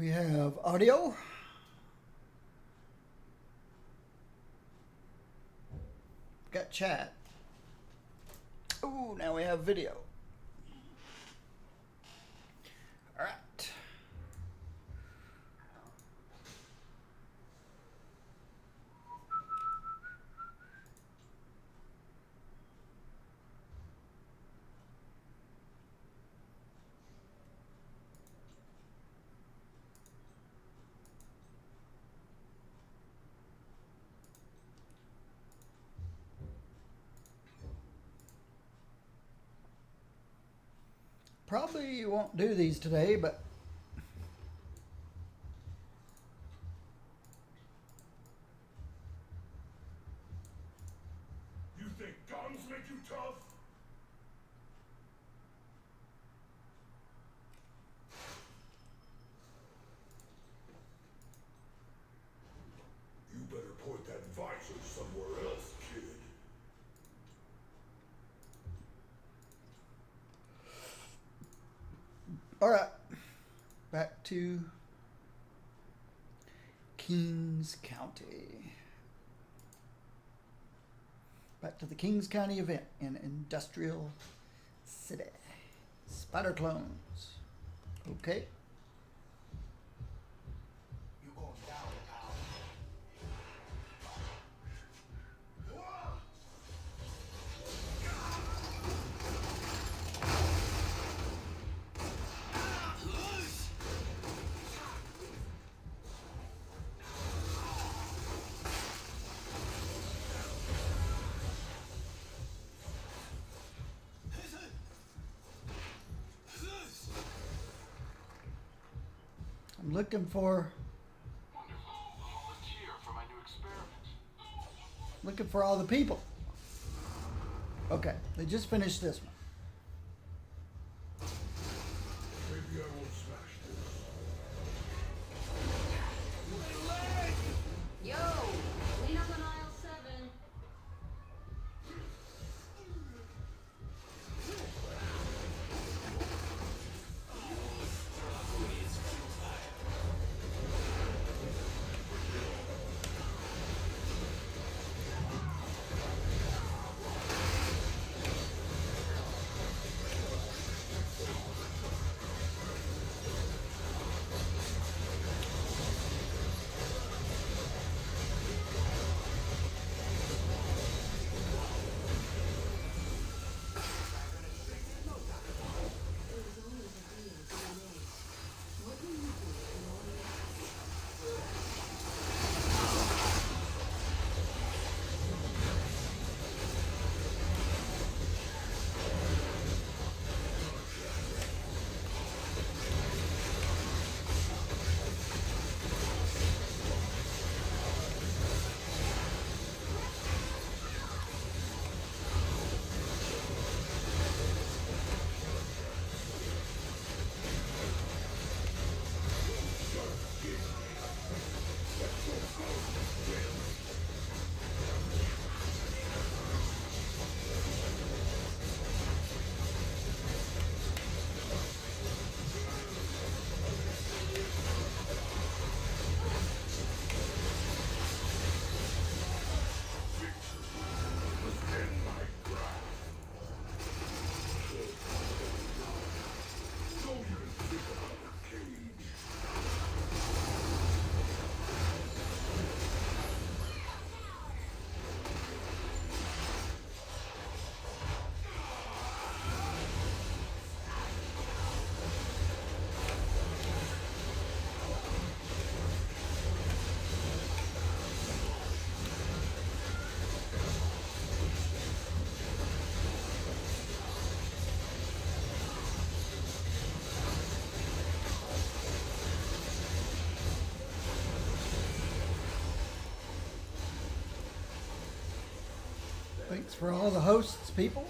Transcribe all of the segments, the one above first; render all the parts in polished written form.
We have audio. Got chat. Ooh, now we have video. All right. Probably won't do these today, but you think guns make you tough? You better point that visor somewhere else, kid. all right. Back to Kings County. Back to the Kings County event in Industrial City. Spider clones. Okay. You going down, pal. I'm looking for Volunteer for my new experiment. looking for all the people. Okay, they just finished this one. Maybe I won't smash this. Yo, clean up on aisle 7. Thanks for all the hosts, people.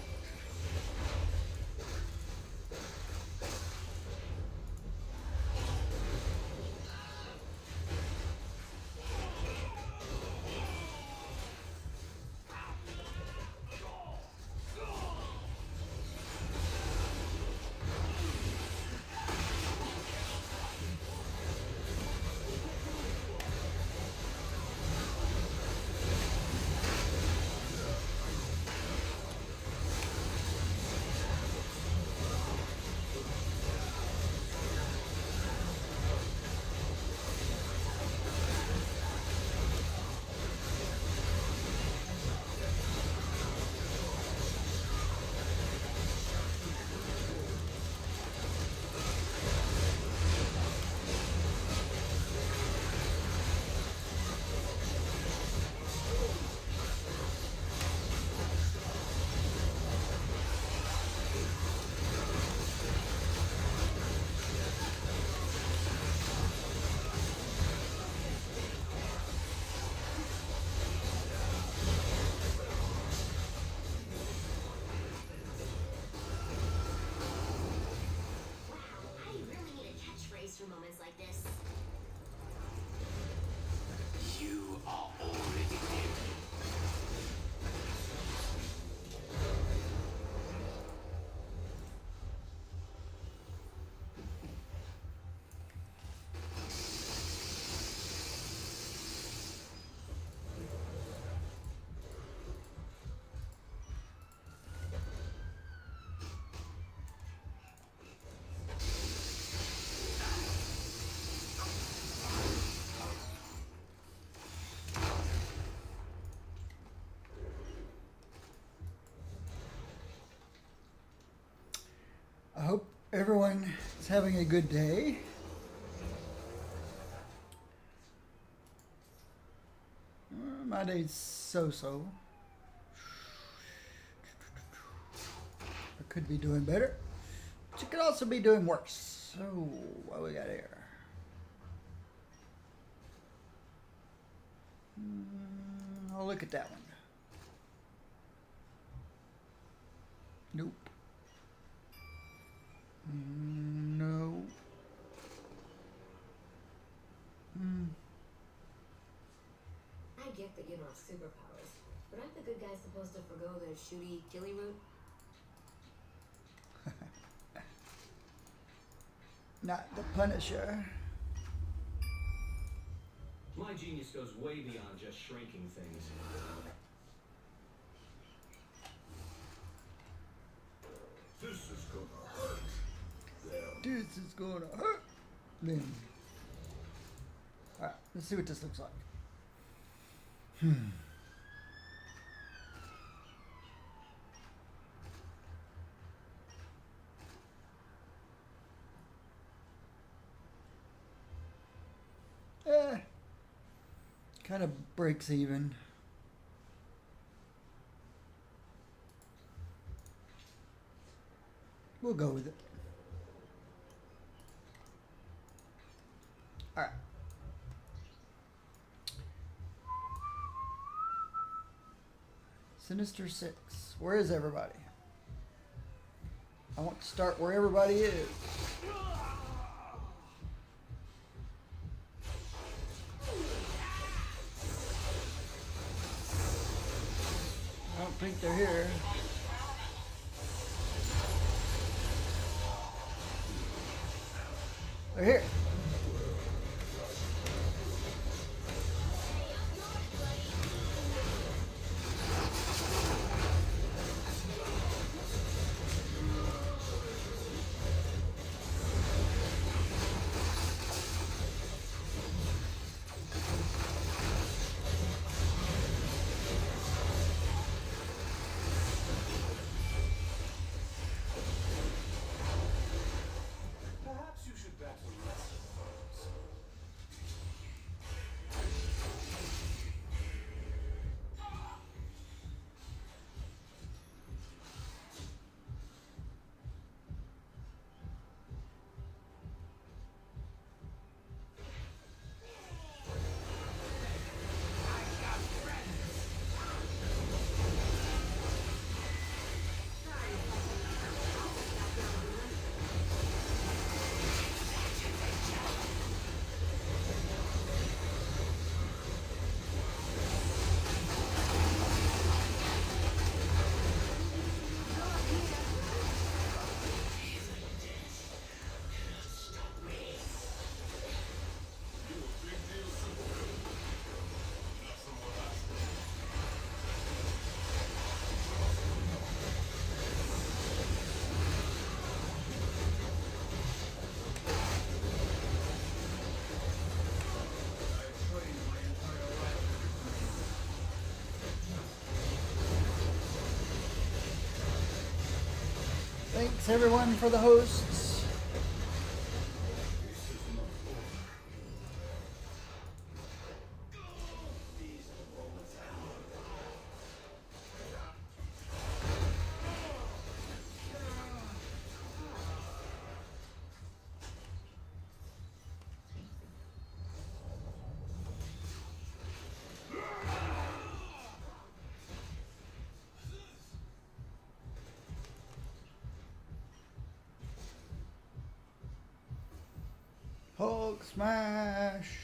everyone is having a good day. My day's so-so. I could be doing better, but you could also be doing worse. So, what we got here? I'll look at that one. Nope. No. I get that you don't have superpowers, but aren't the good guys supposed to forgo their shooty, killy route? Not the Punisher. My genius goes way beyond just shrinking things. This is gonna hurt them. This is gonna hurt them. Alright, let's see what this looks like. Kind of breaks even. We'll go with it. All right. Sinister Six. Where is everybody? I want to start where everybody is. I don't think they're here. They're here. Perhaps you should battle lesser foes. Thanks everyone for the hosts. Hulk smash.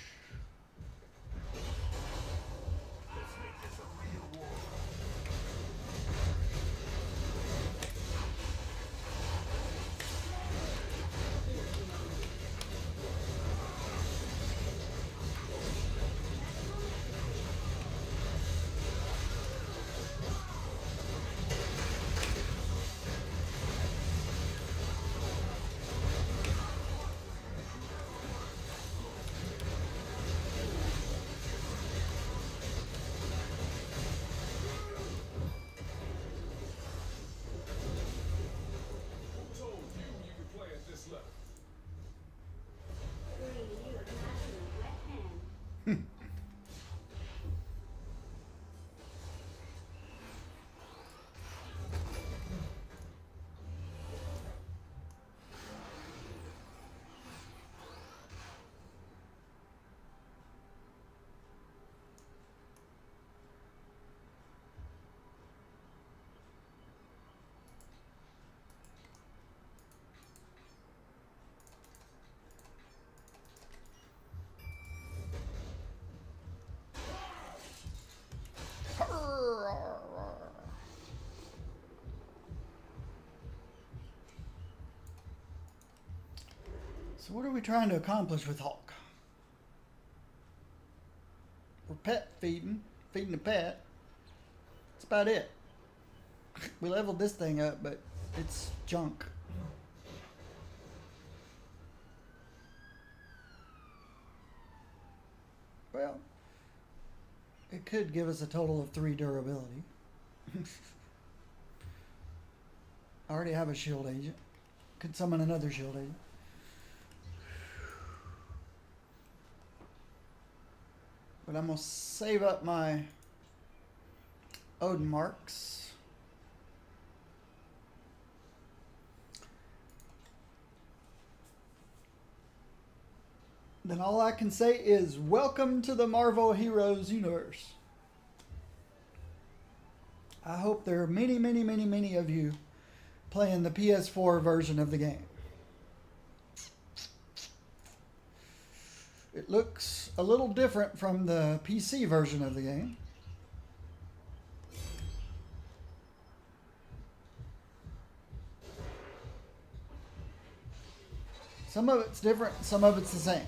So what are we trying to accomplish with Hulk? We're pet feeding the pet. That's about it. We leveled this thing up, but it's junk. Well, it could give us a total of 3 durability. I already have a shield agent. Could summon another shield agent. But I'm going to save up my Odin marks. Then all I can say is welcome to the Marvel Heroes universe. I hope there are many, many, many, many of you playing the PS4 version of the game. It looks a little different from the PC version of the game. Some of it's different, some of it's the same.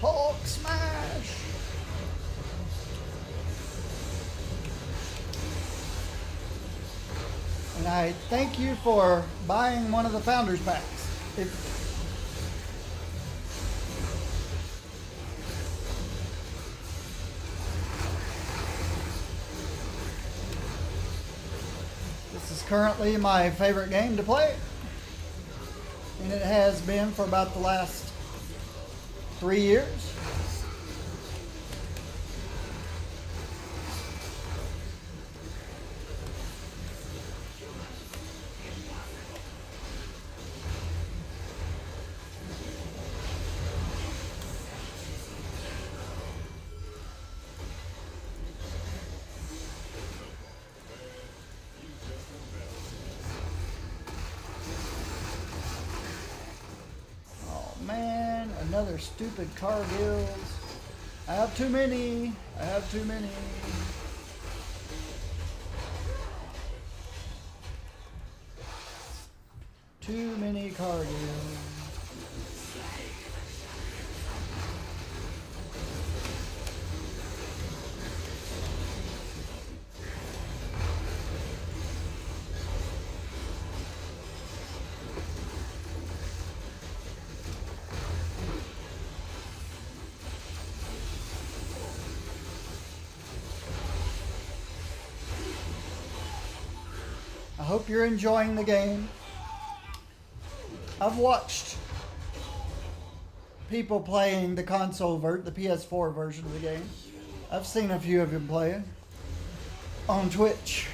Hulk smash! And I thank you for buying one of the Founders Packs. This is currently my favorite game to play. And it has been for about the last 3 years. Man, another stupid Cargills. I have too many. I have too many. Too many Cargills. I hope you're enjoying the game. I've watched people playing the the PS4 version of the game. I've seen a few of them playing on Twitch.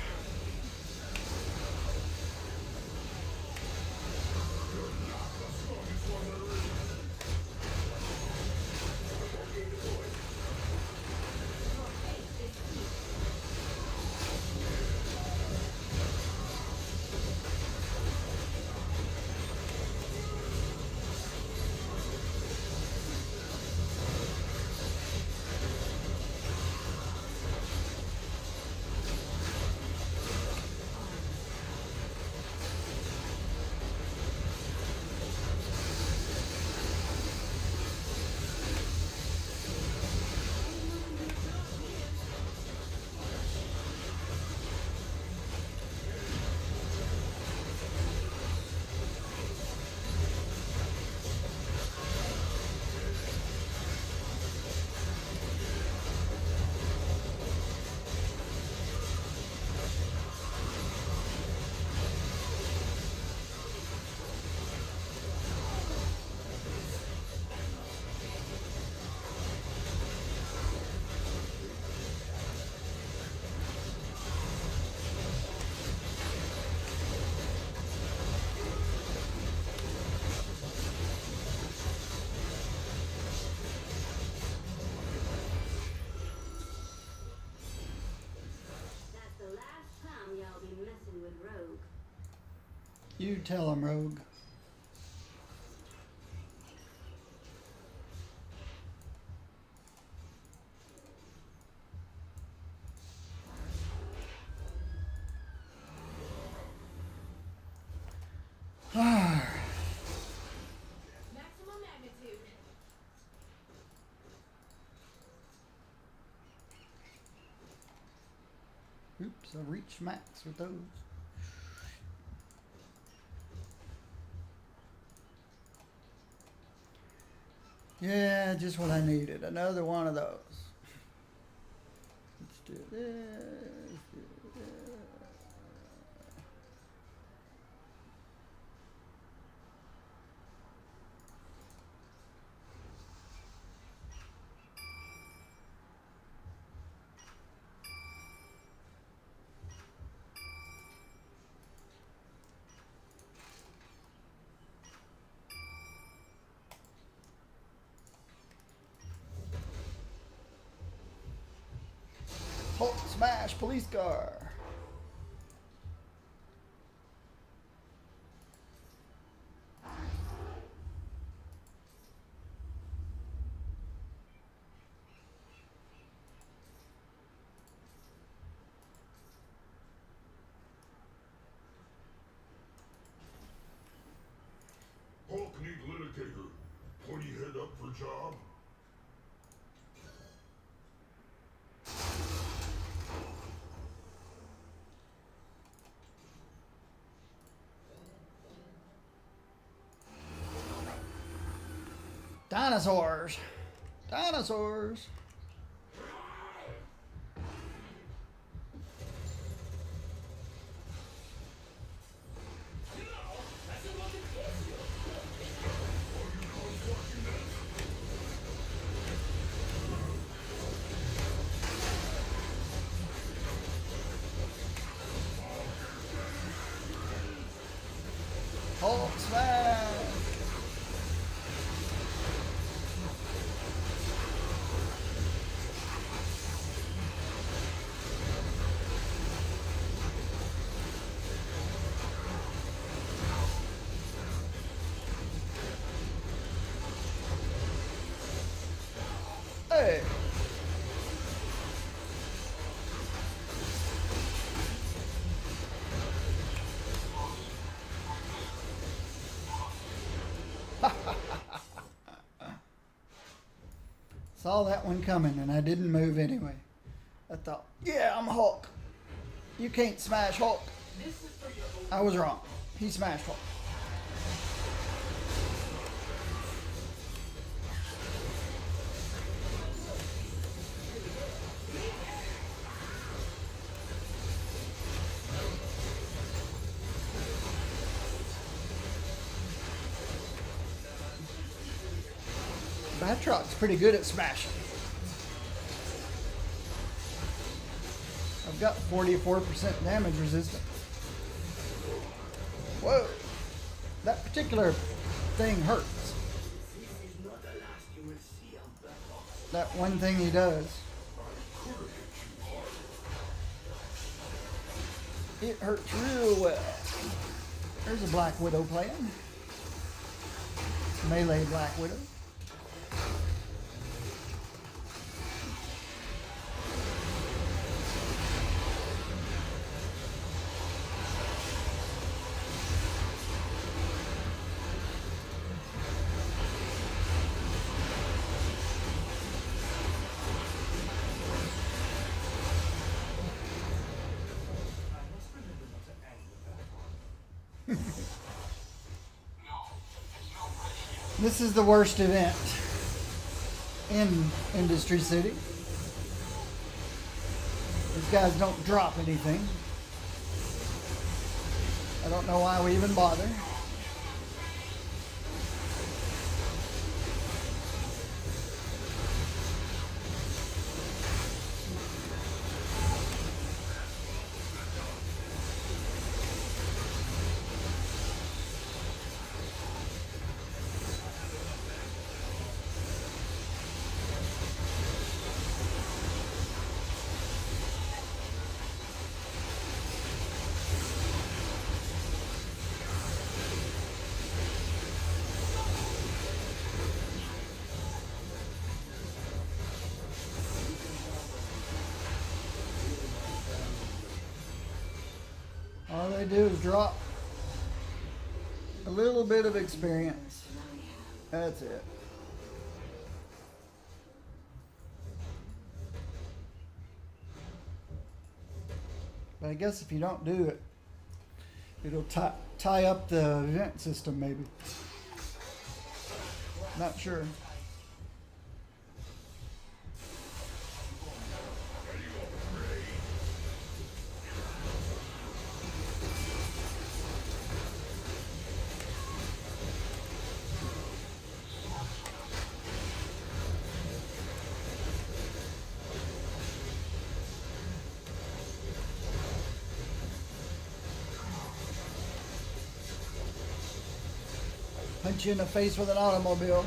You tell him, Rogue. Maximum magnitude. Oops, I reached max with those. Yeah, just what I needed. Another one of those. Let's do this. Hulk smash police car. Hulk need litigator. Pointy head up for job. Dinosaurs. Dinosaurs. Hulk smash. Hey. Saw that one coming and I didn't move anyway. I thought, yeah, I'm Hulk. You can't smash Hulk. I was wrong. He smashed Hulk. Batrock's pretty good at smashing. I've got 44% damage resistance. Whoa. That particular thing hurts. That one thing he does. It hurts real well. There's a Black Widow playing. Melee Black Widow. This is the worst event in Industry City. These guys don't drop anything. I don't know why we even bother. do is drop a little bit of experience. That's it. But I guess if you don't do it, it'll tie up the event system maybe. Not sure. Punch you in the face with an automobile.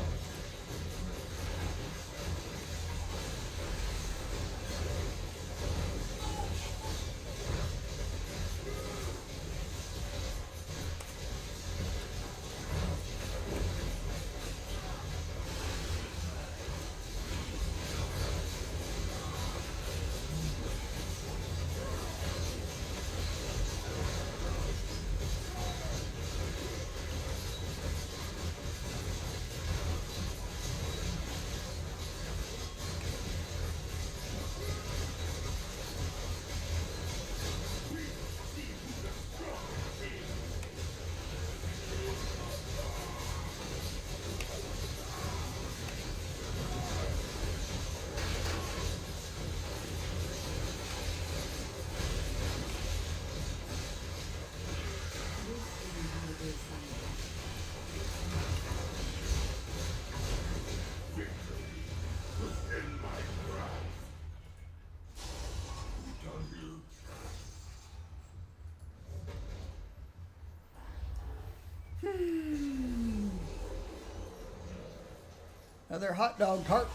Another hot dog cart.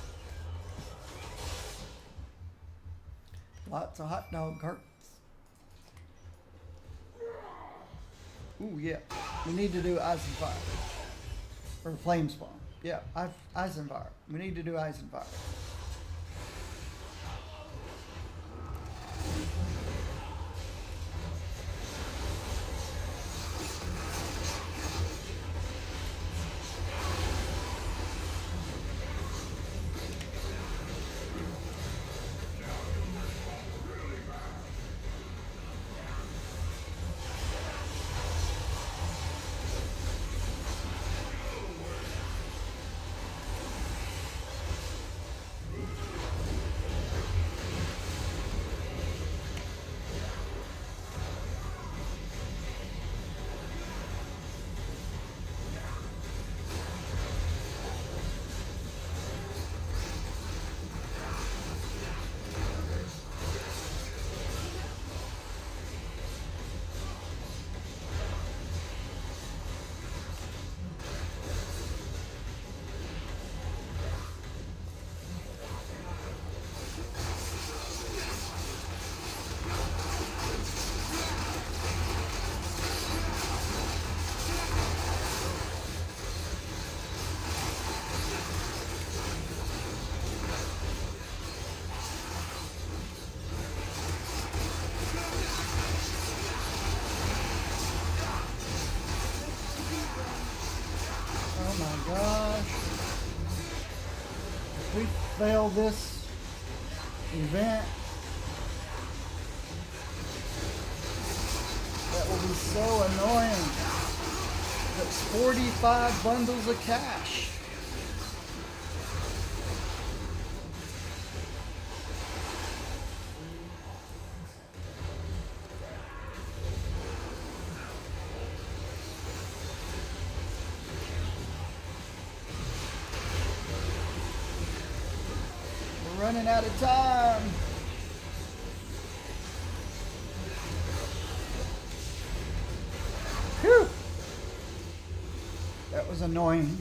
Lots of hot dog carts. Ooh, yeah. We need to do ice and fire. Or flame spawn. Yeah, ice and fire. We need to do ice and fire. Gosh. If we fail this event, that will be so annoying. That's 45 bundles of cash. Running out of time. Whew. That was annoying.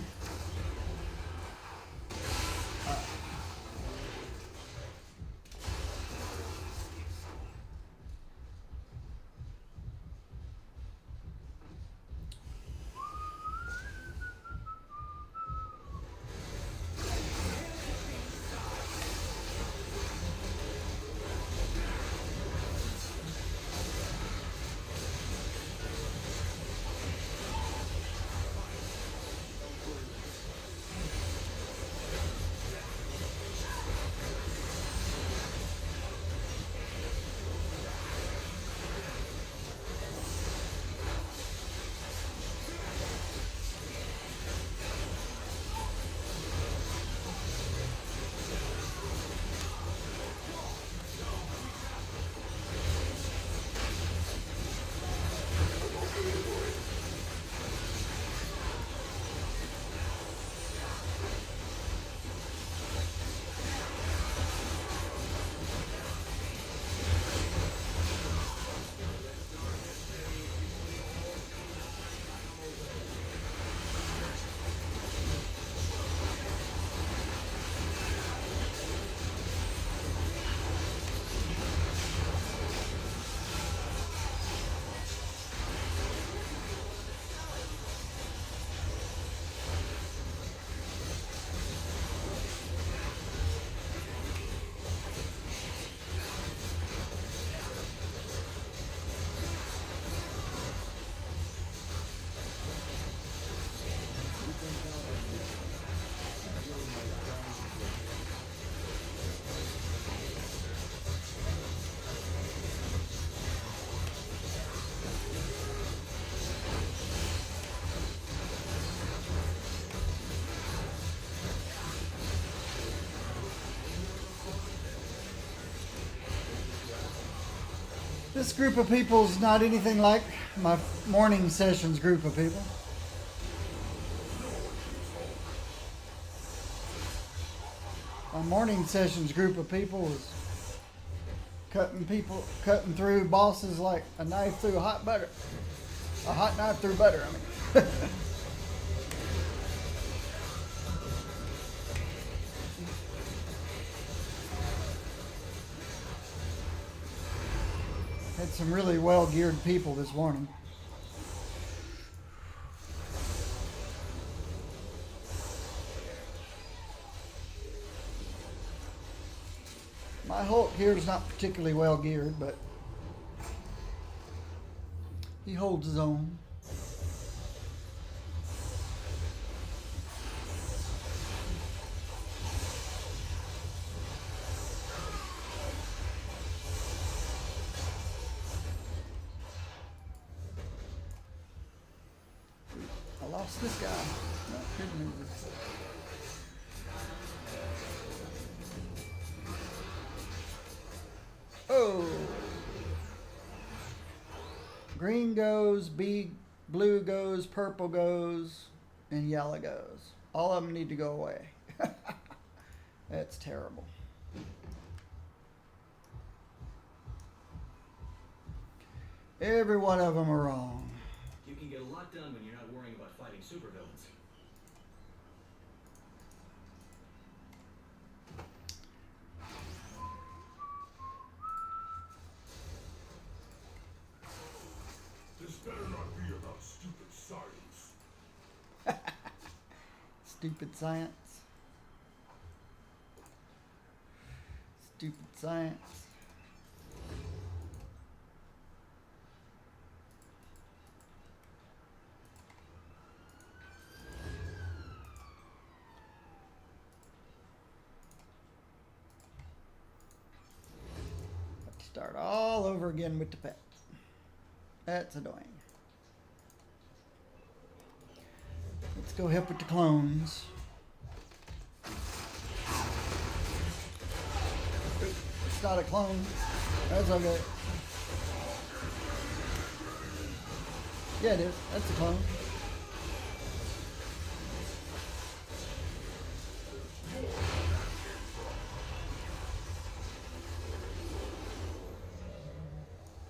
This group of people is not anything like my morning sessions group of people. My morning sessions group of people is cutting through bosses like a knife through hot butter. A hot knife through butter, I mean. Had some really well-geared people this morning. My Hulk here is not particularly well-geared, but he holds his own. I lost this guy. No, couldn't move this. Oh. Green goes, blue goes, purple goes, and yellow goes. All of them need to go away. That's terrible. Every one of them are wrong. You can get a lot done when you're not worrying about fighting supervillains. This better not be about stupid science. Stupid science. Stupid science. Have to start all over again with the pet. That's annoying. Let's go help with the clones. It's not a clone. That's okay. Yeah, it is. That's a clone.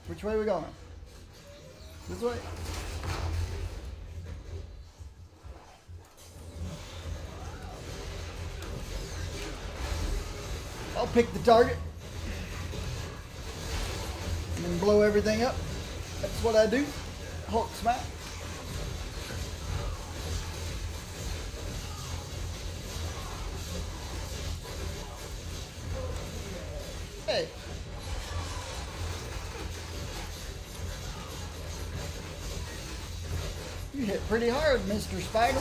Which way are we going? This way? I'll pick the target and then blow everything up. That's what I do. Hulk smack. Hey. You hit pretty hard, Mr. Spider.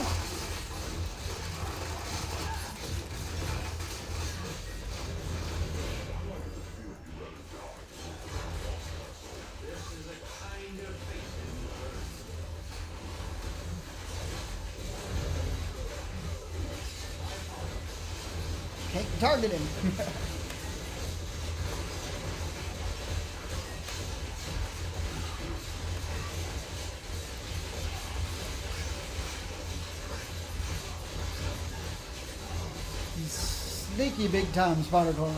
Can't target him. He's sneaky big time, Spider-Clone.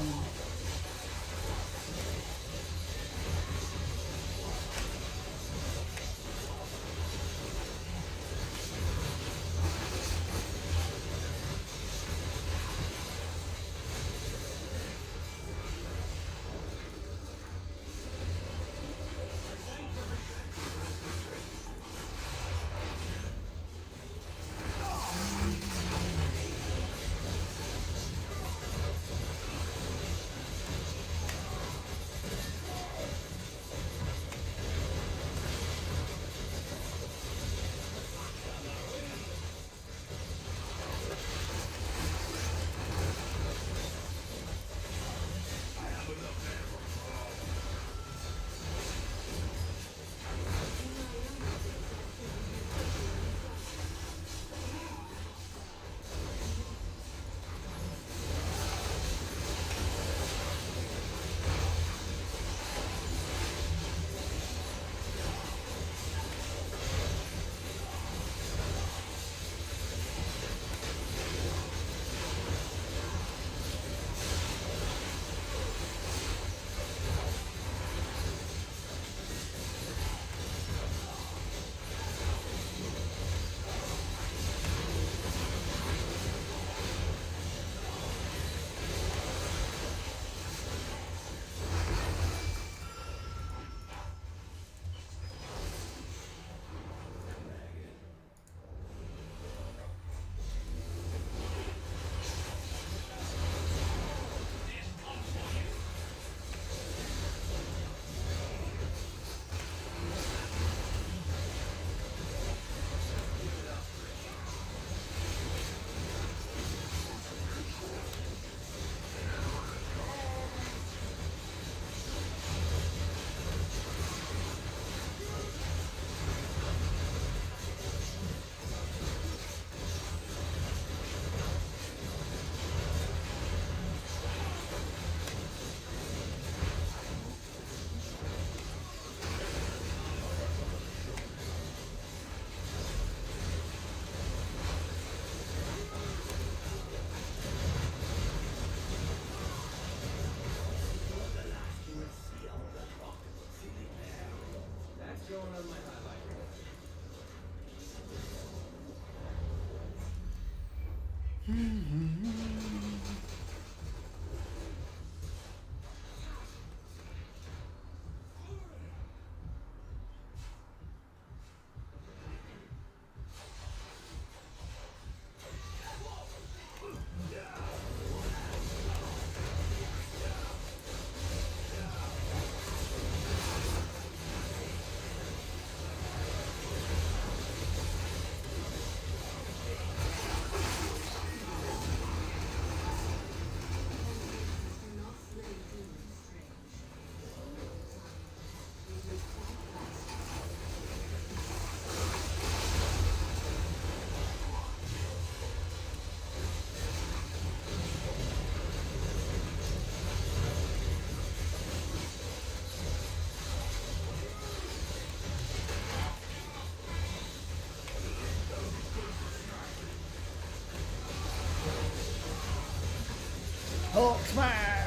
Hulk smash.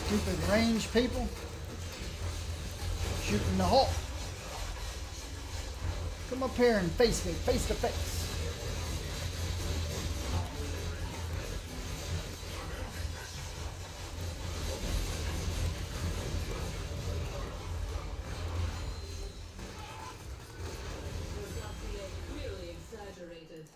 Stupid range people shooting the Hulk. Come up here and face me, face to face. Really exaggerated.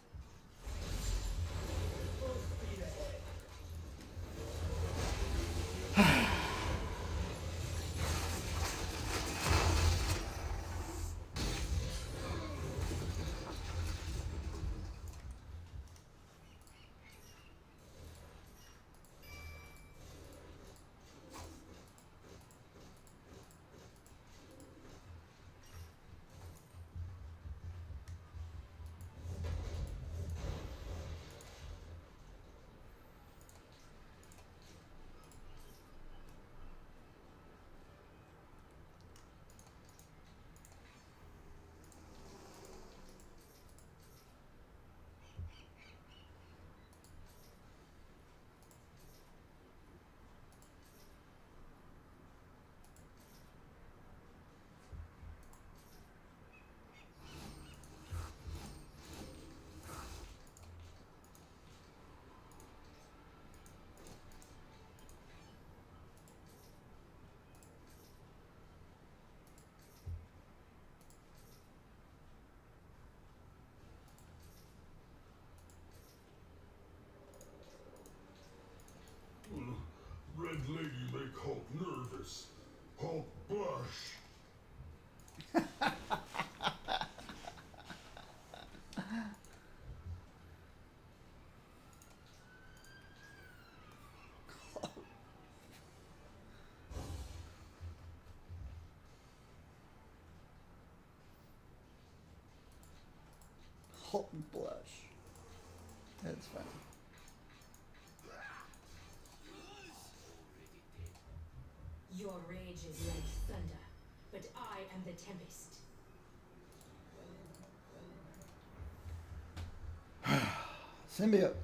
Red lady make Hulk nervous. Hulk blush. Hulk blush. That's funny. Your rage is like thunder, but I am the tempest. Symbiotes.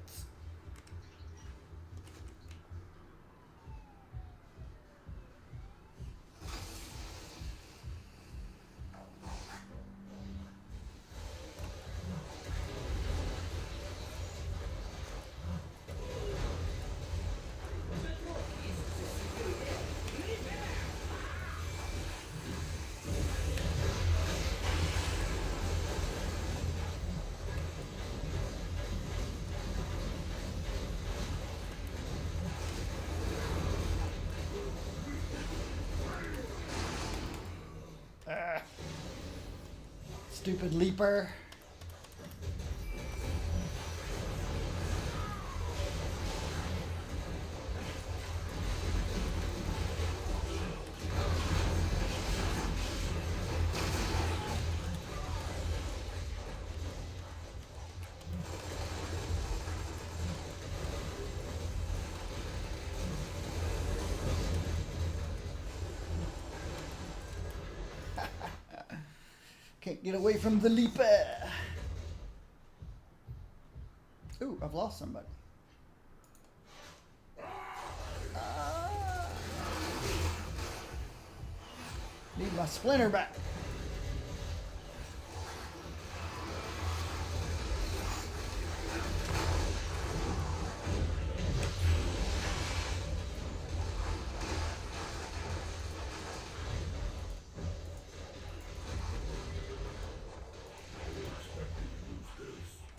Stupid leaper. Can't get away from the leaper. Ooh, I've lost somebody. Need my splinter back.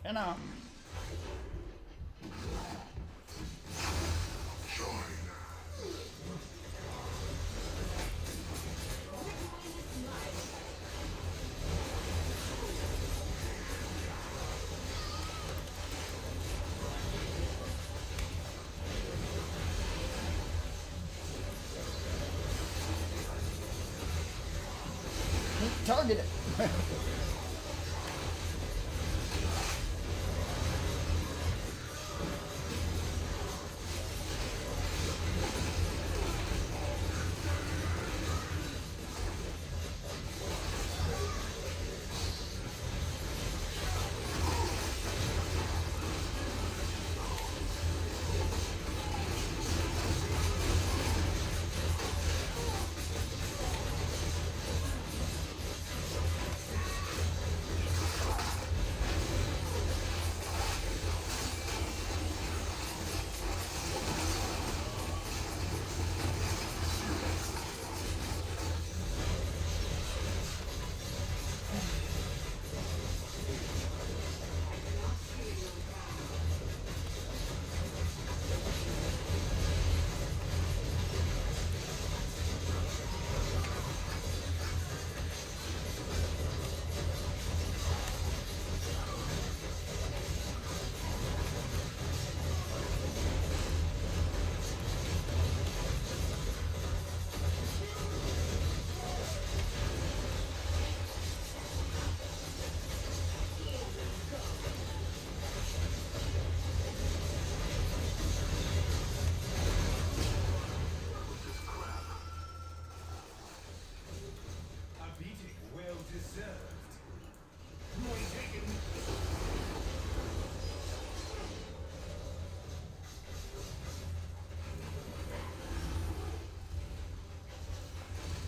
And target it.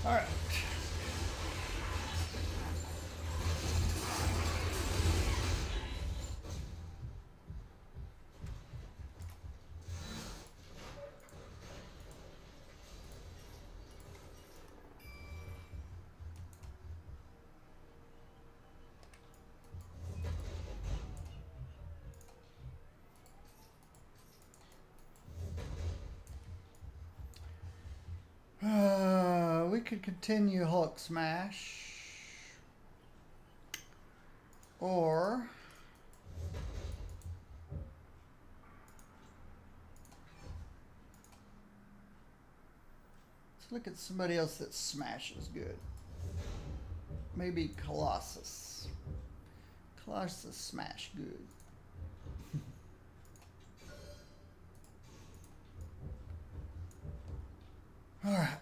All right. We could continue Hulk Smash, or let's look at somebody else that smashes good. Maybe Colossus. Colossus smash good. All right.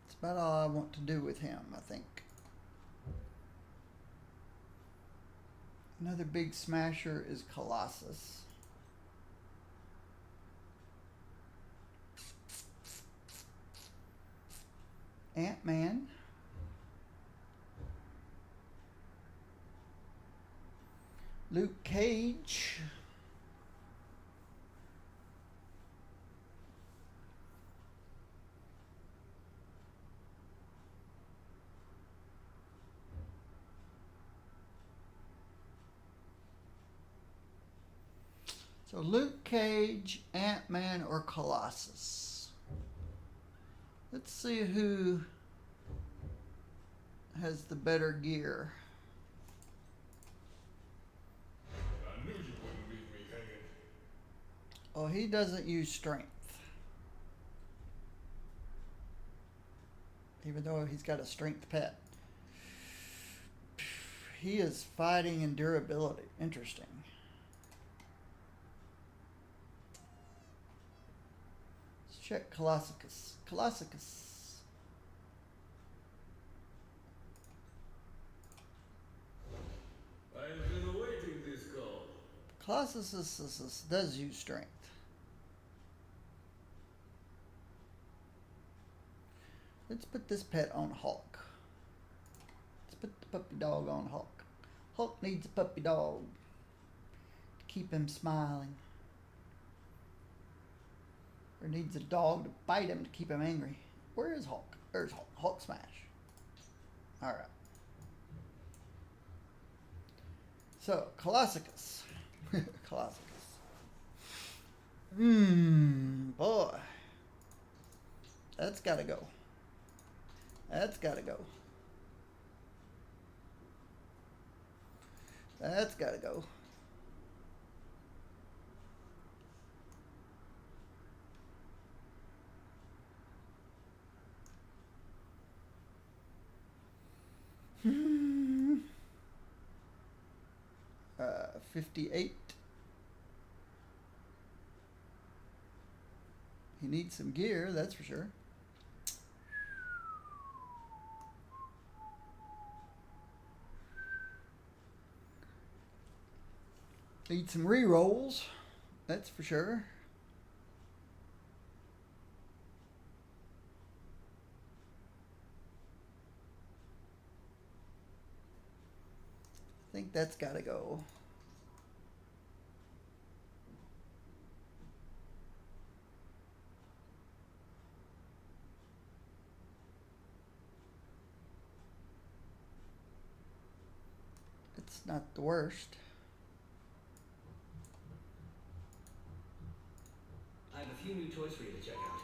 That's about all I want to do with him, I think. Another big smasher is Colossus. Ant-Man. Luke Cage. So Luke Cage, Ant-Man, or Colossus. Let's see who has the better gear. I knew you wouldn't leave me hanging. Oh, he doesn't use strength. Even though he's got a strength pet. He is fighting and durability. Interesting. Let's check Colossus. Colossus. I've been awaiting this call. Colossus does use strength. Let's put this pet on Hulk. Let's put the puppy dog on Hulk. Hulk needs a puppy dog to keep him smiling. Or needs a dog to bite him to keep him angry. Where is Hulk? There's Hulk. Hulk smash. Alright. So, Colossus. Colossus. Boy. That's gotta go. That's gotta go. That's gotta go. Hmm. 58. He needs some gear, that's for sure. Need some re-rolls, that's for sure. I think that's gotta go. It's not the worst. I have a few new toys for you to check out.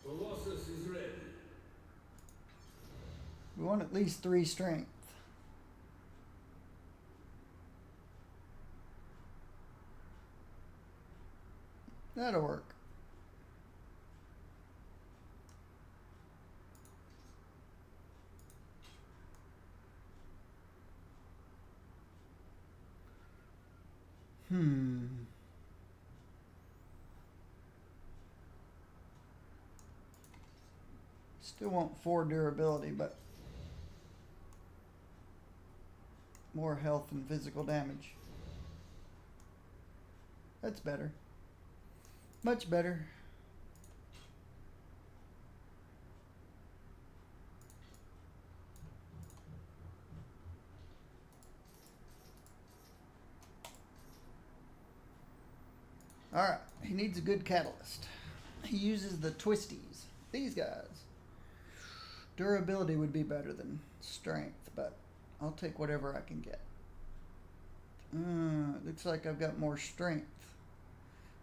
Colossus is ready. We want at least 3 strength. That'll work. Still want 4 durability, but more health and physical damage. That's better. Much better. Alright, he needs a good catalyst. He uses the twisties. These guys. Durability would be better than strength, but I'll take whatever I can get. Looks like I've got more strength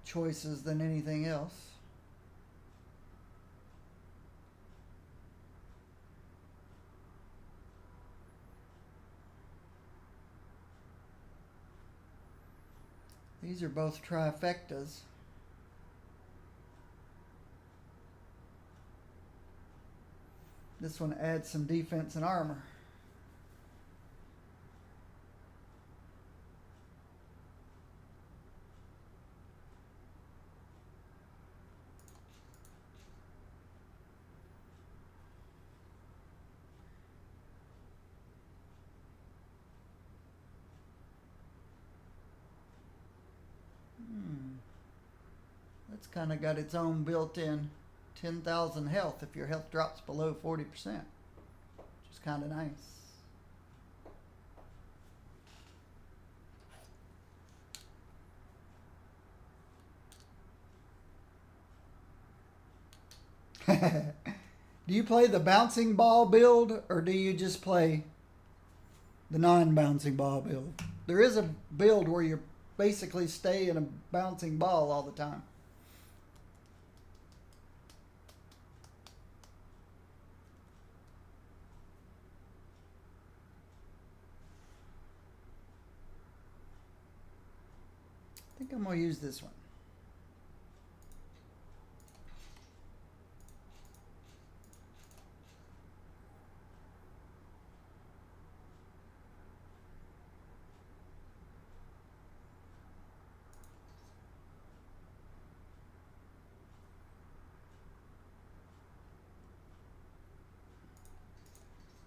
choices than anything else. These are both trifectas. This one adds some defense and armor. That's kind of got its own built-in 10,000 health if your health drops below 40%, which is kind of nice. Do you play the bouncing ball build, or do you just play the non-bouncing ball build? There is a build where you basically stay in a bouncing ball all the time. I think I'm going to use this one.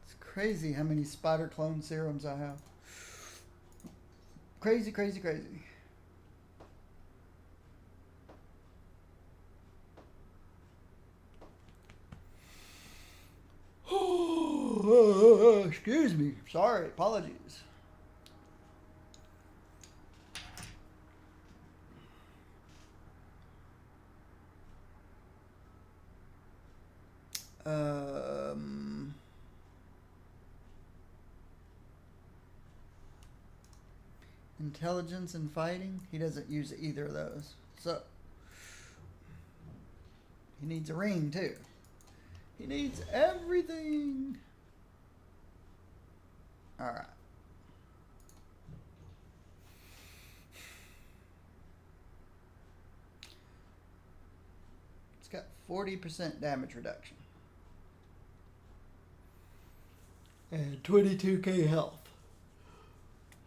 It's crazy how many spider clone serums I have. Crazy, crazy, crazy. Excuse me. Sorry. Apologies. Intelligence and fighting. He doesn't use either of those. So he needs a ring too. He needs everything. All right. It's got 40% damage reduction. And 22k health.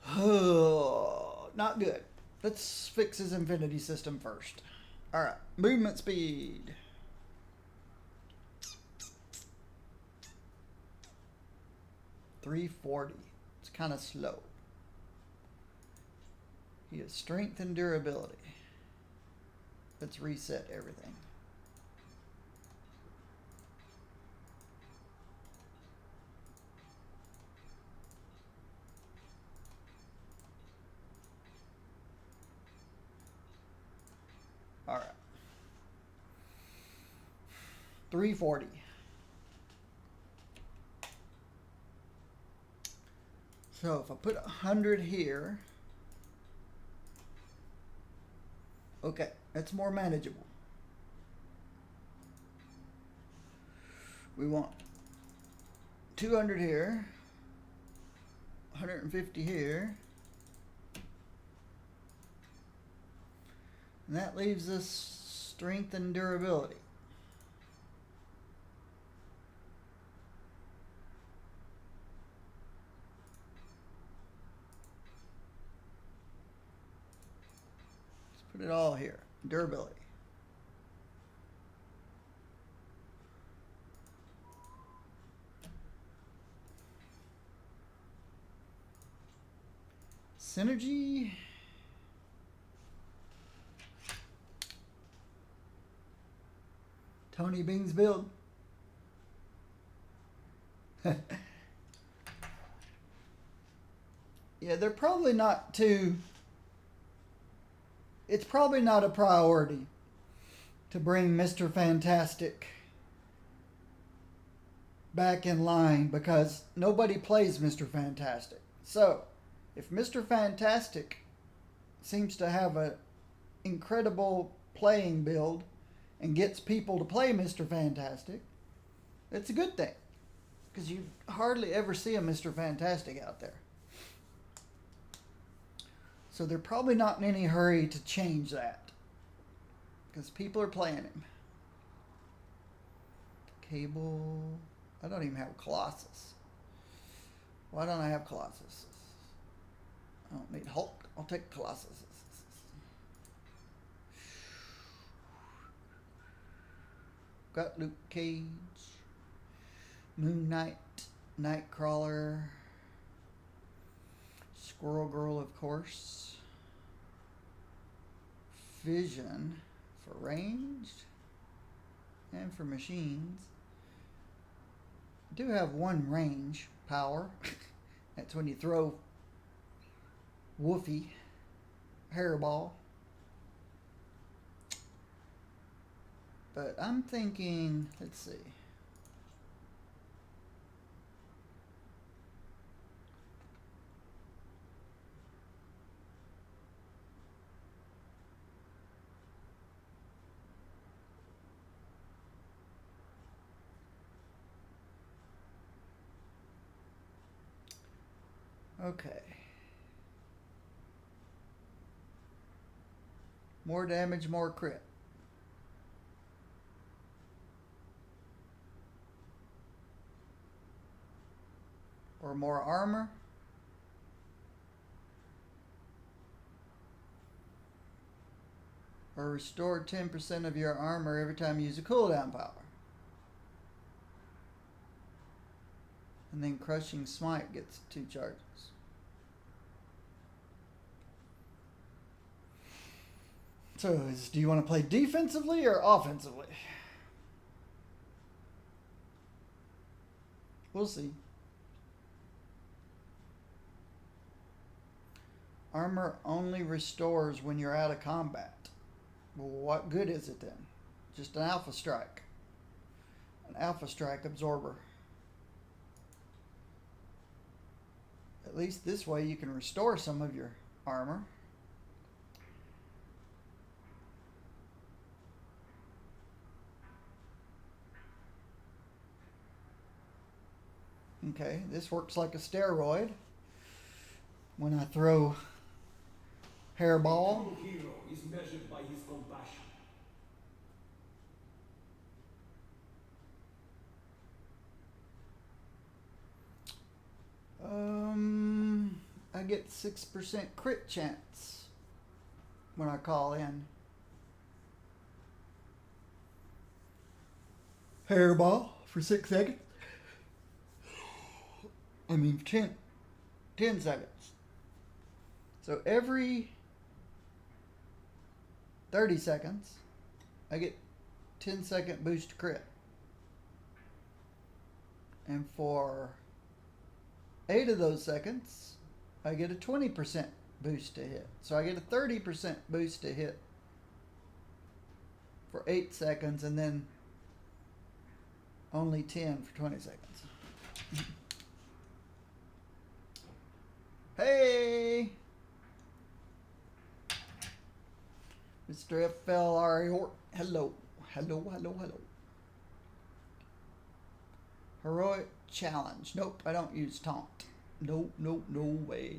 Oh, not good. Let's fix his infinity system first. All right. Movement speed. .340. It's kind of slow. He has strength and durability. Let's reset everything. All right. 340. So if I put 100 here, okay, that's more manageable. We want 200 here, 150 here, and that leaves us strength and durability. Put it all here. Durability. Synergy. Tony Bing's build. Yeah, they're probably not too... It's probably not a priority to bring Mr. Fantastic back in line because nobody plays Mr. Fantastic. So, if Mr. Fantastic seems to have an incredible playing build and gets people to play Mr. Fantastic, it's a good thing because you hardly ever see a Mr. Fantastic out there. So they're probably not in any hurry to change that because people are playing him. Cable. I don't even have Colossus. Why don't I have Colossus? I don't need Hulk. I'll take Colossus. Got Luke Cage, Moon Knight, Nightcrawler, Squirrel Girl, of course, Vision for ranged and for machines. I do have one range power. That's when you throw Woofy Hairball. But I'm thinking, let's see. Okay. More damage, more crit. Or more armor. Or restore 10% of your armor every time you use a cooldown power. And then Crushing Smite gets 2 charges. So, do you want to play defensively or offensively? We'll see. Armor only restores when you're out of combat. Well, what good is it then? Just an Alpha Strike. An Alpha Strike absorber. At least this way you can restore some of your armor. Okay, this works like a steroid. When I throw Hairball. A true hero is measured by his compassion. I get 6% crit chance when I call in Hairball for 6 seconds. I mean 10 seconds. So every 30 seconds, I get 10-second boost to crit. And for 8 of those seconds, I get a 20% boost to hit. So I get a 30% boost to hit for 8 seconds and then only 10 for 20 seconds. Hey! Mr. FLR, hello. Heroic challenge. Nope, I don't use taunt. Nope, no way.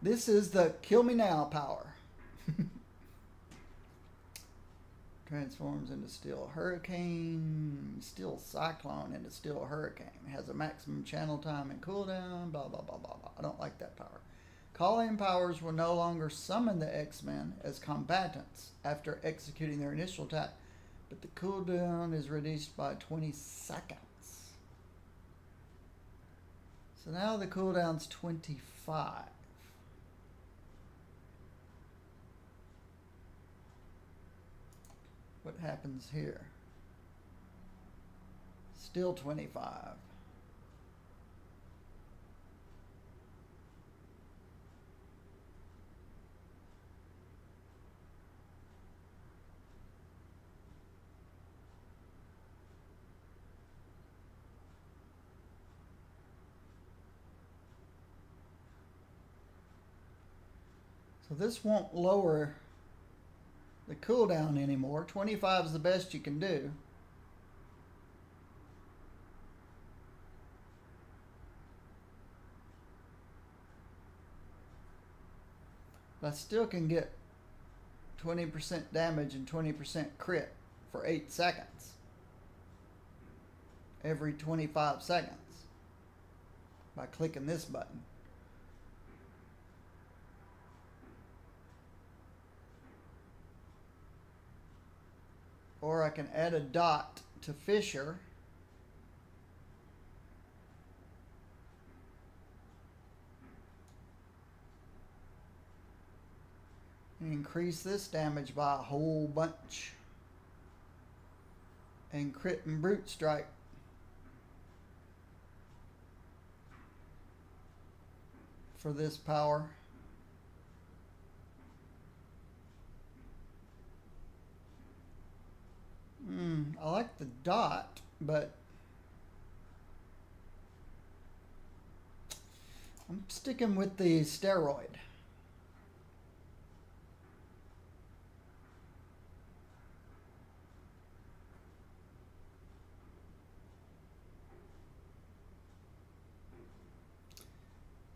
This is the kill me now power. Transforms into Steel Hurricane, Steel Cyclone into Steel Hurricane. Has a maximum channel time and cooldown, blah, blah, blah, blah, blah. I don't like that power. Call-in powers will no longer summon the X-Men as combatants after executing their initial attack, but the cooldown is reduced by 20 seconds. So now the cooldown's 25. What happens here? Still 25. So this won't lower the cooldown anymore. 25 is the best you can do. But I still can get 20% damage and 20% crit for 8 seconds. Every 25 seconds. By clicking this button. Or I can add a dot to Fisher. And increase this damage by a whole bunch. And crit and brute strike. For this power. I like the dot, but I'm sticking with the steroid.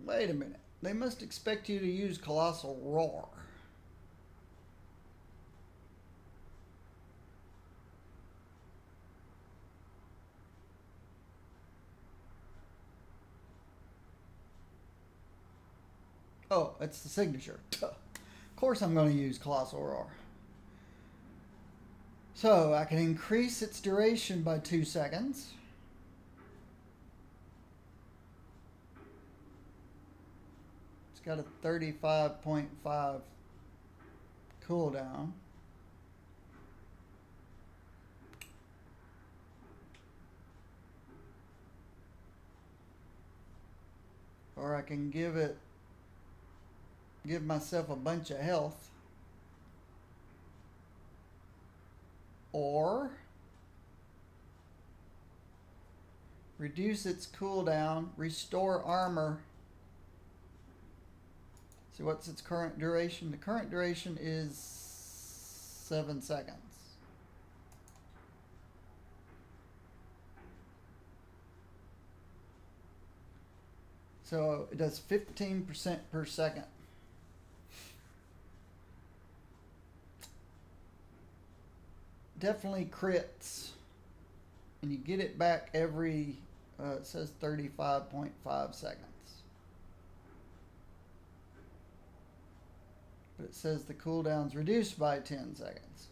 Wait a minute. They must expect you to use Colossal Roar. Oh, it's the signature. Of course I'm going to use Colossal Roar. So I can increase its duration by 2 seconds. It's got a 35.5 cooldown. Or I can give myself a bunch of health. Or reduce its cooldown, restore armor. See, what's its current duration? The current duration is 7 seconds. So it does 15% per second. Definitely crits. And you get it back every, it says 35.5 seconds. But it says the cooldown's reduced by 10 seconds.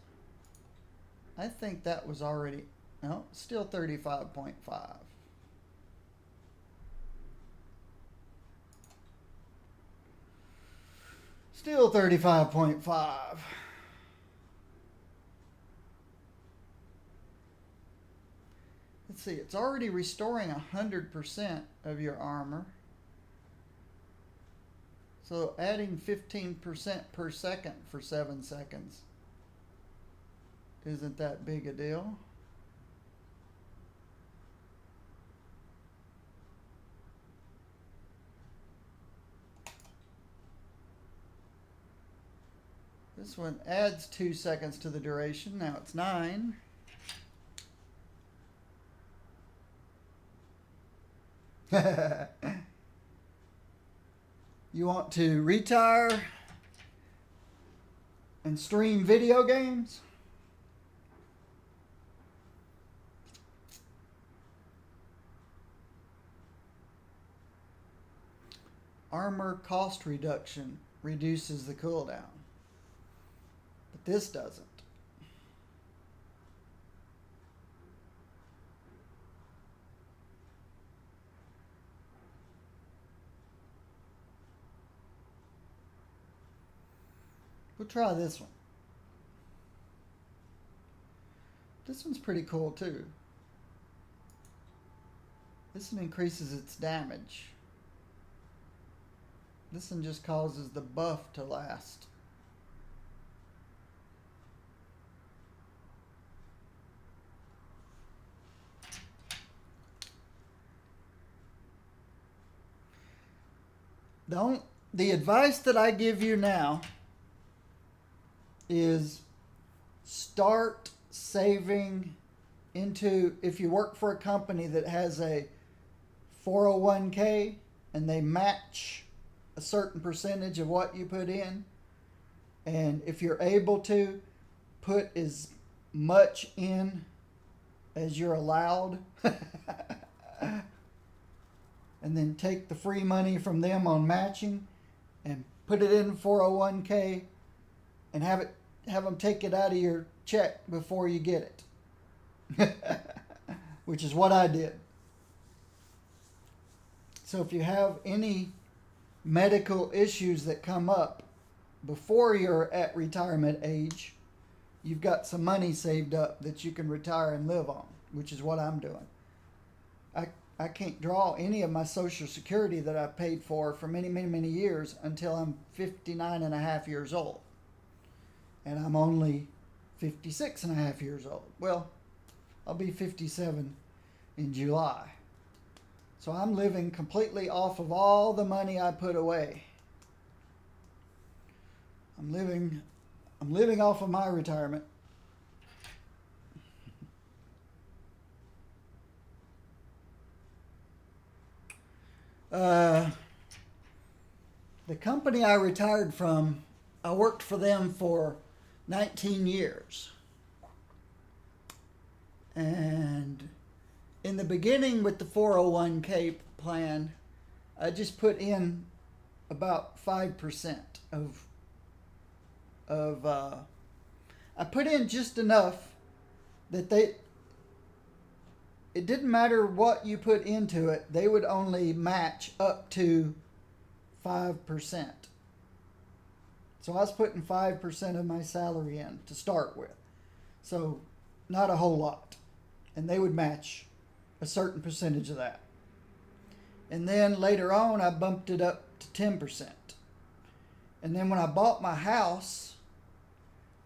I think that was already, no, still 35.5. Still 35.5. Let's see, it's already restoring 100% of your armor. So adding 15% per second for 7 seconds isn't that big a deal. This one adds 2 seconds to the duration. Now it's 9. You want to retire and stream video games? Armor cost reduction reduces the cooldown, but this doesn't. We'll try this one. This one's pretty cool too. This one increases its damage. This one just causes the buff to last. The advice that I give you now is start saving into, if you work for a company that has a 401k and they match a certain percentage of what you put in, and if you're able to put as much in as you're allowed and then take the free money from them on matching and put it in 401k and have them take it out of your check before you get it. Which is what I did. So if you have any medical issues that come up before you're at retirement age, you've got some money saved up that you can retire and live on, which is what I'm doing. I can't draw any of my Social Security that I paid for many, many, many years until I'm 59 and a half years old. And I'm only 56 and a half years old. Well, I'll be 57 in July. So I'm living completely off of all the money I put away. I'm living off of my retirement. The company I retired from, I worked for them for 19 years. And in the beginning with the 401k plan, I just put in about 5% I put in just enough that it didn't matter what you put into it, they would only match up to 5%. So I was putting 5% of my salary in to start with. So not a whole lot. And they would match a certain percentage of that. And then later on, I bumped it up to 10%. And then when I bought my house,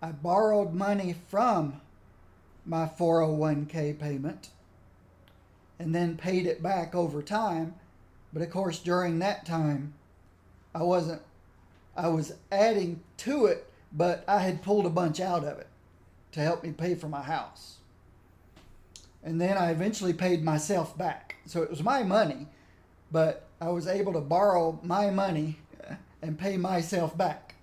I borrowed money from my 401k payment and then paid it back over time. But of course, during that time, I was adding to it, but I had pulled a bunch out of it to help me pay for my house. And then I eventually paid myself back. So it was my money, but I was able to borrow my money and pay myself back.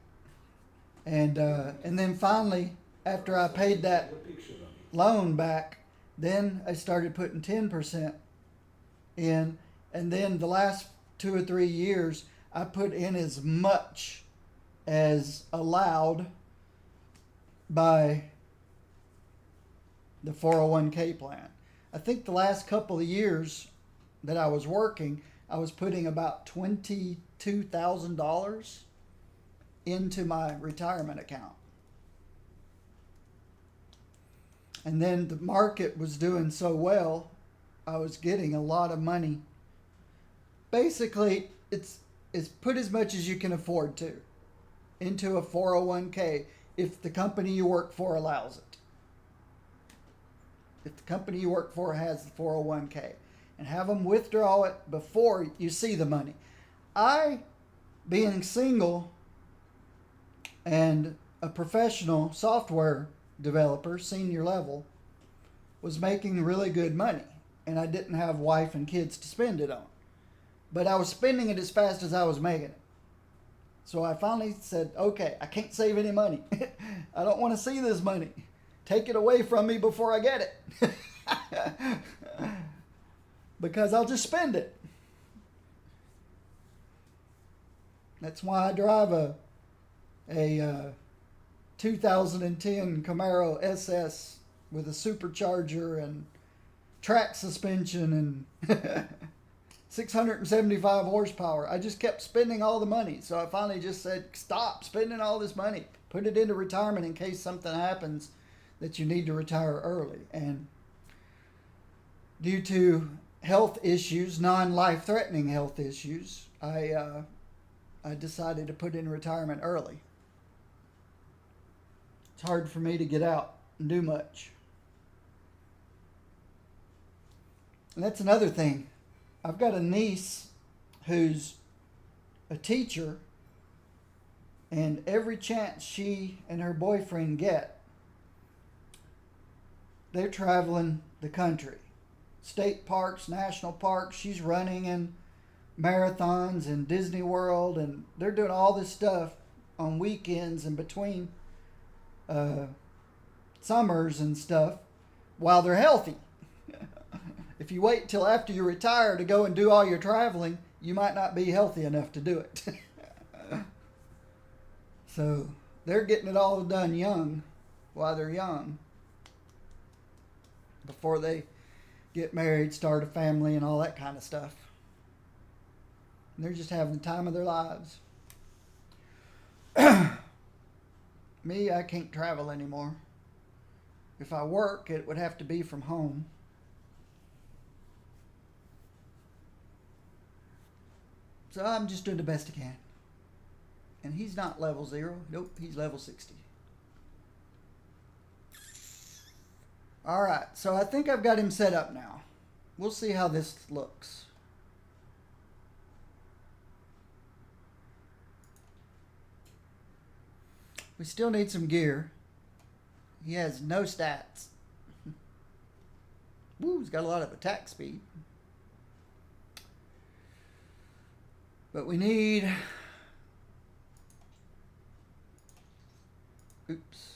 And then finally, after I paid that loan back, then I started putting 10% in. And then the last 2 or 3 years, I put in as much as allowed by the 401k plan. I think the last couple of years that I was working, I was putting about $22,000 into my retirement account. And then the market was doing so well, I was getting a lot of money. Basically, it's put as much as you can afford to into a 401k if the company you work for allows it. If the company you work for has the 401k, and have them withdraw it before you see the money. I, being single and a professional software developer, senior level, was making really good money, and I didn't have wife and kids to spend it on. But I was spending it as fast as I was making it. So I finally said, okay, I can't save any money. I don't want to see this money. Take it away from me before I get it. Because I'll just spend it. That's why I drive a 2010 Camaro SS with a supercharger and track suspension and 675 horsepower. I just kept spending all the money. So I finally just said, stop spending all this money. Put it into retirement in case something happens that you need to retire early. And due to health issues, non-life threatening health issues, I decided to put in retirement early. It's hard for me to get out and do much. And that's another thing. I've got a niece who's a teacher, and every chance she and her boyfriend get, they're traveling the country. State parks, national parks. She's running in marathons in Disney World, and they're doing all this stuff on weekends and between summers and stuff while they're healthy. If you wait till after you retire to go and do all your traveling, you might not be healthy enough to do it. So they're getting it all done young, while they're young, before they get married, start a family, and all that kind of stuff. And they're just having the time of their lives. Me, I can't travel anymore. If I work, it would have to be from home. So I'm just doing the best I can. And he's not level 0. Nope, he's level 60. Alright, so I think I've got him set up now. We'll see how this looks. We still need some gear. He has no stats. Woo, he's got a lot of attack speed. But we need... Oops.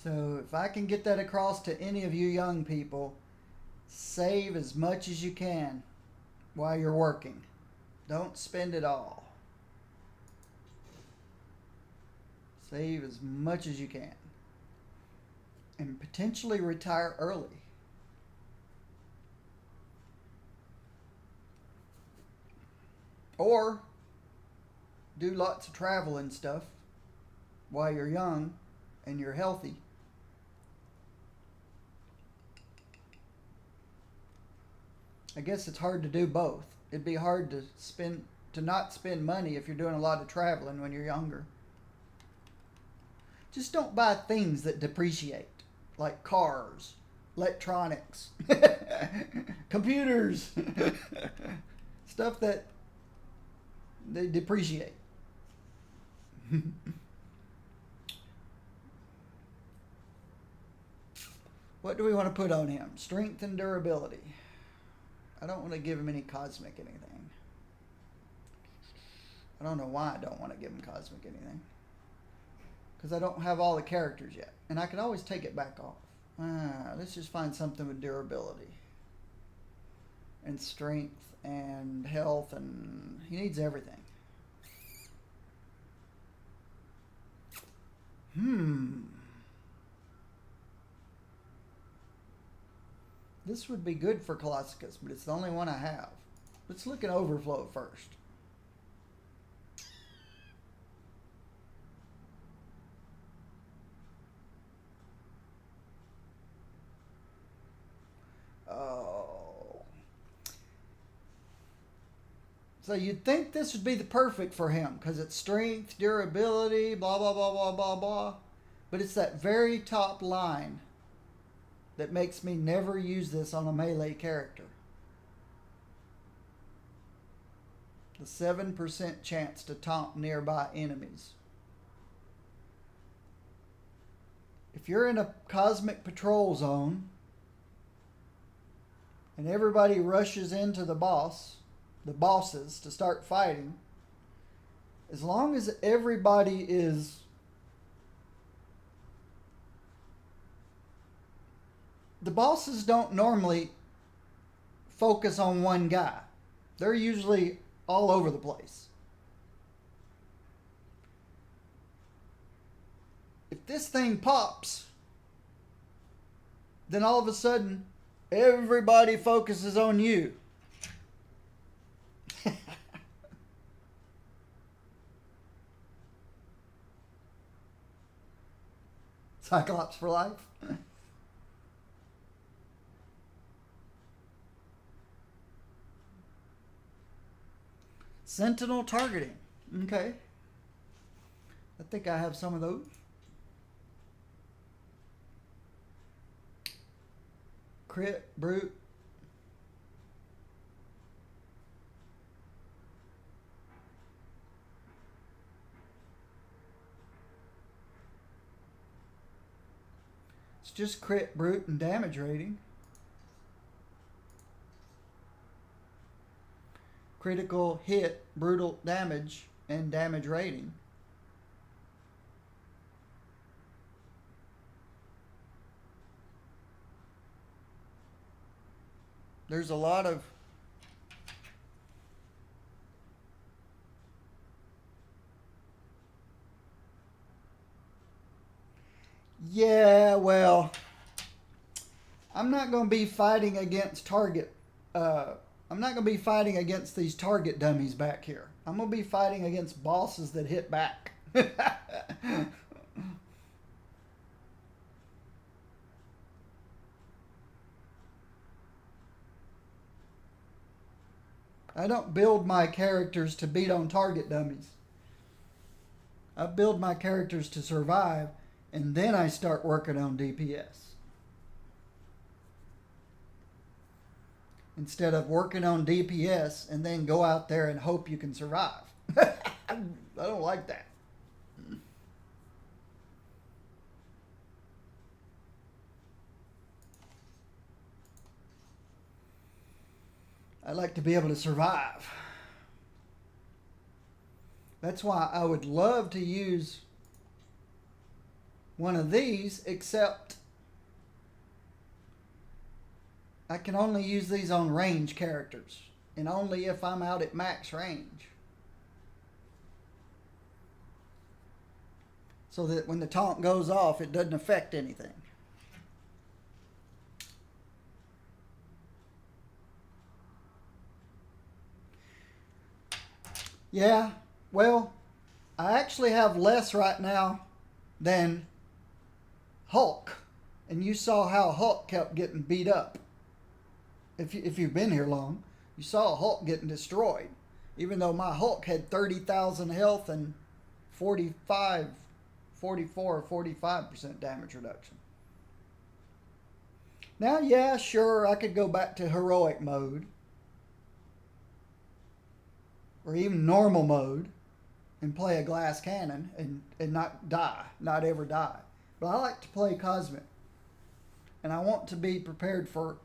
So if I can get that across to any of you young people, save as much as you can while you're working. Don't spend it all. Save as much as you can. And potentially retire early. Or do lots of travel and stuff while you're young and you're healthy. I guess it's hard to do both. It'd be hard to not spend money if you're doing a lot of traveling when you're younger. Just don't buy things that depreciate, like cars, electronics, computers, stuff that they depreciate. What do we want to put on him? Strength and durability. I don't want to give him any cosmic anything. I don't know why I don't want to give him cosmic anything. Because I don't have all the characters yet. And I can always take it back off. Let's just find something with durability. And strength and health, and he needs everything. This would be good for Colossus, but it's the only one I have. Let's look at overflow first. Oh. So you'd think this would be the perfect for him because it's strength, durability, blah, blah, blah, blah, blah, blah. But it's that very top line that makes me never use this on a melee character. The 7% chance to taunt nearby enemies. If you're in a cosmic patrol zone and everybody rushes into the bosses to start fighting, as long as everybody is the bosses don't normally focus on one guy. They're usually all over the place. If this thing pops, then all of a sudden everybody focuses on you. Cyclops for life. Sentinel targeting. Okay. I think I have some of those. Crit, brute. It's just crit, brute, and damage rating. Critical hit, brutal damage, and damage rating. There's a lot of yeah, well, I'm not going to be fighting against target. I'm not going to be fighting against these target dummies back here. I'm going to be fighting against bosses that hit back. I don't build my characters to beat on target dummies. I build my characters to survive, and then I start working on DPS. Instead of working on DPS and then go out there and hope you can survive. I don't like that. I like to be able to survive. That's why I would love to use one of these, except I can only use these on range characters, and only if I'm out at max range. So that when the taunt goes off, it doesn't affect anything. Yeah, well, I actually have less right now than Hulk. And you saw how Hulk kept getting beat up. If you've been here long, you saw Hulk getting destroyed. Even though my Hulk had 30,000 health and 44 or 45% damage reduction. Now, yeah, sure, I could go back to heroic mode. Or even normal mode. And play a glass cannon and not die. Not ever die. But I like to play cosmic. And I want to be prepared for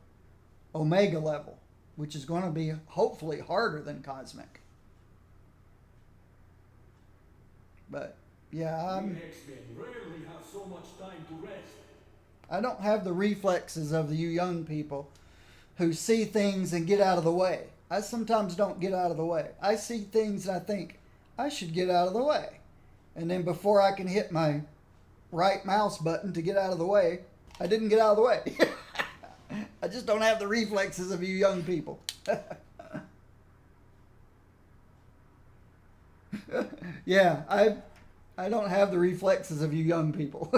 Omega level, which is going to be hopefully harder than cosmic. But yeah, We X-Men rarely have so much time to rest. I don't have the reflexes of you young people who see things and get out of the way. I sometimes don't get out of the way. I see things and I think I should get out of the way, and then before I can hit my right mouse button to get out of the way, I didn't get out of the way. I just don't have the reflexes of you young people. Yeah, I don't have the reflexes of you young people.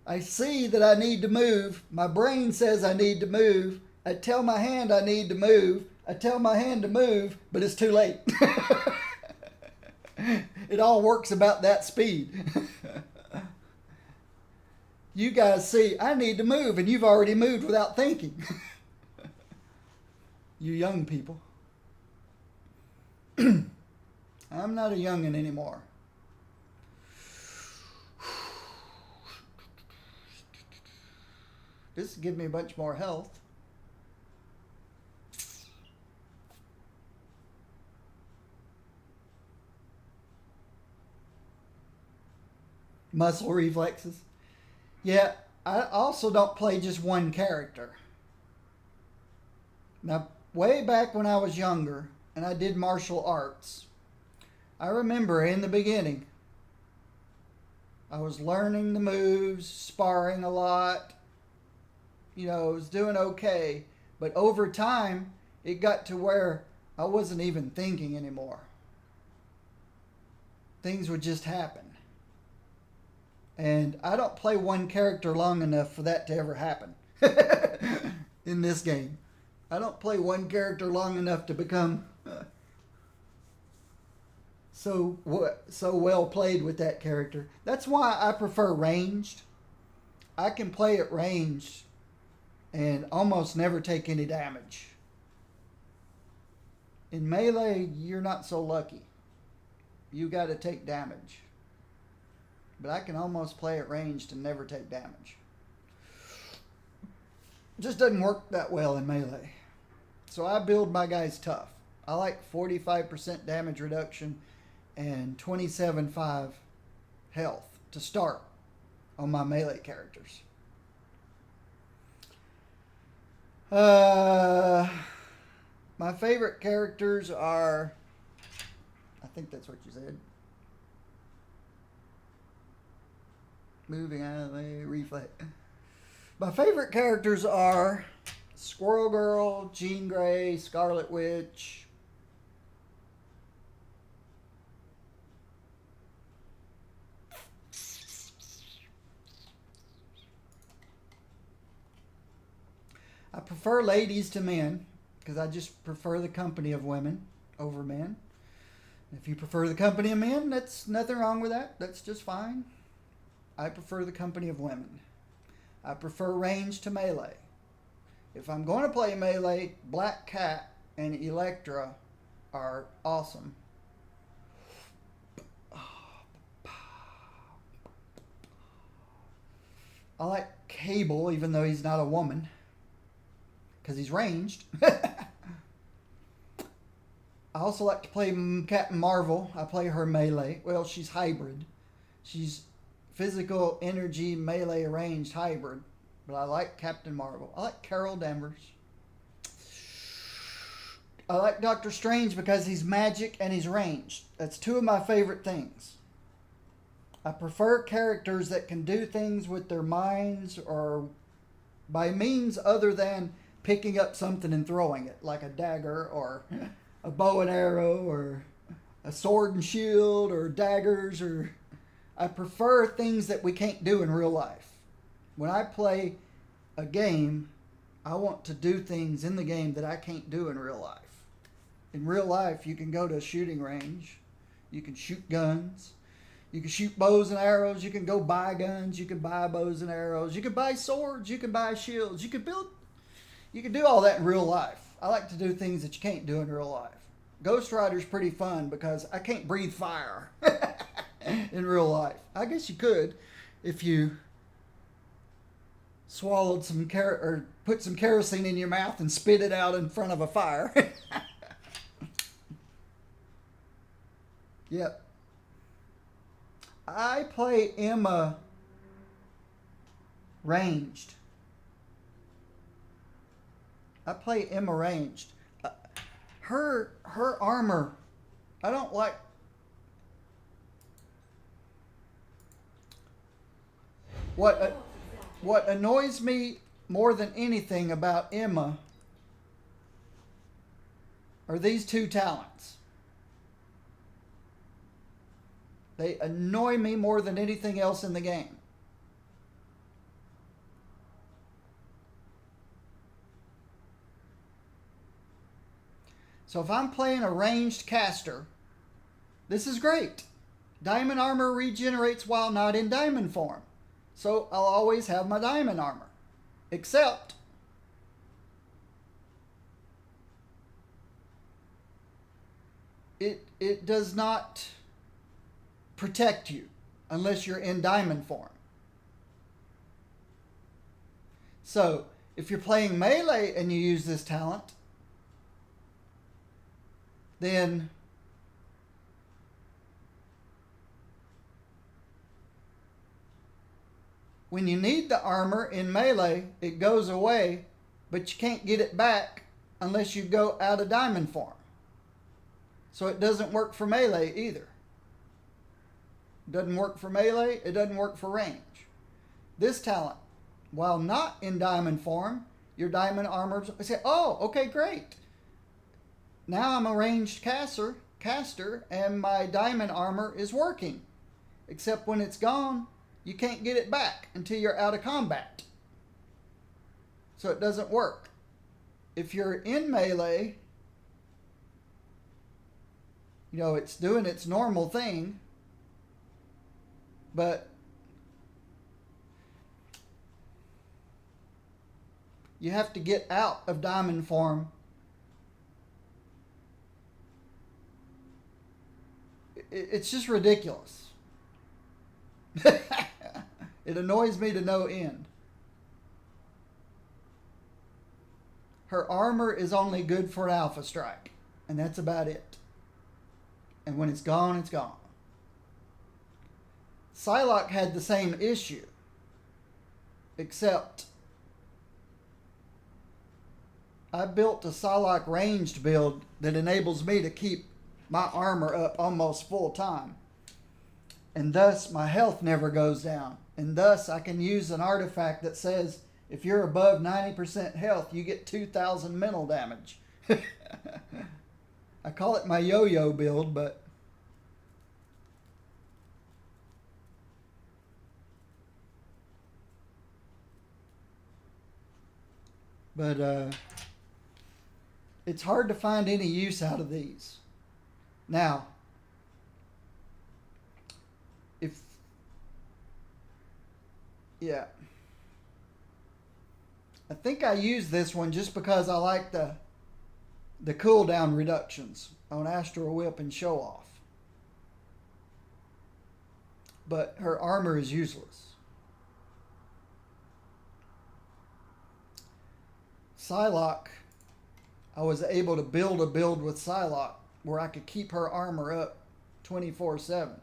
I see that I need to move. My brain says I need to move. I tell my hand I need to move. I tell my hand to move, but it's too late. It all works about that speed. You guys see, I need to move, and you've already moved without thinking. You young people. I'm not a youngin' anymore. This will give me a bunch more health. Muscle reflexes. Yeah, I also don't play just one character. Now, way back when I was younger and I did martial arts, I remember in the beginning, I was learning the moves, sparring a lot. You know, I was doing okay. But over time, it got to where I wasn't even thinking anymore. Things would just happen. And I don't play one character long enough for that to ever happen in this game. I don't play one character long enough to become so well played with that character. That's why I prefer ranged. I can play at ranged and almost never take any damage. In melee, you're not so lucky. You got to take damage. But I can almost play at ranged and never take damage. Just doesn't work that well in melee. So I build my guys tough. I like 45% damage reduction and 27.5 health to start on my melee characters. My favorite characters are, I think that's what you said. Moving out of the reflex. My favorite characters are Squirrel Girl, Jean Grey, Scarlet Witch. I prefer ladies to men because I just prefer the company of women over men. If you prefer the company of men, that's nothing wrong with that. That's just fine. I prefer the company of women. I prefer range to melee. If I'm going to play melee, Black Cat and Electra are awesome. I like Cable, even though he's not a woman, because he's ranged. I also like to play Captain Marvel. I play her melee. Well, she's hybrid. She's physical, energy, melee, ranged hybrid. But I like Captain Marvel. I like Carol Danvers. I like Doctor Strange because he's magic and he's ranged. That's two of my favorite things. I prefer characters that can do things with their minds or by means other than picking up something and throwing it, like a dagger or a bow and arrow or a sword and shield or daggers. Or I prefer things that we can't do in real life. When I play a game, I want to do things in the game that I can't do in real life. In real life, you can go to a shooting range. You can shoot guns. You can shoot bows and arrows. You can go buy guns. You can buy bows and arrows. You can buy swords. You can buy shields. You can do all that in real life. I like to do things that you can't do in real life. Ghost Rider's pretty fun because I can't breathe fire in real life. I guess you could if you swallowed some or put some kerosene in your mouth and spit it out in front of a fire. Yep. I play Emma ranged. Her armor, I don't like. What annoys me more than anything about Emma are these two talents. They annoy me more than anything else in the game. So if I'm playing a ranged caster, this is great. Diamond armor regenerates while not in diamond form. So I'll always have my diamond armor. Except it does not protect you unless you're in diamond form. So if you're playing melee and you use this talent, then when you need the armor in melee, it goes away, but you can't get it back unless you go out of diamond form. So it doesn't work for melee either. It doesn't work for melee, it doesn't work for range. This talent, while not in diamond form, your diamond armor, say, oh, okay, great. Now I'm a ranged caster, and my diamond armor is working. Except when it's gone, you can't get it back until you're out of combat. So it doesn't work. If you're in melee, you know, it's doing its normal thing, but you have to get out of diamond form. It's just ridiculous. It annoys me to no end. Her armor is only good for an alpha strike, and that's about it. And when it's gone, it's gone. Psylocke had the same issue, except I built a Psylocke ranged build that enables me to keep my armor up almost full time. And thus my health never goes down. And thus I can use an artifact that says if you're above 90% health, you get 2,000 mental damage. I call it my yo-yo build, but it's hard to find any use out of these. Now, I think I use this one just because I like the cooldown reductions on Astral Whip and Show Off. But her armor is useless. Psylocke, I was able to build a build with Psylocke where I could keep her armor up 24/7.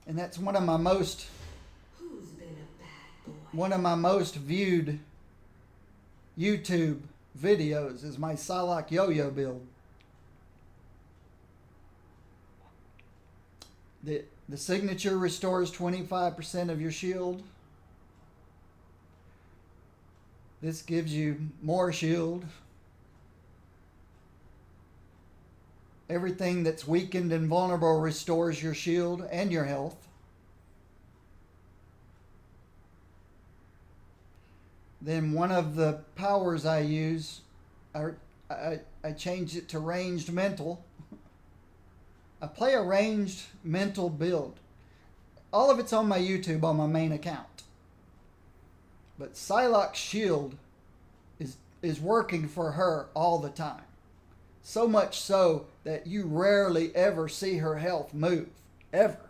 And that's one of my most viewed YouTube videos is my Psylocke yo-yo build. The signature restores 25% of your shield. This gives you more shield. Everything that's weakened and vulnerable restores your shield and your health. Then one of the powers I use, I changed it to ranged mental. I play a ranged mental build. All of it's on my YouTube on my main account. But Psylocke's shield is working for her all the time. So much so that you rarely ever see her health move. Ever.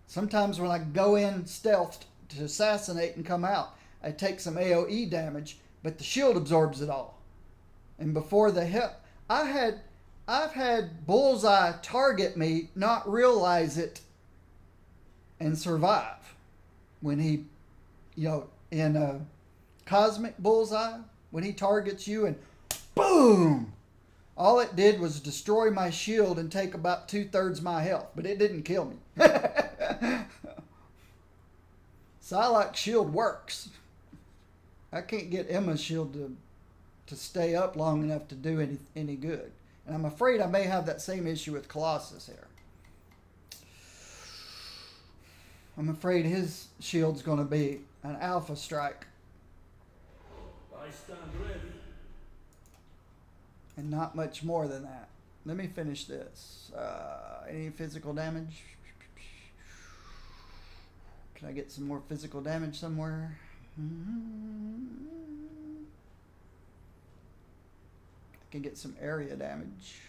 Sometimes when I go in stealthed to assassinate and come out, I take some AoE damage, but the shield absorbs it all. And before the hit, I've had Bullseye target me, not realize it, and survive. When he, in a Cosmic Bullseye, when he targets you and boom! All it did was destroy my shield and take about 2/3 my health, but it didn't kill me. Psylocke's shield works. I can't get Emma's shield to stay up long enough to do any good. And I'm afraid I may have that same issue with Colossus here. I'm afraid his shield's going to be an alpha strike. I stand ready. And not much more than that. Let me finish this. Any physical damage? Can I get some more physical damage somewhere? I can get some area damage.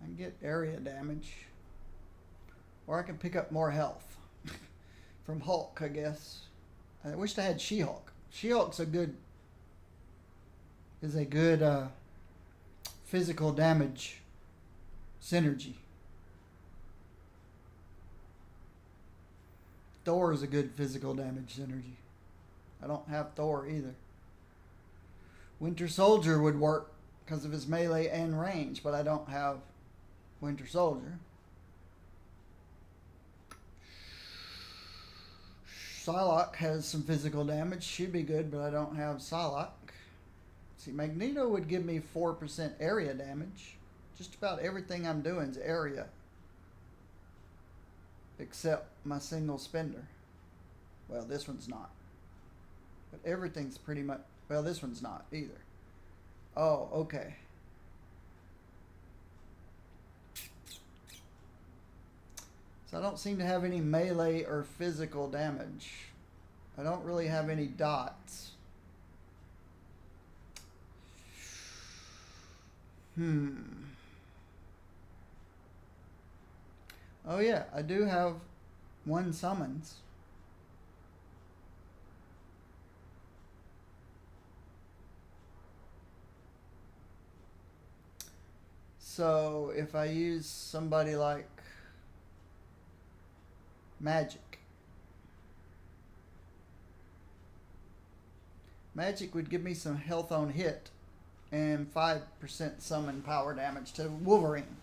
I can get area damage. Or I can pick up more health. From Hulk, I guess. I wished I had She-Hulk. She-Hulk's a good physical damage synergy. Thor is a good physical damage synergy. I don't have Thor either. Winter Soldier would work because of his melee and range, but I don't have Winter Soldier. Psylocke has some physical damage. She'd be good, but I don't have Psylocke. See, Magneto would give me 4% area damage. Just about everything I'm doing is area. Except my single spender. Well, this one's not. But everything's pretty much... Well, this one's not either. Oh, okay. So I don't seem to have any melee or physical damage. I don't really have any dots. Oh yeah, I do have one summons. So if I use somebody like Magic. Magic would give me some health on hit and 5% summon power damage to Wolverine.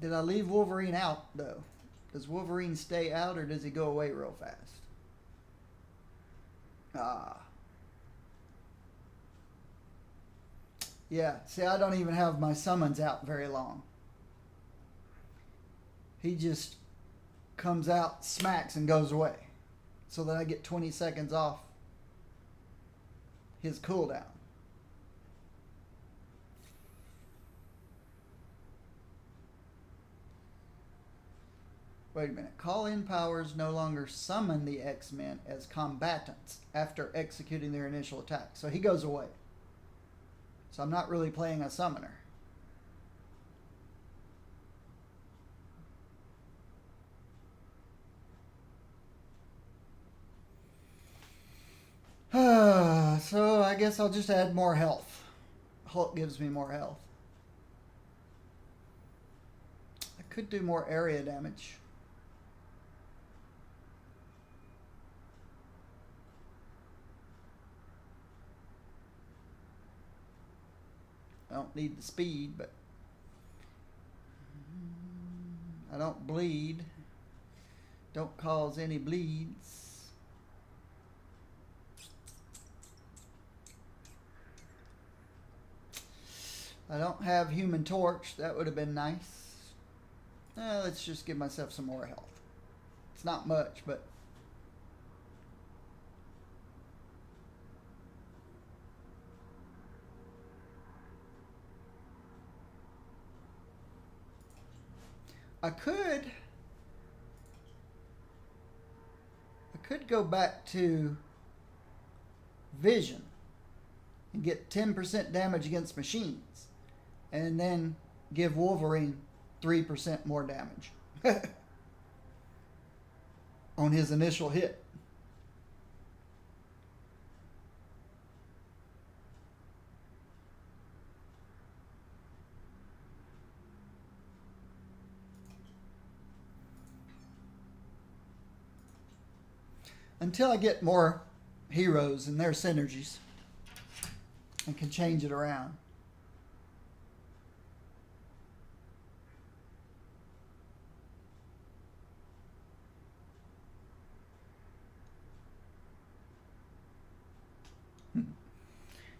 Did I leave Wolverine out though? Does Wolverine stay out or does he go away real fast? Yeah, see, I don't even have my summons out very long. He just comes out, smacks, and goes away. So that I get 20 seconds off his cooldown. Wait a minute. Call-in powers no longer summon the X-Men as combatants after executing their initial attack. So he goes away. So I'm not really playing a summoner. So I guess I'll just add more health. Hulk gives me more health. I could do more area damage. I don't need the speed, but I don't bleed. Don't cause any bleeds. I don't have Human Torch. That would have been nice. Let's just give myself some more health. It's not much, but... I could go back to Vision and get 10% damage against machines and then give Wolverine 3% more damage on his initial hit. Until I get more heroes and their synergies and can change it around.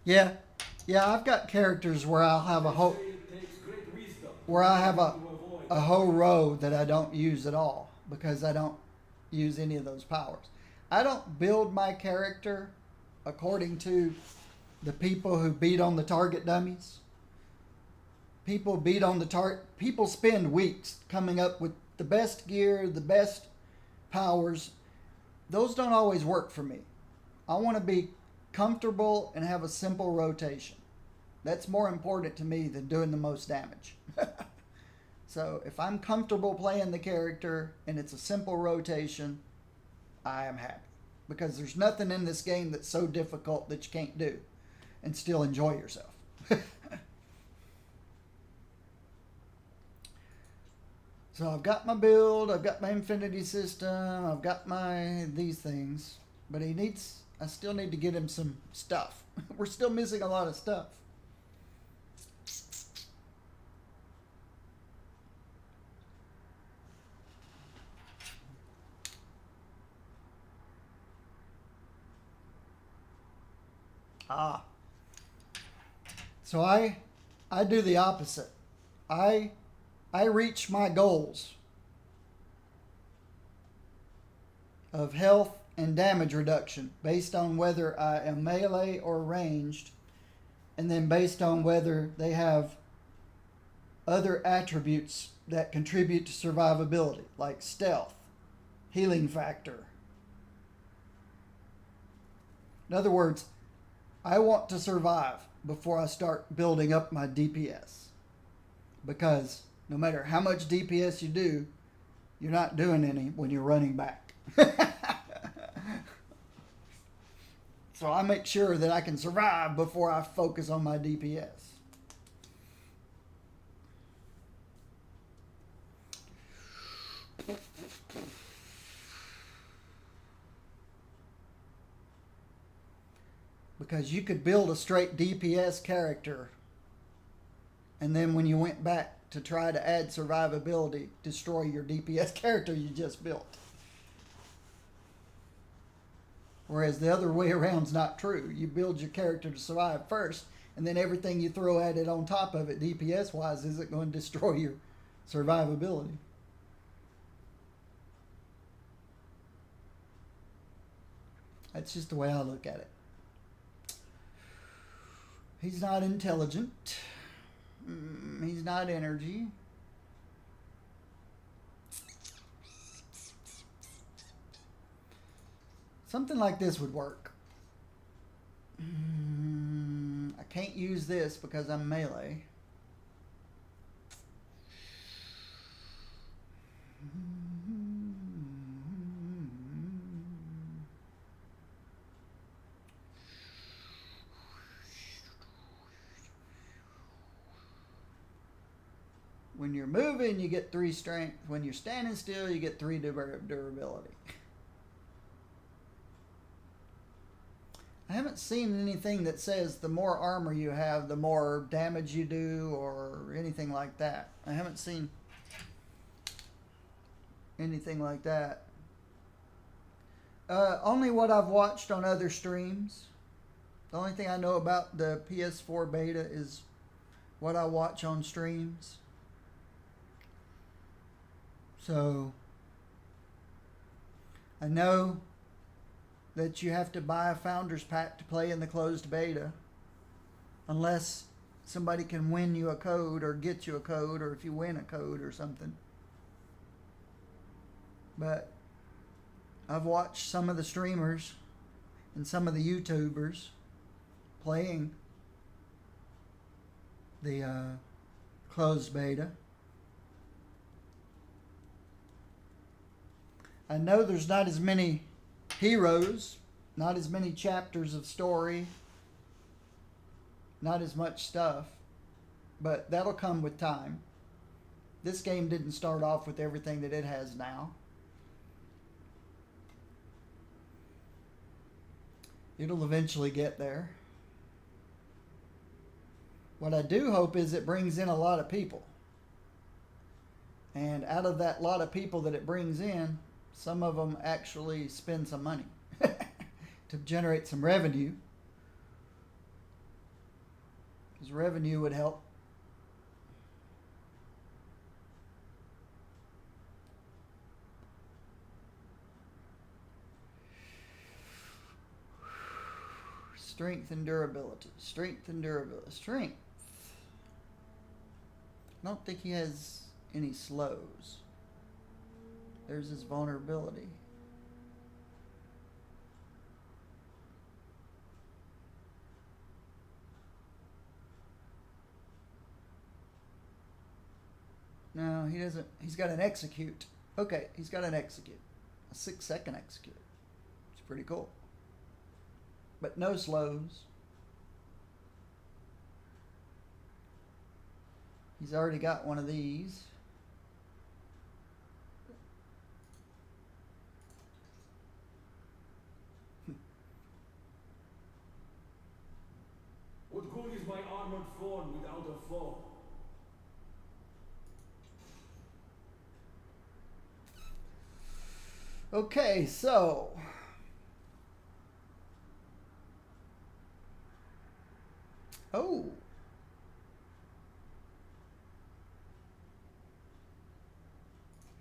Yeah, I've got characters where I'll have a whole row that I don't use at all because I don't use any of those powers. I don't build my character according to the people who beat on the target dummies. People spend weeks coming up with the best gear, the best powers. Those don't always work for me. I want to be comfortable and have a simple rotation. That's more important to me than doing the most damage. So if I'm comfortable playing the character and it's a simple rotation, I am happy. Because there's nothing in this game that's so difficult that you can't do and still enjoy yourself. So I've got my build, I've got my infinity system, I've got these things. But I still need to get him some stuff. We're still missing a lot of stuff. Ah. So I do the opposite. I reach my goals of health and damage reduction based on whether I am melee or ranged, and then based on whether they have other attributes that contribute to survivability, like stealth, healing factor. In other words, I want to survive before I start building up my DPS. Because no matter how much DPS you do, you're not doing any when you're running back. So I make sure that I can survive before I focus on my DPS. Because you could build a straight DPS character, and then when you went back to try to add survivability, destroy your DPS character you just built. Whereas the other way around is not true. You build your character to survive first, and then everything you throw at it on top of it, DPS wise, isn't going to destroy your survivability. That's just the way I look at it. He's not intelligent. He's not energy. Something like this would work. I can't use this because I'm melee. When you're moving, you get 3 strength. When you're standing still, you get 3 durability. I haven't seen anything that says the more armor you have, the more damage you do, or anything like that. I haven't seen anything like that. Only what I've watched on other streams. The only thing I know about the PS4 beta is what I watch on streams. So I know that you have to buy a founder's pack to play in the closed beta, unless somebody can win you a code or get you a code, or if you win a code or something. But I've watched some of the streamers and some of the YouTubers playing the closed beta. I know there's not as many heroes, not as many chapters of story, not as much stuff, but that'll come with time. This game didn't start off with everything that it has now. It'll eventually get there. What I do hope is it brings in a lot of people. And out of that lot of people that it brings in, some of them actually spend some money to generate some revenue. Because revenue would help. Strength and durability. Strength and durability. Strength. I don't think he has any slows. There's his vulnerability. No, he doesn't. He's got an execute. Okay, he's got an execute. A 6-second execute. It's pretty cool. But no slows. He's already got one of these. What good is my armored form without a foe? Okay, so Oh.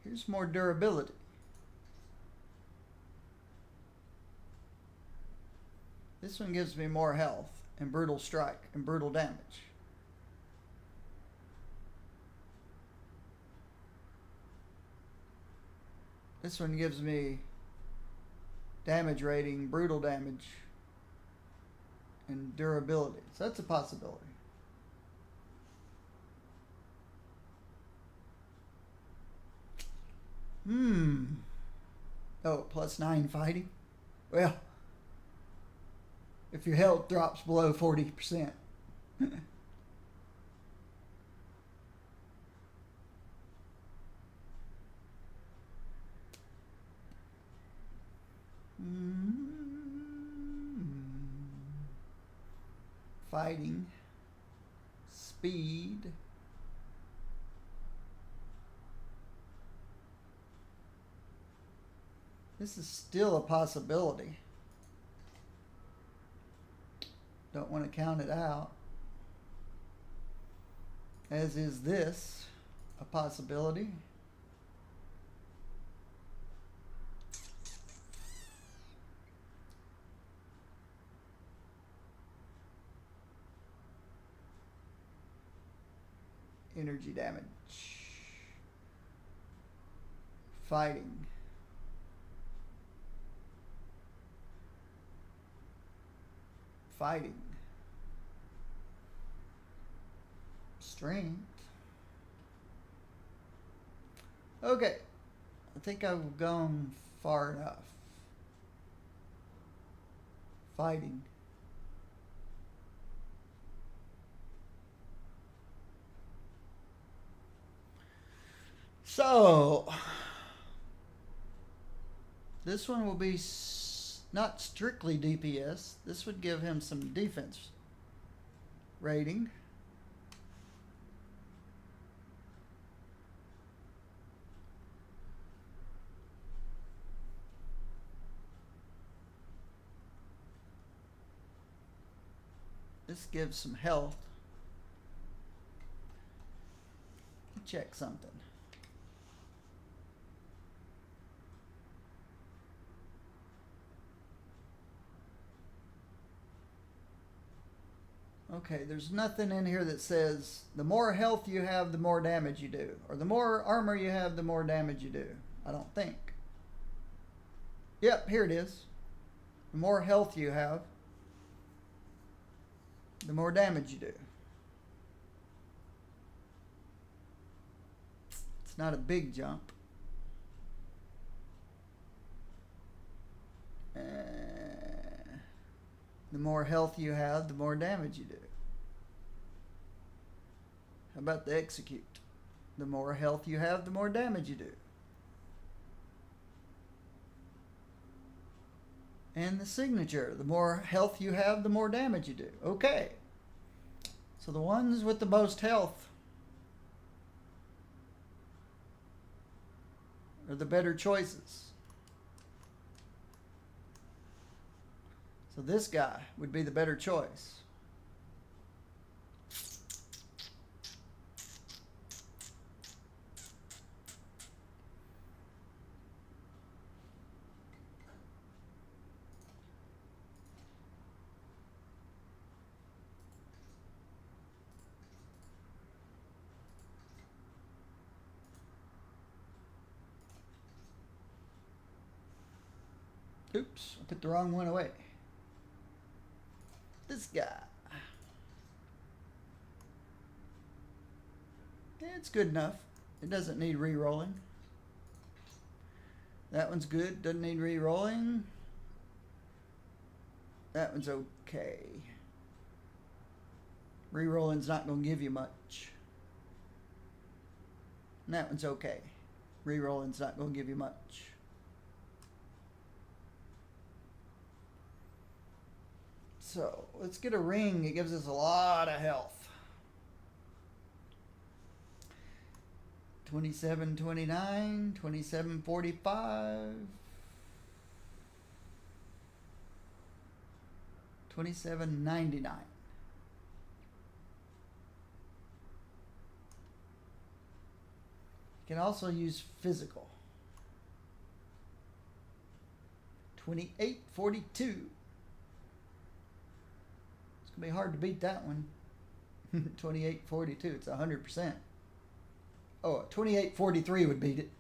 Here's more durability. This one gives me more health and brutal strike and brutal damage. This one gives me damage rating, brutal damage, and durability. So that's a possibility. Oh, +9 fighting? Well, if your health drops below 40%. Fighting, speed, this is still a possibility. Don't want to count it out. As is this a possibility. Energy damage. Fighting. Fighting. Strength. Okay. I think I've gone far enough. Fighting. So, this one will be not strictly DPS. This would give him some defense rating. This gives some health. Check something. Okay, there's nothing in here that says the more health you have, the more damage you do. Or the more armor you have, the more damage you do. I don't think. Yep, here it is. The more health you have, the more damage you do. It's not a big jump. The more health you have, the more damage you do. How about the execute? The more health you have, the more damage you do. And the signature. The more health you have, the more damage you do. Okay. So the ones with the most health are the better choices. So this guy would be the better choice. Oops, I put the wrong one away. This guy. Yeah, it's good enough. It doesn't need re-rolling. That one's good, doesn't need re-rolling. That one's okay. Re-rolling's not going to give you much. And that one's okay. Re-rolling's not going to give you much. So, let's get a ring. It gives us a lot of health. 27.29, 27.45, 27.99. Can also use physical. 2842. It's gonna be hard to beat that one. 2842. It's 100%. Oh, 2843 would beat it.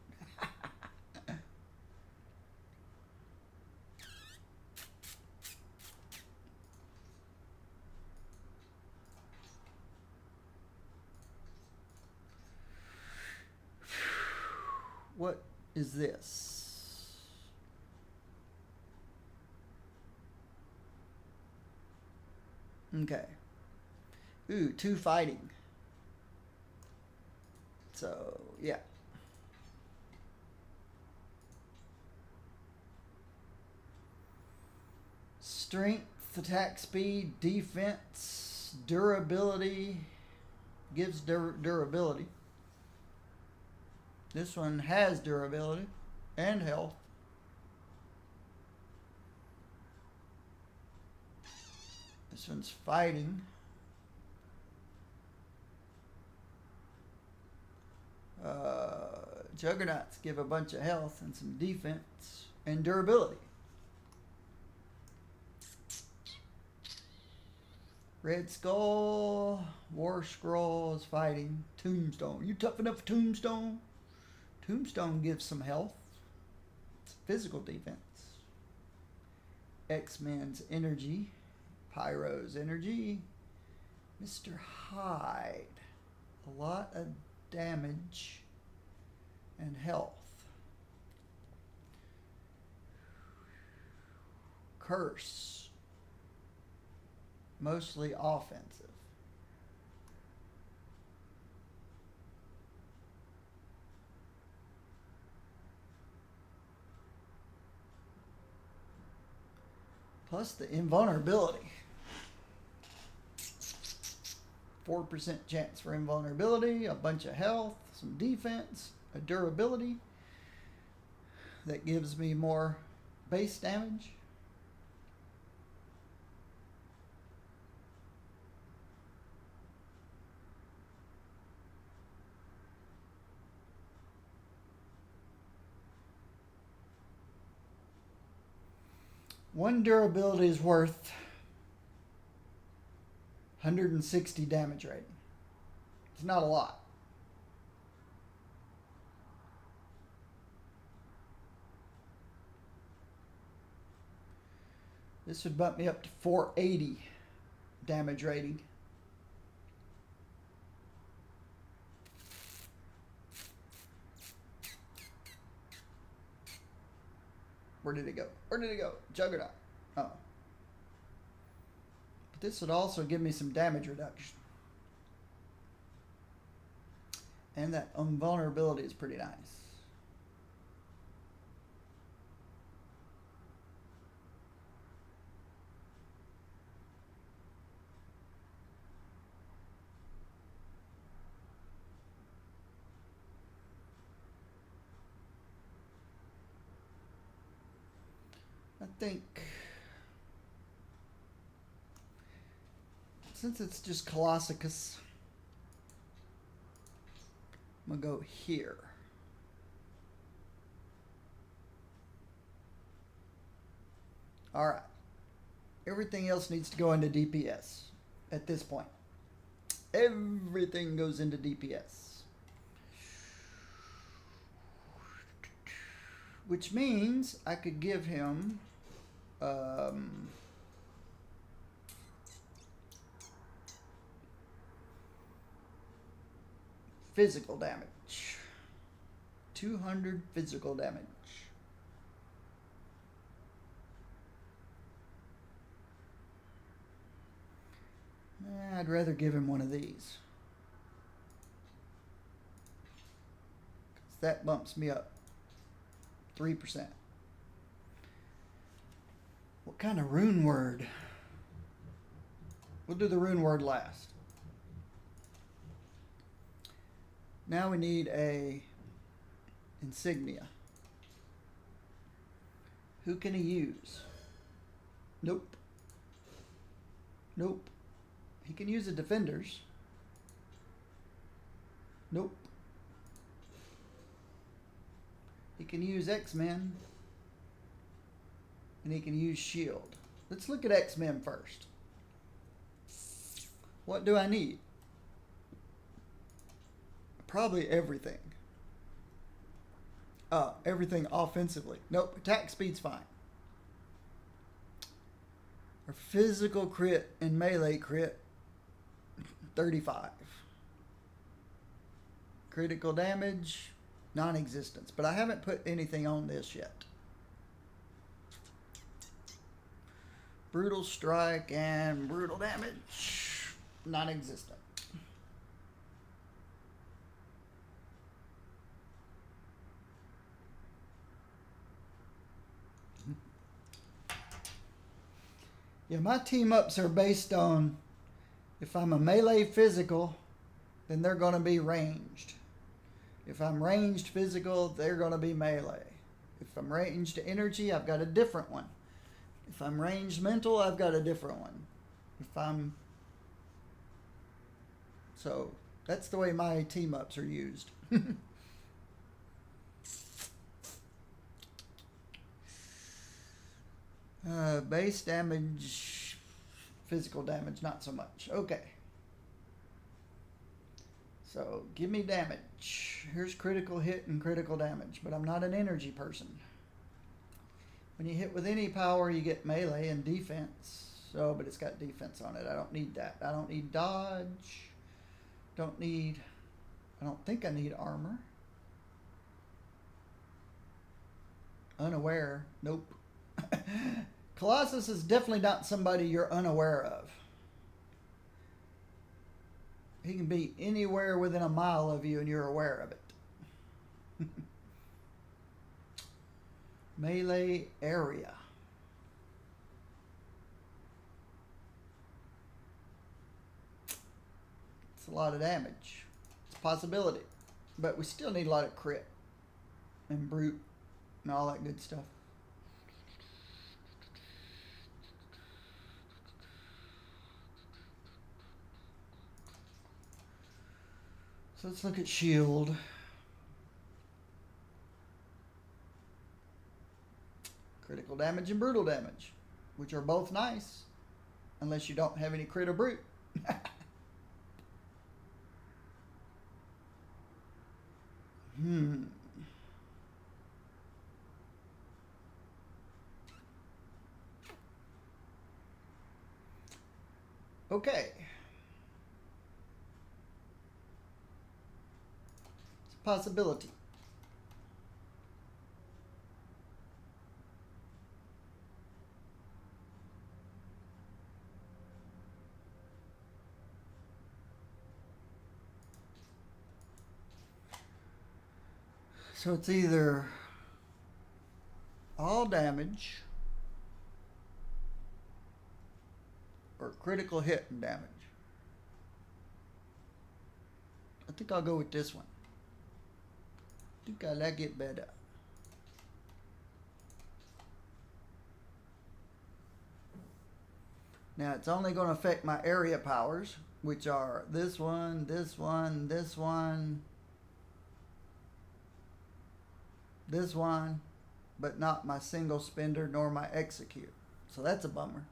What is this? Okay. Ooh, 2 fighting. So, yeah. Strength, attack speed, defense, durability. Gives durability. This one has durability and health. This one's fighting. Juggernauts give a bunch of health and some defense and durability. Red Skull, War Scroll is fighting. Tombstone. You tough enough for Tombstone? Tombstone gives some health. It's physical defense. X-Men's energy. Pyro's energy. Mr. Hyde. A lot of damage and health. Curse. Mostly offensive. Plus the invulnerability. 4% chance for invulnerability, a bunch of health, some defense, a durability that gives me more base damage. One durability is worth 160 damage rating. It's not a lot. This would bump me up to 480 damage rating. Where did it go? Where did it go? Juggernaut. Oh. But this would also give me some damage reduction. And that invulnerability is pretty nice. I think since it's just Colossus, I'm gonna go here. All right. Everything else needs to go into DPS at this point. Everything goes into DPS. Which means I could give him physical damage. 200 physical damage. I'd rather give him one of these. 'Cause that bumps me up 3%. What kind of rune word? We'll do the rune word last. Now we need a insignia. Who can he use? Nope. Nope. He can use the defenders. Nope. can use X-Men. And he can use shield. Let's look at X-Men first. What do I need? Probably everything. Everything offensively. Nope, attack speed's fine. Our physical crit and melee crit, 35. Critical damage, non-existence. But I haven't put anything on this yet. Brutal strike and brutal damage, non-existent. Yeah, my team ups are based on if I'm a melee physical, then they're going to be ranged. If I'm ranged physical, they're going to be melee. If I'm ranged energy, I've got a different one. If I'm ranged mental, I've got a different one. So that's the way my team ups are used. Base damage, physical damage, not so much. Okay. So give me damage. Here's critical hit and critical damage, but I'm not an energy person. When you hit with any power, you get melee and defense. So, but it's got defense on it. I don't need that. I don't need dodge. I don't think I need armor. Unaware. Nope. Colossus is definitely not somebody you're unaware of. He can be anywhere within a mile of you and you're aware of it. Melee area. It's a lot of damage. It's a possibility. But we still need a lot of crit and brute and all that good stuff. So let's look at shield. Critical damage and brutal damage, which are both nice, unless you don't have any crit or brute. Okay. It's a possibility. So it's either all damage or critical hit and damage. I think I'll go with this one. I think I like it better. Now it's only going to affect my area powers, which are this one, this one, this one, this one, but not my single spender nor my execute. So that's a bummer.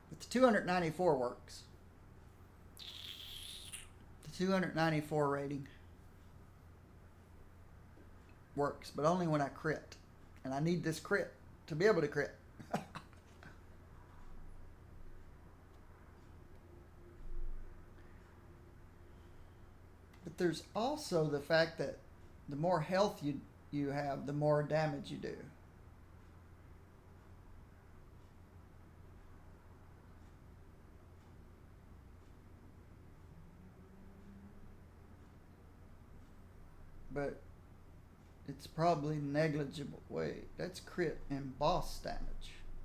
But the 294 works. The 294 rating works, but only when I crit. And I need this crit to be able to crit. But there's also the fact that the more health you have, the more damage you do. But it's probably negligible. Wait, that's crit and boss damage.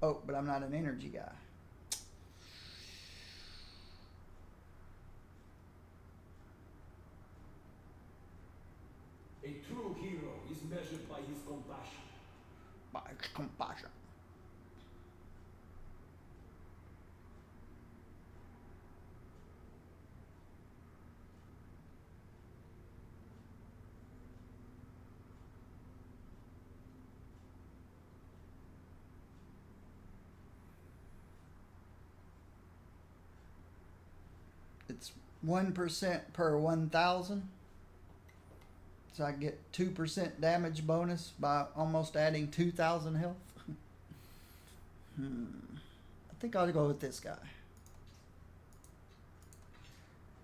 Oh, but I'm not an energy guy. A true hero is measured by his compassion. By compassion. It's 1% per 1,000. So I get 2% damage bonus by almost adding 2,000 health. I think I'll go with this guy.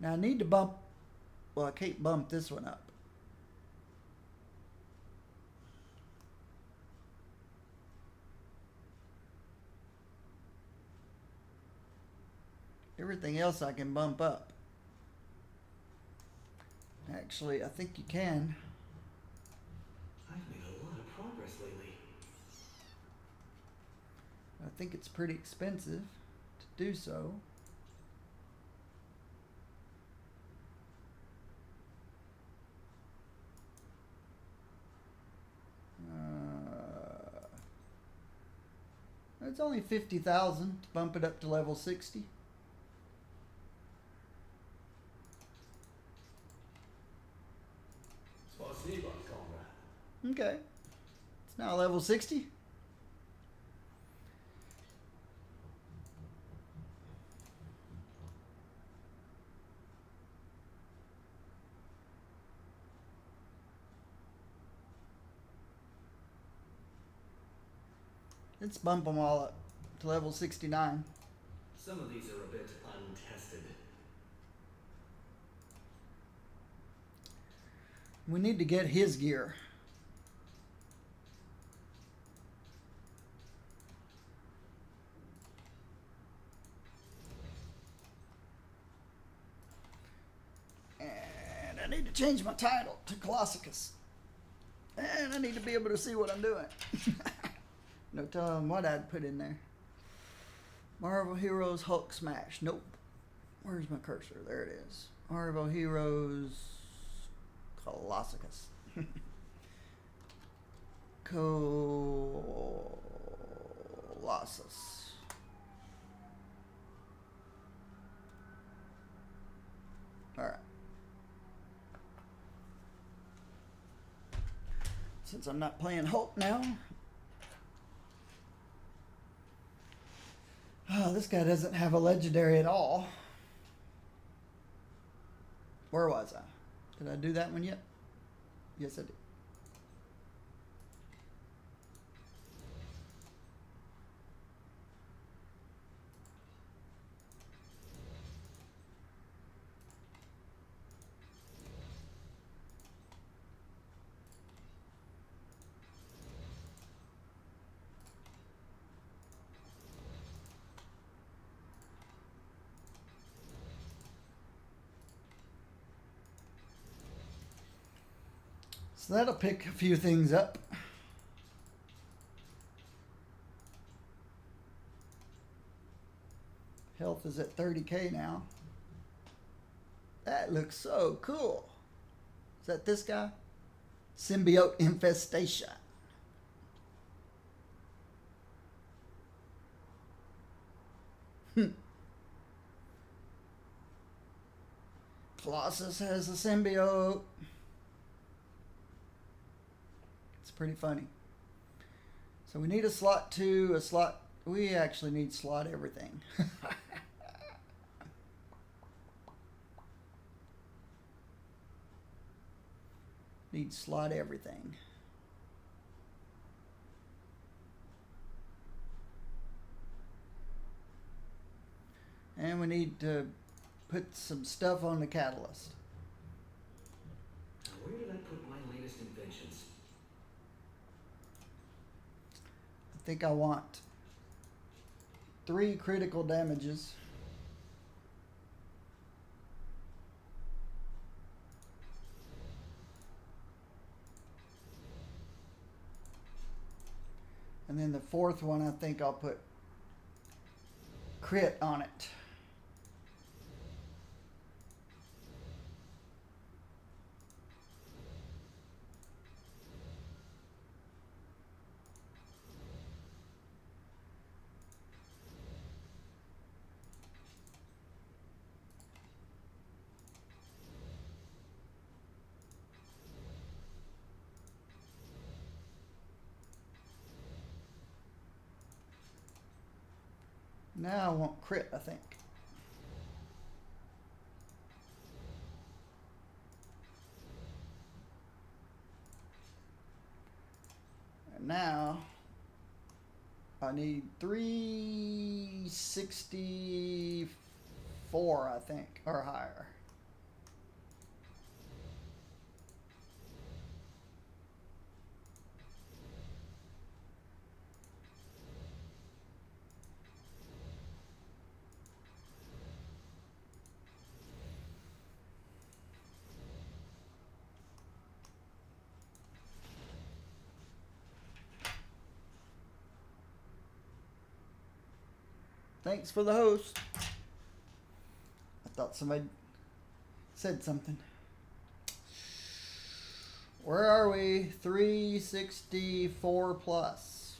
Now I need to bump, well, I can't bump this one up. Everything else I can bump up. Actually, I think you can. I've made a lot of progress lately. I think it's pretty expensive to do so. It's only 50,000 to bump it up to level 60. Спасибо, comrade. Okay. It's now level 60. Let's bump them all up to level 69. Some of these are a bit untested. We need to get his gear. And I need to change my title to Colossus. And I need to be able to see what I'm doing. No telling what I'd put in there. Marvel Heroes Hulk Smash. Nope. Where's my cursor? There it is. Marvel Heroes Colossus. Colossus. Alright. Since I'm not playing Hulk now. Oh, this guy doesn't have a legendary at all. Where was I? Did I do that one yet? Yes, I did. So that'll pick a few things up. Health is at 30k now. That looks so cool. Is that this guy? Symbiote Infestation. Colossus has a symbiote. It's pretty funny. So we need a slot 2, a slot. We actually need slot everything. Need slot everything. And we need to put some stuff on the catalyst. Now, where did I put my latest inventions? I think I want 3 critical damages. And then the 4th one, I think I'll put crit on it. Now I want crit, I think. now I need 364, I think, or higher. Thanks for the host. I thought somebody said something. Where are we? 364 plus.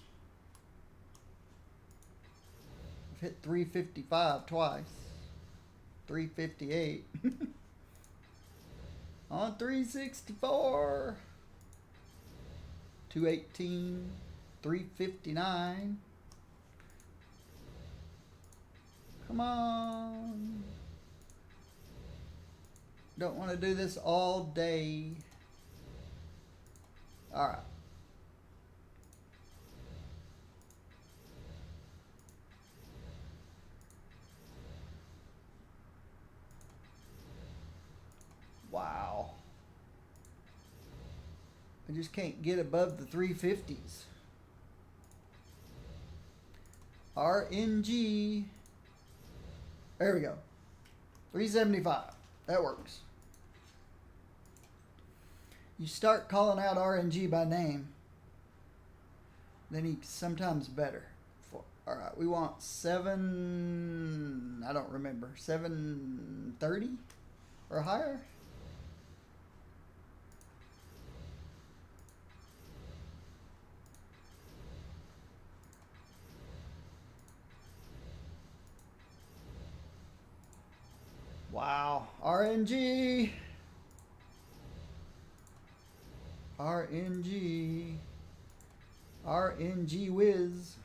I've hit 355 twice. 358. On 364. 218. 359. Come on. Don't want to do this all day. All right. Wow. I just can't get above the 350s. RNG. There we go. 375. That works. You start calling out RNG by name, then he's sometimes better. All right, we want 7, I don't remember, 730 or higher? Wow, RNG. RNG. RNG whiz.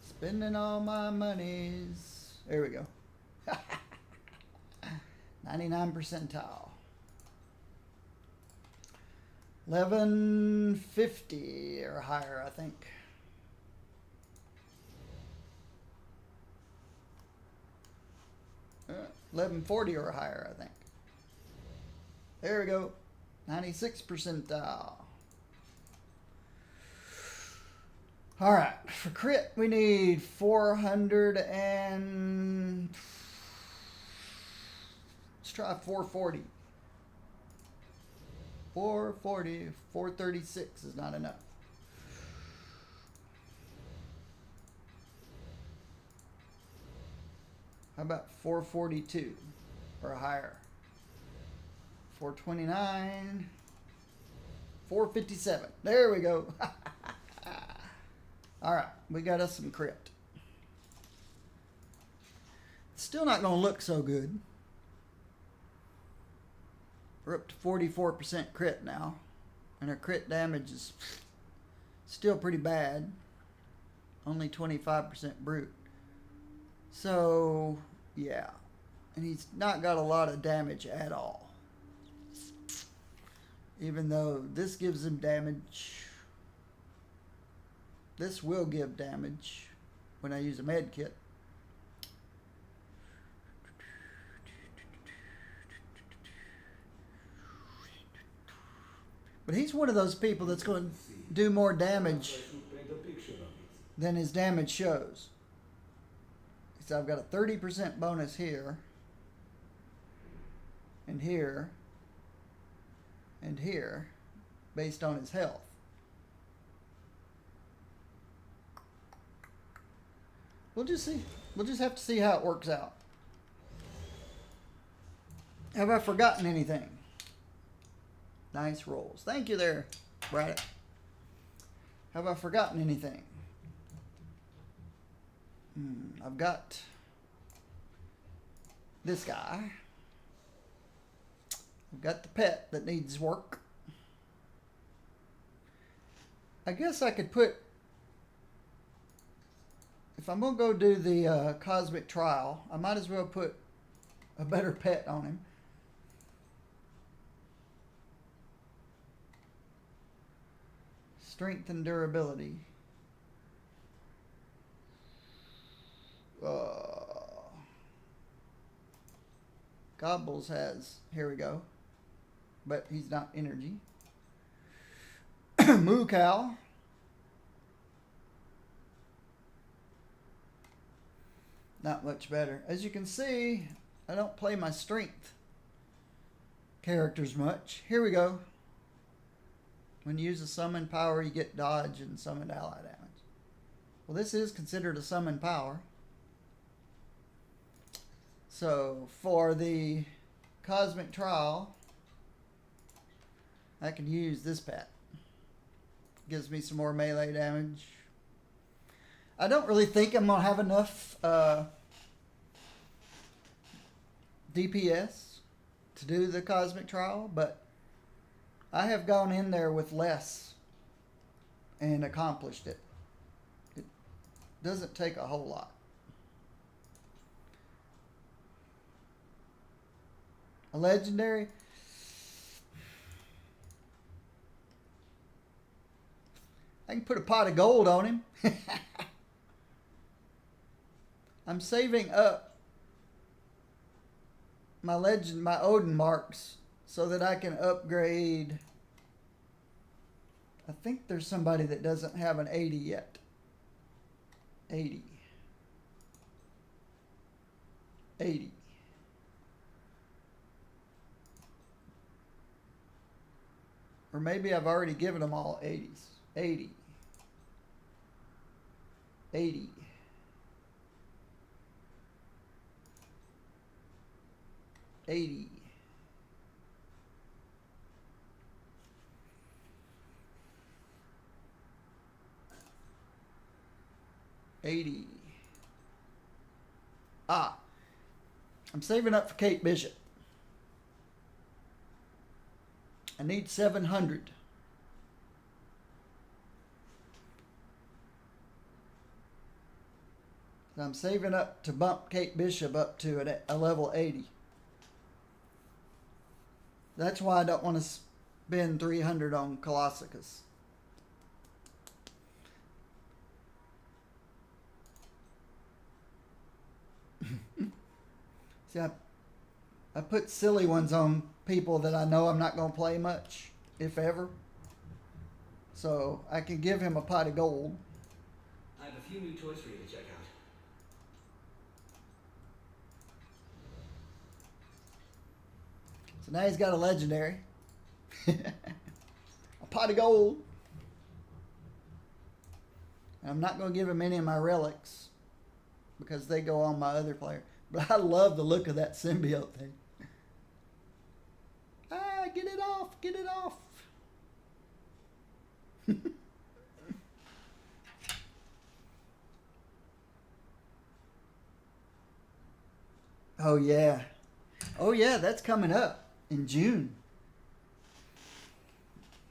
Spending all my monies. There we go. 99 percentile. 1150 or higher, I think. Uh, 1140 or higher, I think. There we go. 96 percentile. All right, for crit we need 400 and let's try 440. 440, 436 is not enough. How about 442 or higher? 429, 457. There we go. All right, we got us some crit. It's still not going to look so good. We're up to 44% crit now, and our crit damage is still pretty bad. Only 25% brute. So, yeah. And he's not got a lot of damage at all. Even though this gives him damage. This will give damage when I use a med kit. But he's one of those people that's going to do more damage than his damage shows. So I've got a 30% bonus here, and here, and here, based on his health. We'll just see. We'll just have to see how it works out. Have I forgotten anything? Nice rolls. Thank you there, Brad. Have I forgotten anything? I've got this guy. I've got the pet that needs work. I guess I could put, if I'm going to go do the cosmic trial, I might as well put a better pet on him. Strength and durability. Gobbles has, here we go, but he's not energy. Moo Cow. Not much better. As you can see, I don't play my strength characters much. Here we go. When you use a summon power, you get dodge and summoned ally damage. Well, this is considered a summon power. So, for the Cosmic Trial, I can use this pet. Gives me some more melee damage. I don't really think I'm going to have enough DPS to do the Cosmic Trial, but I have gone in there with less and accomplished it. It doesn't take a whole lot. A legendary? I can put a pot of gold on him. I'm saving up my Odin marks so that I can upgrade. I think there's somebody that doesn't have an 80 yet. 80. 80. Or maybe I've already given them all 80s. 80. 80. 80. 80. Ah. I'm saving up for Kate Bishop. I need 700. So I'm saving up to bump Kate Bishop up to a level 80. That's why I don't want to spend 300 on Colossus. See, I put silly ones on people that I know I'm not going to play much, if ever. So I can give him a pot of gold. I have a few new toys for you to check out. So now he's got a legendary. A pot of gold. And I'm not going to give him any of my relics because they go on my other player. But I love the look of that symbiote thing. Ah, get it off, get it off. Oh yeah. Oh yeah, that's coming up in June.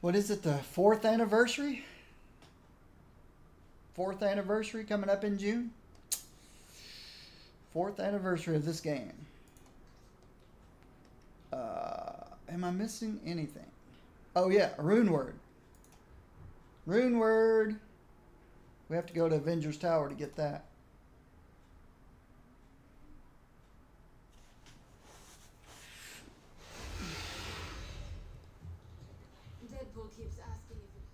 What is it, the 4th anniversary? 4th anniversary coming up in June? 4th anniversary of this game. Am I missing anything? Oh yeah, a rune word. Rune word. We have to go to Avengers Tower to get that. Deadpool keeps asking if it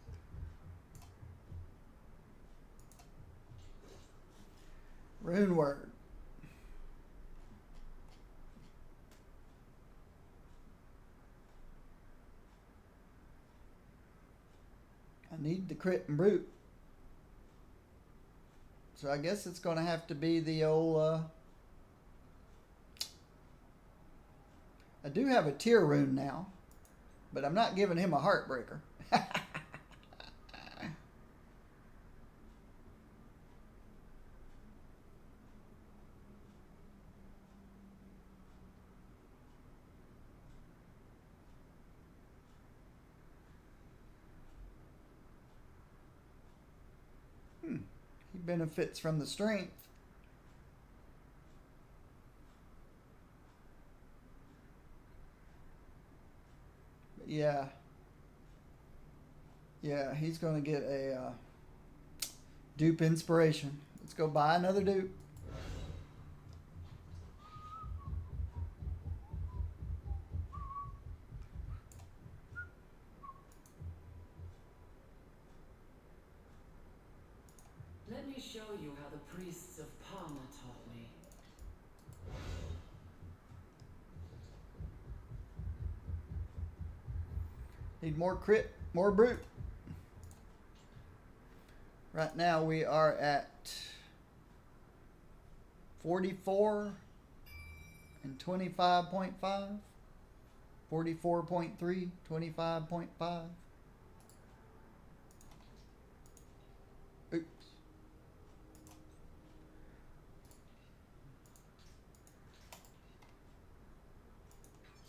Rune word. I need the crit and brute. So I guess it's going to have to be the old... I do have a tier rune now, but I'm not giving him a heartbreaker. He benefits from the strength. But yeah. Yeah, he's going to get a dupe inspiration. Let's go buy another dupe. Let me show you how the priests of Palma taught me. Need more crit, more brute. Right now we are at 44 and 25.5. 44.3, 25.5. Oops.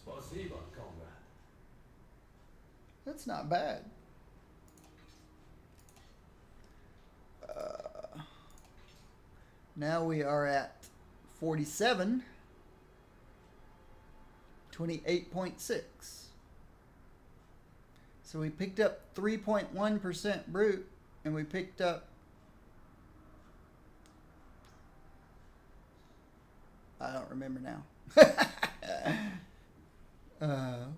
Spasiba, comrade. That's not bad. Now we are at 47, 28.6. So we picked up 3.1% brute, and we picked up, I don't remember now.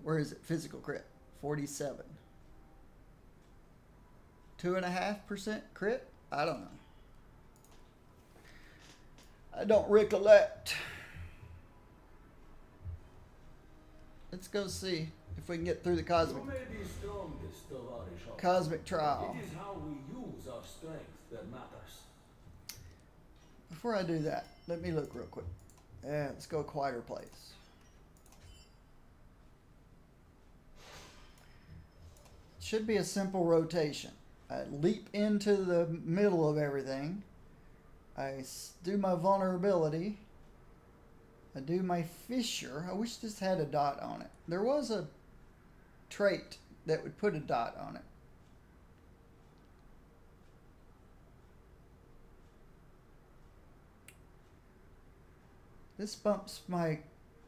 Where is it? Physical crit, 47. 2.5% crit? I don't know. I don't recollect. Let's go see if we can get through the You may be strongest of Irish. cosmic trial. It is how we use our strength that matters. Before I do that, let me look real quick. Yeah, let's go quieter place. Should be a simple rotation. I leap into the middle of everything. I do my vulnerability. I do my fissure. I wish this had a dot on it. There was a trait that would put a dot on it. This bumps my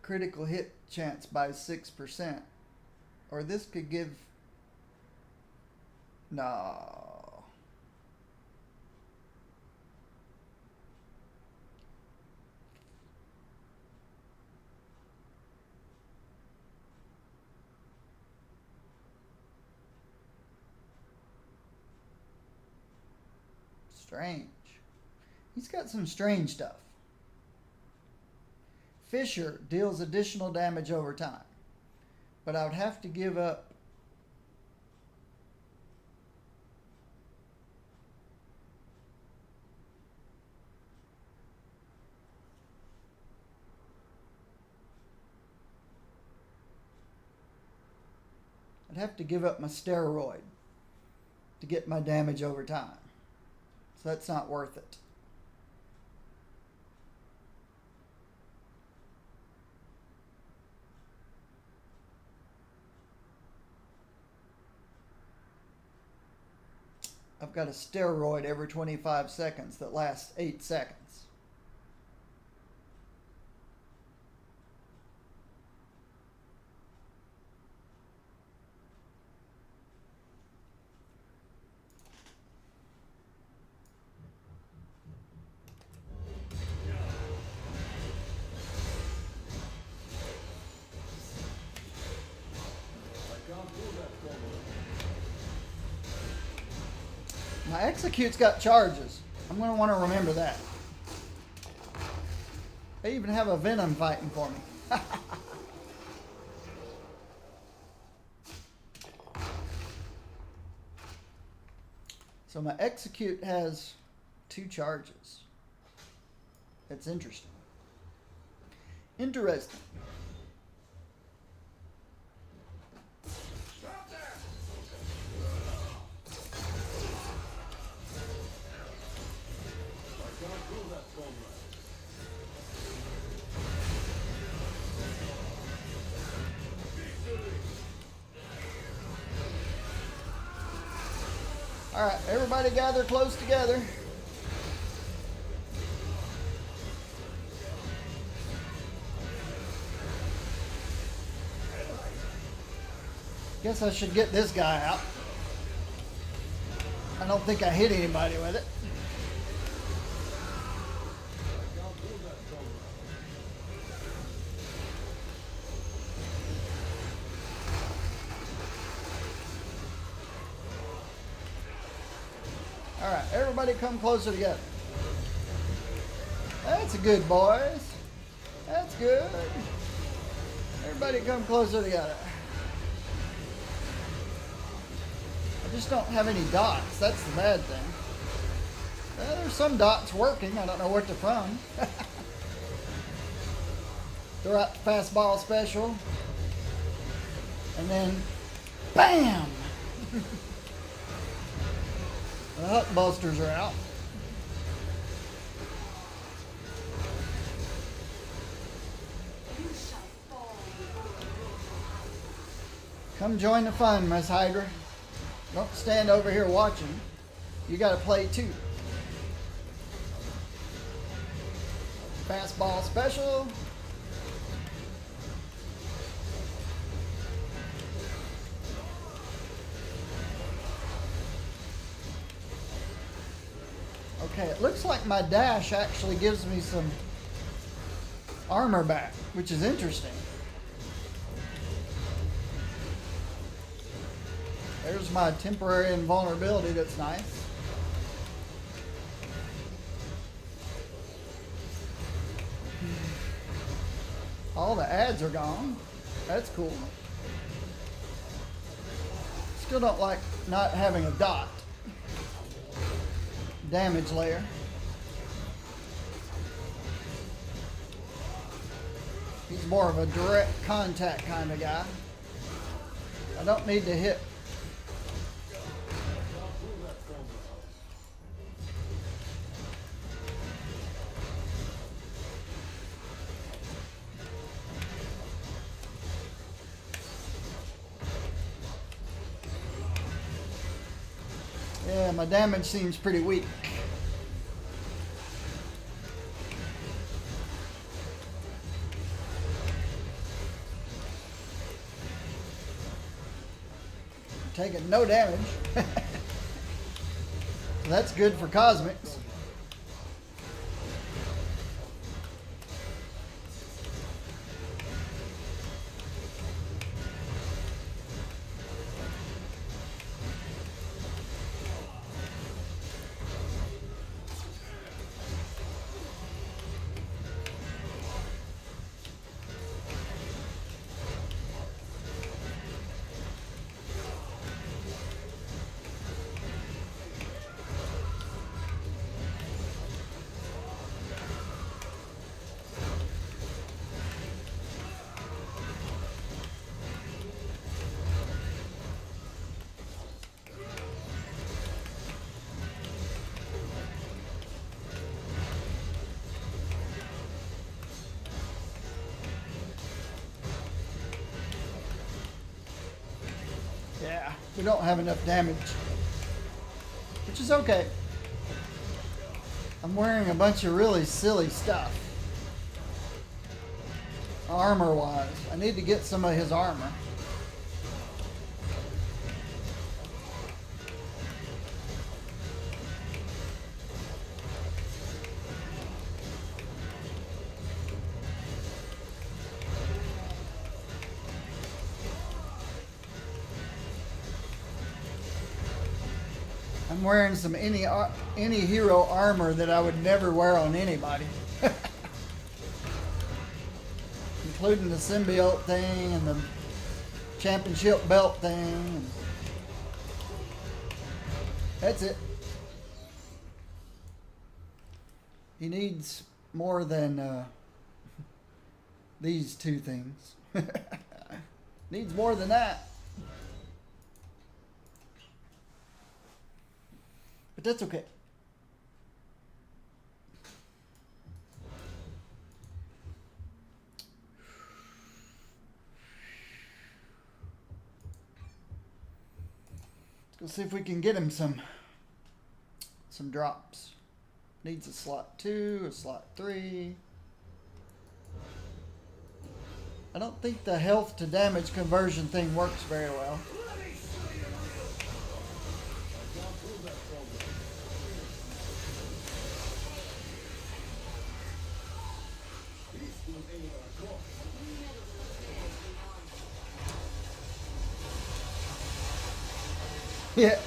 critical hit chance by 6%. Or this could give... No. Strange. He's got some strange stuff. Fissure deals additional damage over time. But I would have to give up my steroid to get my damage over time. So that's not worth it. I've got a steroid every 25 seconds that lasts 8 seconds. My execute's got charges. I'm going to want to remember that. They even have a venom fighting for me. So my execute has 2 charges. That's interesting. Interesting. All right, everybody gather close together. Guess I should get this guy out. I don't think I hit anybody with it. Alright, everybody come closer together. That's good, boys. That's good. Everybody come closer together. I just don't have any dots. That's the bad thing. There's some dots working. I don't know what they're from. Throw out the fastball special. And then, BAM! The Hulkbusters are out. You shall fall before Come join the fun, Miss Hydra. Don't stand over here watching. You gotta play too. Fastball special. Okay, it looks like my dash actually gives me some armor back, which is interesting. There's my temporary invulnerability. That's nice. All the ads are gone. That's cool. Still don't like not having a dot. Damage layer. He's more of a direct contact kind of guy. I don't need to hit. Yeah, my damage seems pretty weak. Taking no damage. That's good for cosmics. Yeah, we don't have enough damage, which is okay. I'm wearing a bunch of really silly stuff. Armor-wise, I need to get some of his armor. I'm wearing some any hero armor that I would never wear on anybody. Including the symbiote thing and the championship belt thing. That's it. He needs more than these two things. Needs more than that. But that's okay. Let's go see if we can get him some drops. Needs a slot 2, a slot 3. I don't think the health to damage conversion thing works very well. Yeah.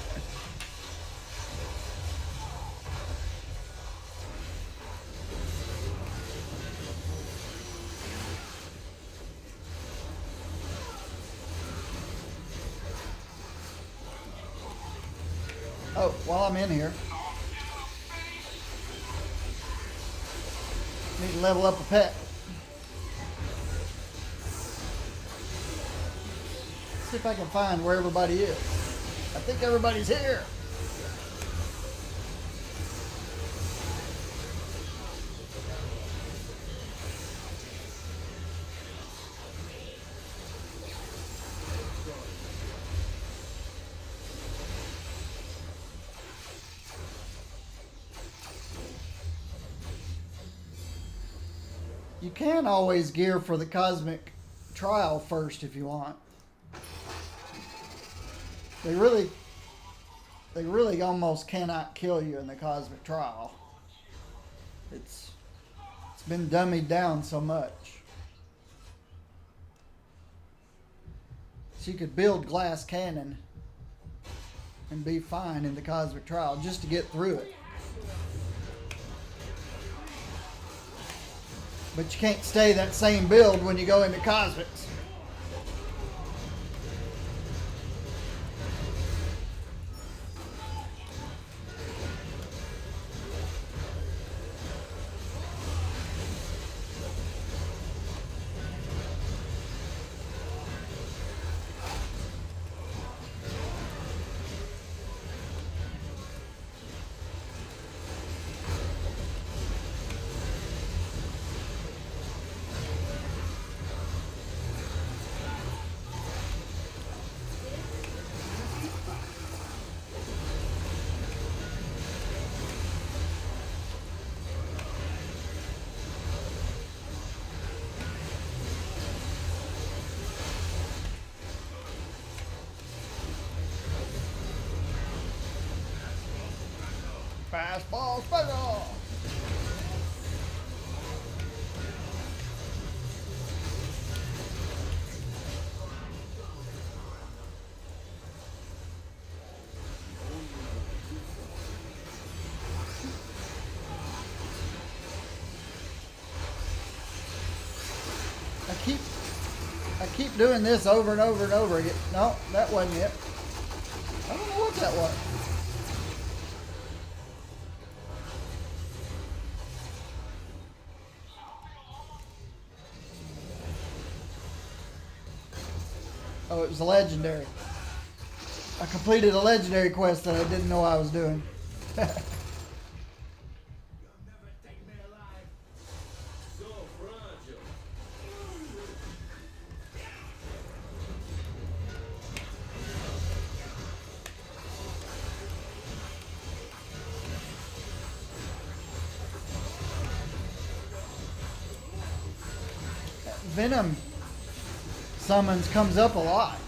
Oh, while I'm in here, need to level up a pet. See if I can find where everybody is. I think everybody's here. You can always gear for the cosmic trial first if you want. They really almost cannot kill you in the cosmic trial. It's been dummied down so much. So you could build glass cannon and be fine in the cosmic trial just to get through it. But you can't stay that same build when you go into cosmics. Fastball special. I keep doing this over and over and over again. No, that wasn't it. I don't know what that was. Oh, it was a legendary. I completed a legendary quest that I didn't know I was doing. You'll never take me alive. So fragile. Venom summons comes up a lot.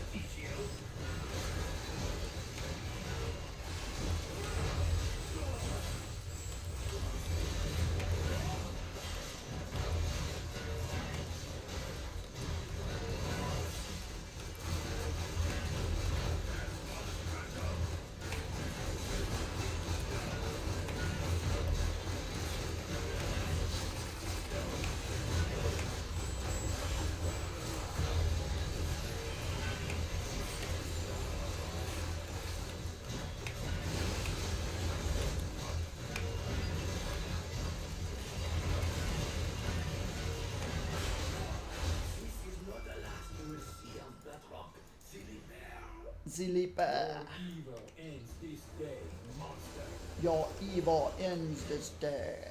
Zilipa. Evil ends this day, monster. Your evil ends this day.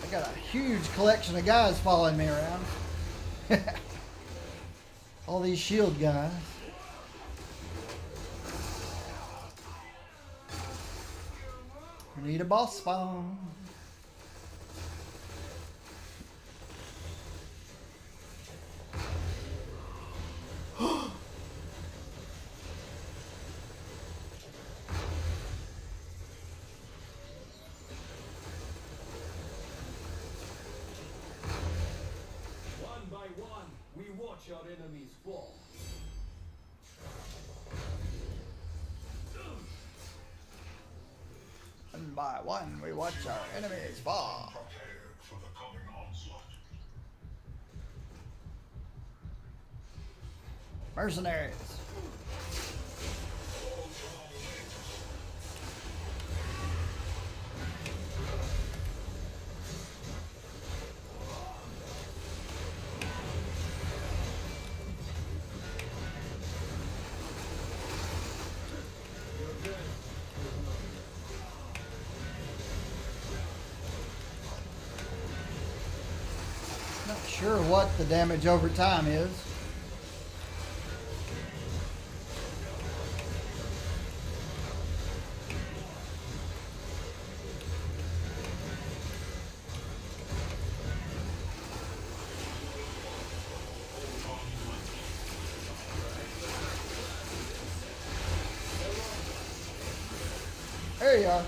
I got a huge collection of guys following me around. All these shield guys. We need a boss spawn. our enemies fall. One by one, we watch our enemies fall. Prepared for the coming onslaught. Mercenaries. Not sure what the damage over time is. There you are.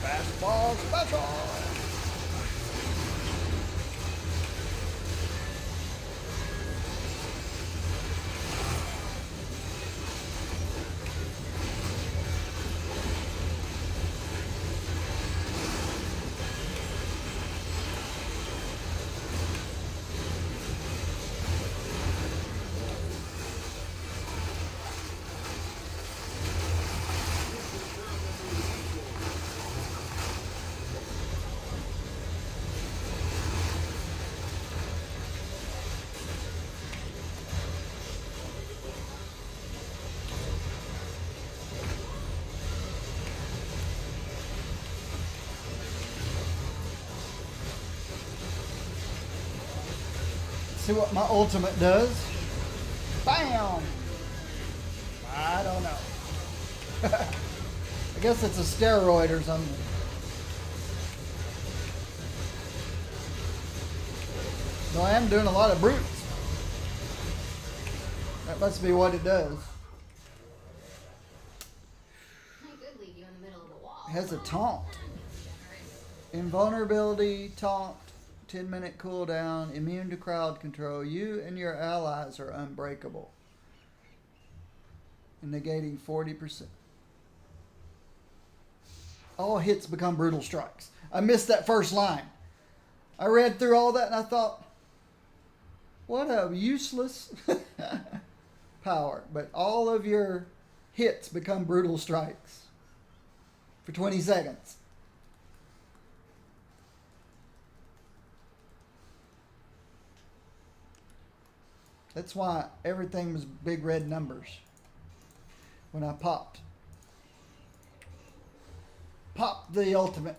Fastball special. See what my ultimate does. Bam! I don't know. I guess it's a steroid or something. So I am doing a lot of brutes. That must be what it does. I could leave you in the middle of the wall. It has a taunt. Invulnerability, taunt, 10-minute cooldown, immune to crowd control. You and your allies are unbreakable. And negating 40%. All hits become brutal strikes. I missed that first line. I read through all that and I thought, what a useless power. But all of your hits become brutal strikes for 20 seconds. That's why everything was big red numbers when I popped. Popped the ultimate.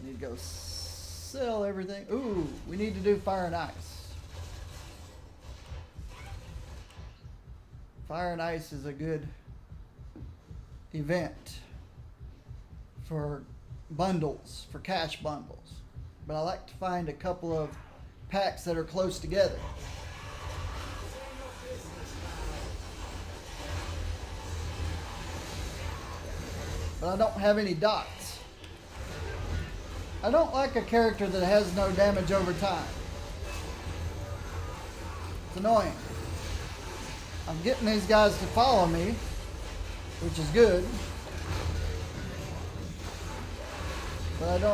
Need to go sell everything. Ooh, we need to do fire and ice. Fire and Ice is a good event for bundles, for cash bundles. But I like to find a couple of packs that are close together. But I don't have any dots. I don't like a character that has no damage over time. It's annoying. I'm getting these guys to follow me, which is good. But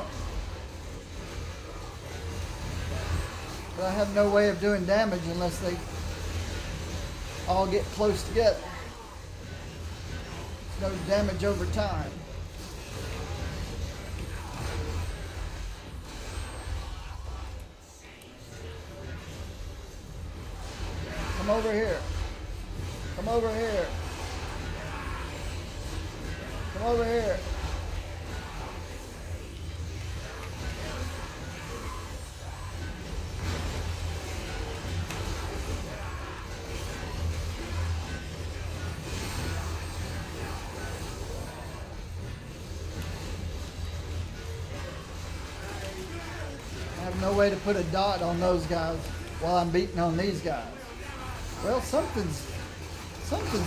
I have no way of doing damage unless they all get close together. There's no damage over time. Come over here. Come over here. Come over here. I have no way to put a dot on those guys while I'm beating on these guys. Well, something's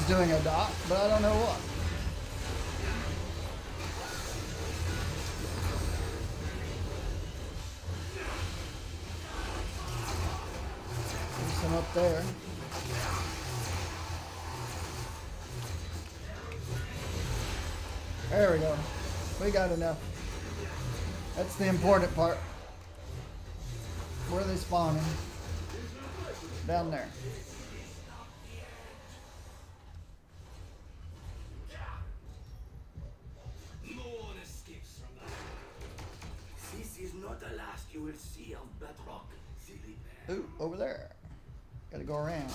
doing a dot, but I don't know what. There's some up there. There we go. We got enough. That's the important part. Where are they spawning? Down there. No one escapes from that. This is not the last you will see of Bedrock, silly bear. Ooh, over there. Gotta go around.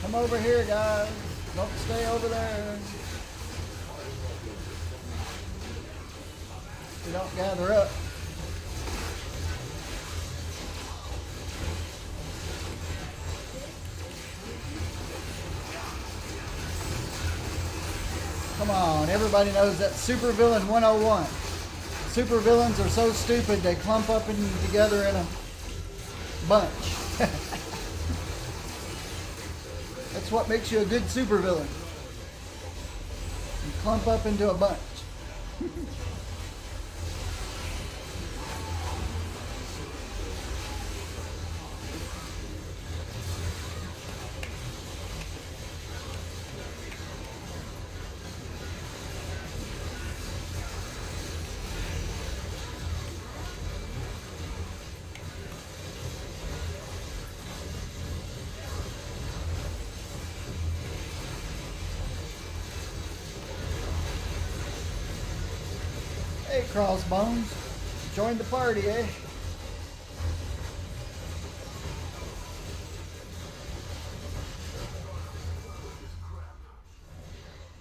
Come over here, guys. Don't stay over there. You don't gather up. Come on, everybody knows that supervillain 101. Supervillains are so stupid they clump up together in a bunch. That's what makes you a good supervillain. You clump up into a bunch. Hey, Crossbones. Join the party, eh?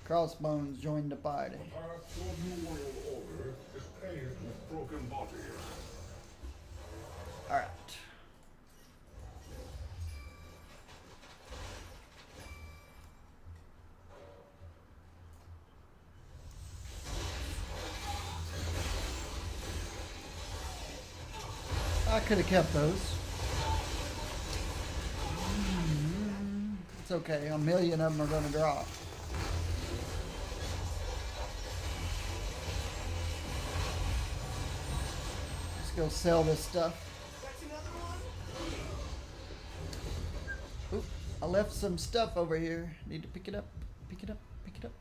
Crossbones joined the party. Perhaps your new world order is paved with broken bodies. Alright. I could have kept those. It's okay. A million of them are going to drop. Let's go sell this stuff. Oop, I left some stuff over here. Need to pick it up. Pick it up. Pick it up.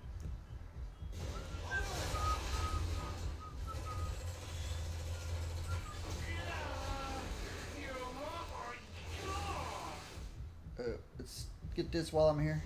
Let's get this while I'm here.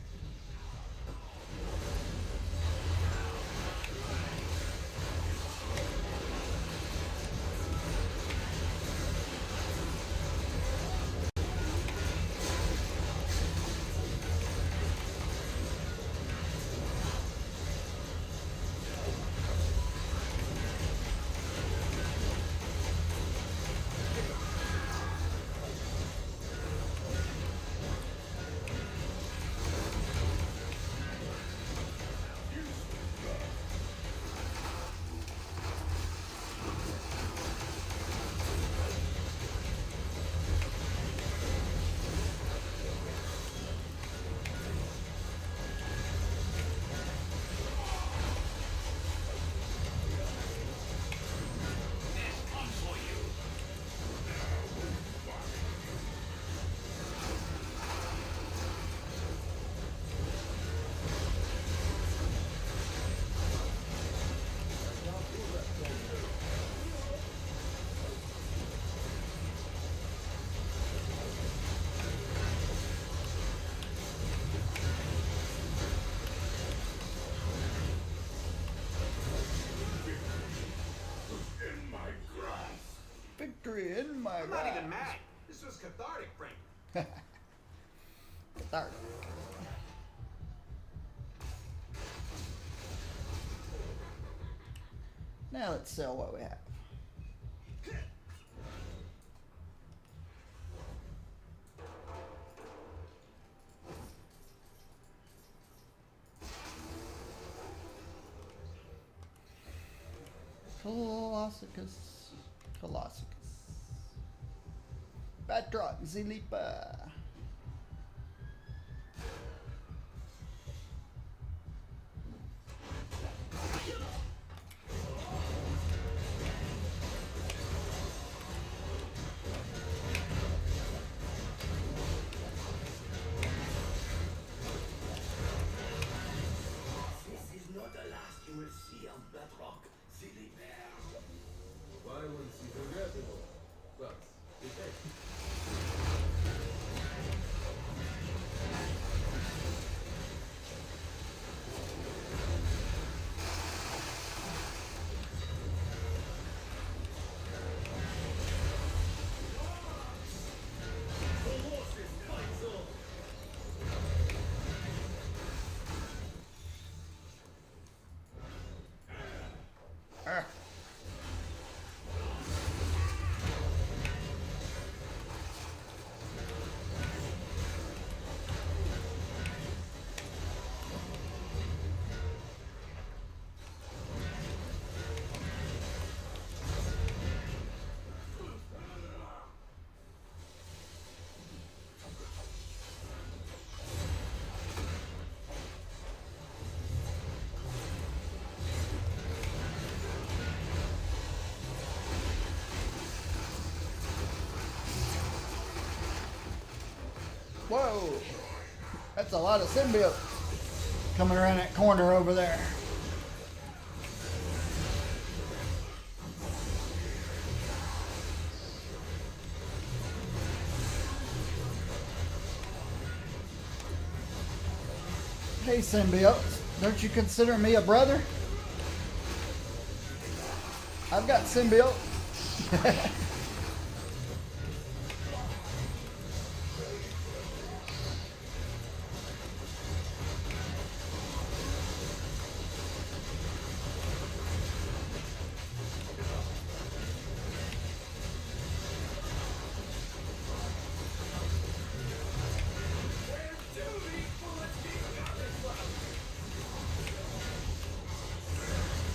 I'm not even mad. This was cathartic, Frank. Cathartic. Now let's sell what we have. Colossus. Batroc, Zilipa. This is not the last you will see of Bedrock, silly bear. Violence is regrettable, but effective. Colossus fights on. Whoa! That's a lot of symbiotes coming around that corner over there. Hey, symbiotes, don't you consider me a brother? I've got symbiote.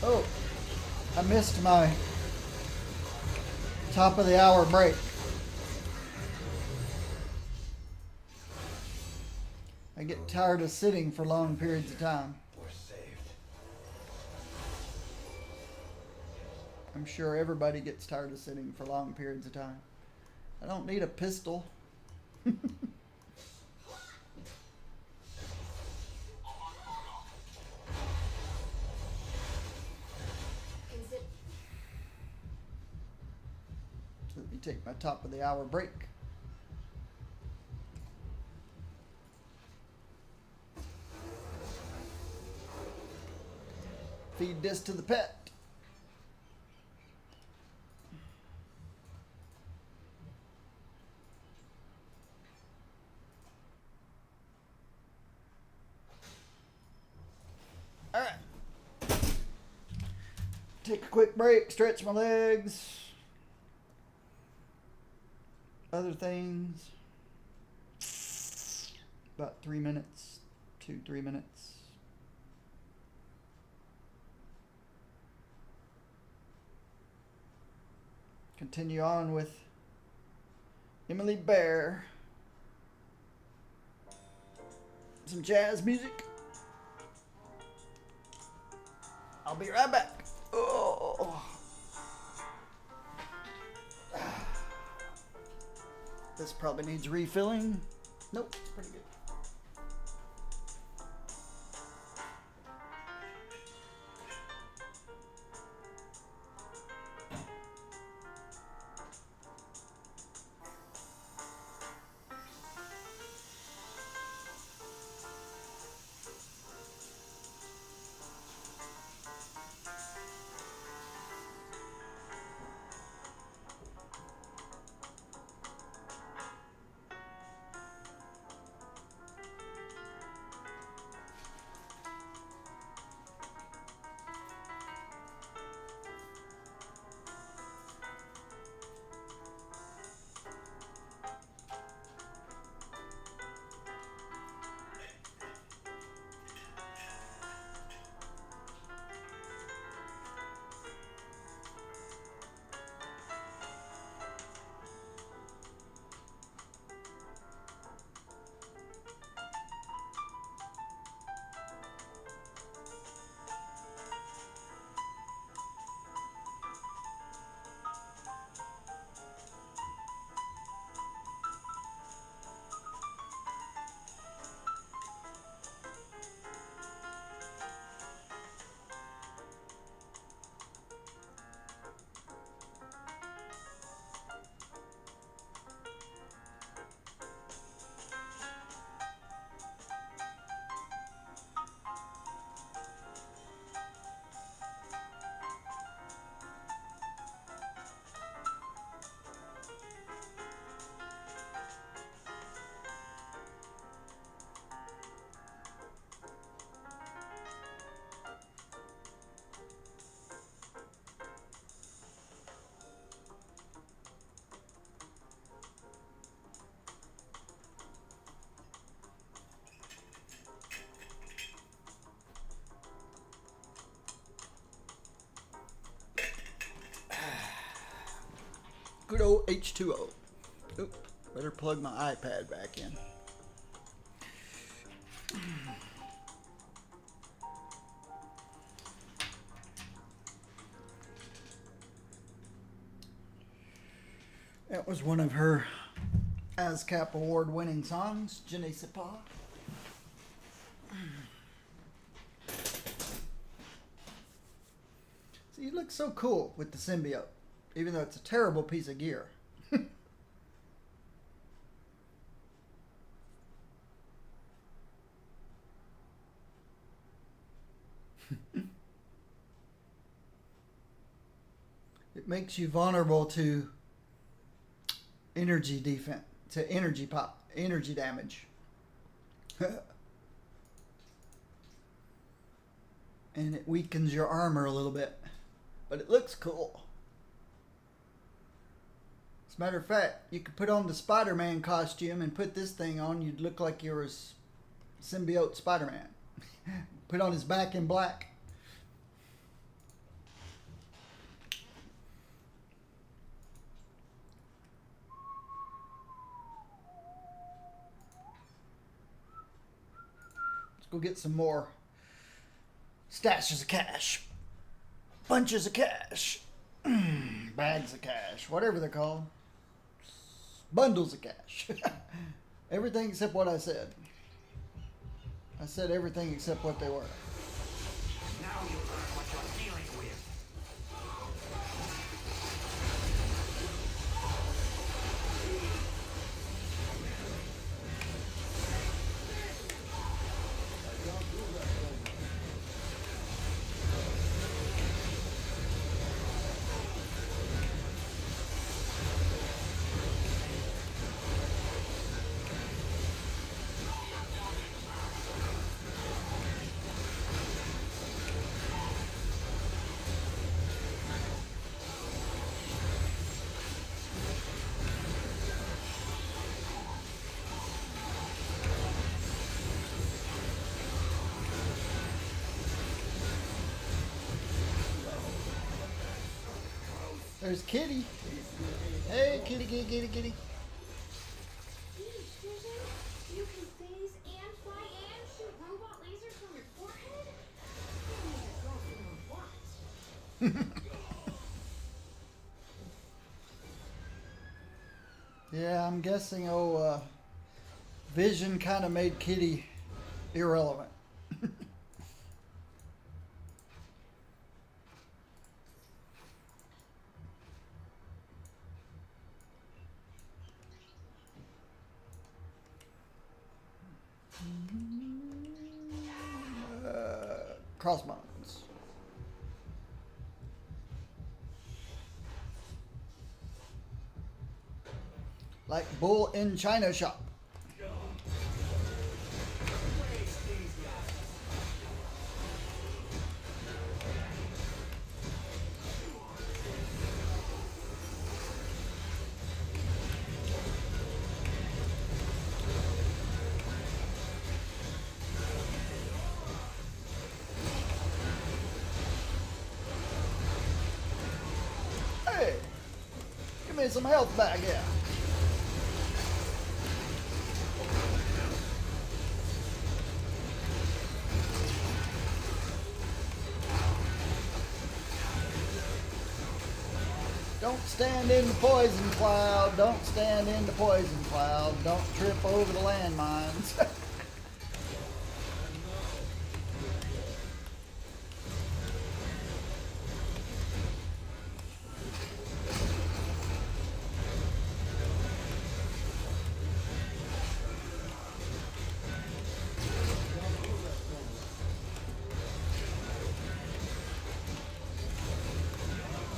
Oh, I missed my top of the hour break. I get tired of sitting for long periods of time. We're saved. I'm sure everybody gets tired of sitting for long periods of time. I don't need a pistol. Consider. So let me take my top of the hour break. Feed this to the pet. All right. Take a quick break, stretch my legs. Other things. About 3 minutes, 2-3 minutes. Continue on with Emily Bear. Some jazz music. I'll be right back. Oh. This probably needs refilling. Nope, it's pretty good. Good old H2O. Oop, better plug my iPad back in. That was one of her ASCAP award winning songs, Je ne sais pas. See, you look so cool with the symbiote, even though it's a terrible piece of gear. It makes you vulnerable to energy defense, to energy damage. And it weakens your armor a little bit. But it looks cool. As a matter of fact, you could put on the Spider-Man costume and put this thing on, you'd look like you were symbiote Spider-Man. Put on his back in black. Let's go get some more stashes of cash. Bunches of cash. Bags of cash. Whatever they're called. Bundles of cash. Everything except what I said. I said everything except what they were. Now you learn what you're dealing with. There's Kitty. Hey, Kitty, kitty, kitty, kitty. You can phase and fly and shoot robot lasers from your forehead? You need a girlfriend or what? Yeah, I'm guessing, Vision kind of made Kitty irrelevant. Crossbones. Like bull in China shop. Hey, give me some health back here. Don't stand in the poison cloud. Don't stand in the poison cloud. Don't trip over the landmines.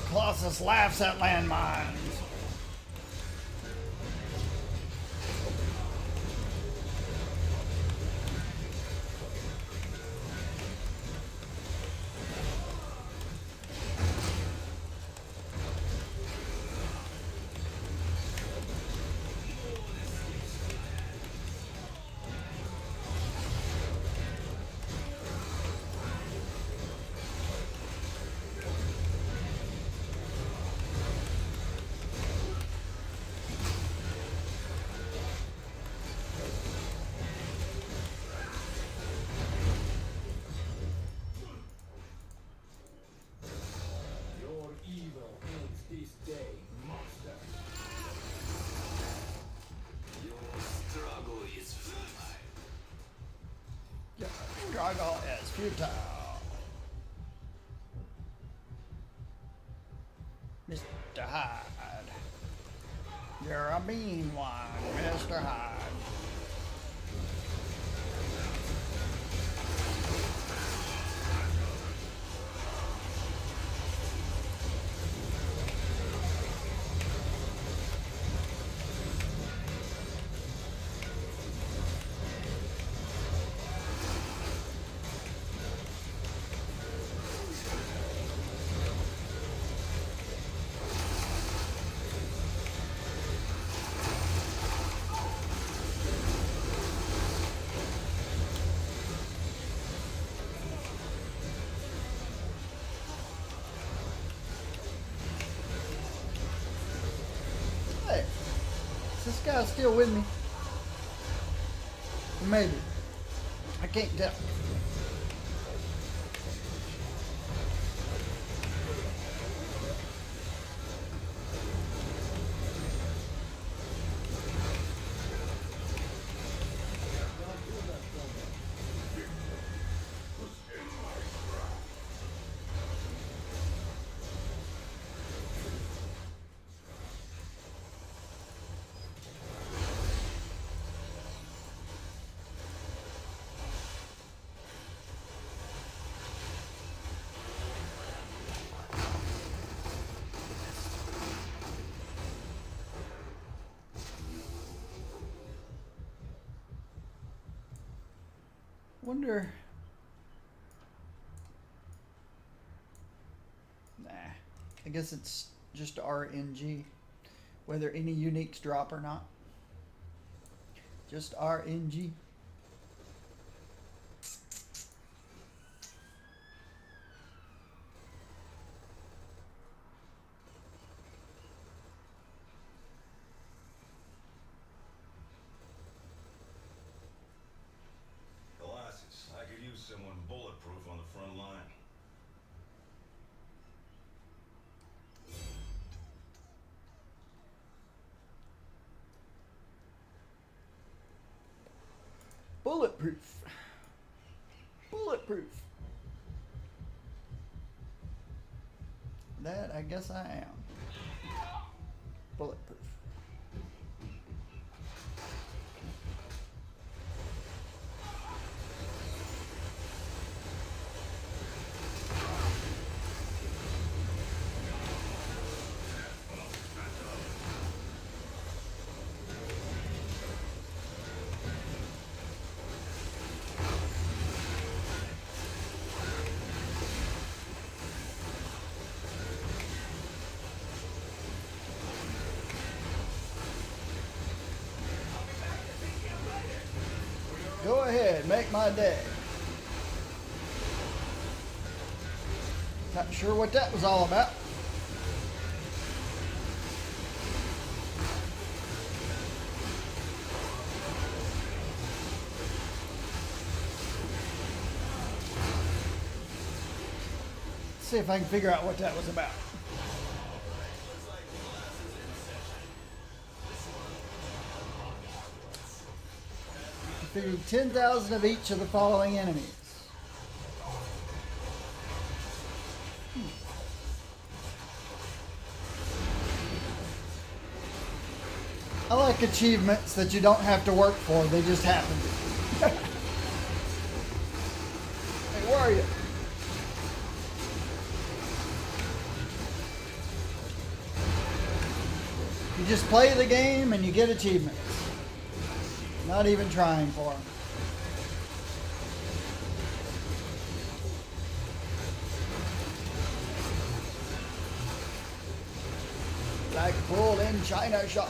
Colossus laughs at landmines. Struggle is futile. Mr. Hyde. You're a mean one, Mr. Hyde. Hey, is this guy still with me? Maybe. I can't tell. Wonder. Nah. I guess it's just RNG. Whether any uniques drop or not. Just RNG. Colossus, I could use someone bulletproof on the front line. Bulletproof. Bulletproof. That I guess I am. Bulletproof. Go ahead, make my day. Not sure what that was all about. Let's see if I can figure out what that was about. Defeating 10,000 of each of the following enemies. I like achievements that you don't have to work for, they just happen. Hey, where are you? You just play the game and you get achievements. Not even trying for them. Like bull in China shop.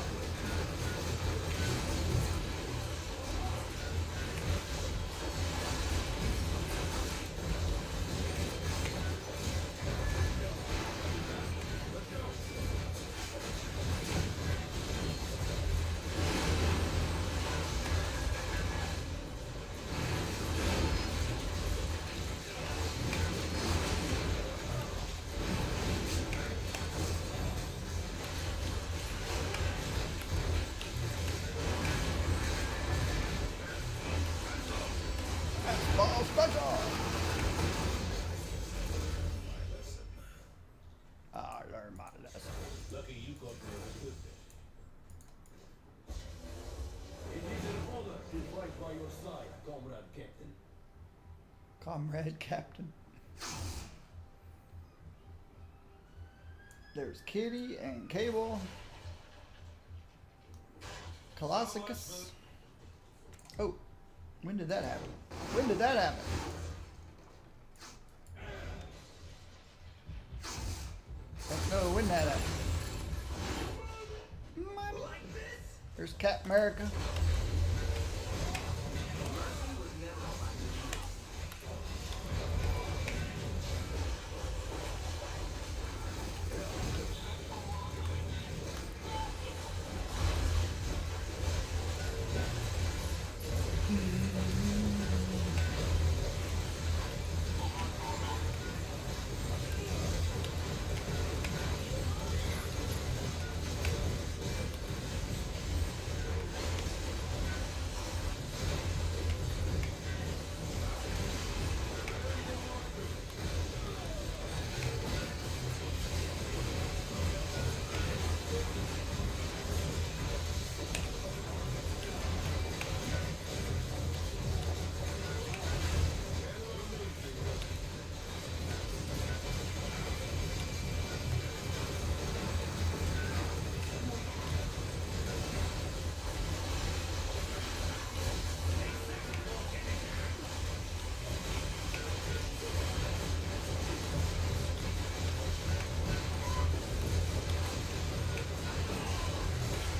Comrade Captain. There's Kitty and Cable. Colossus. Oh, when did that happen? When did that happen? Don't know when that happened. There's Cap America.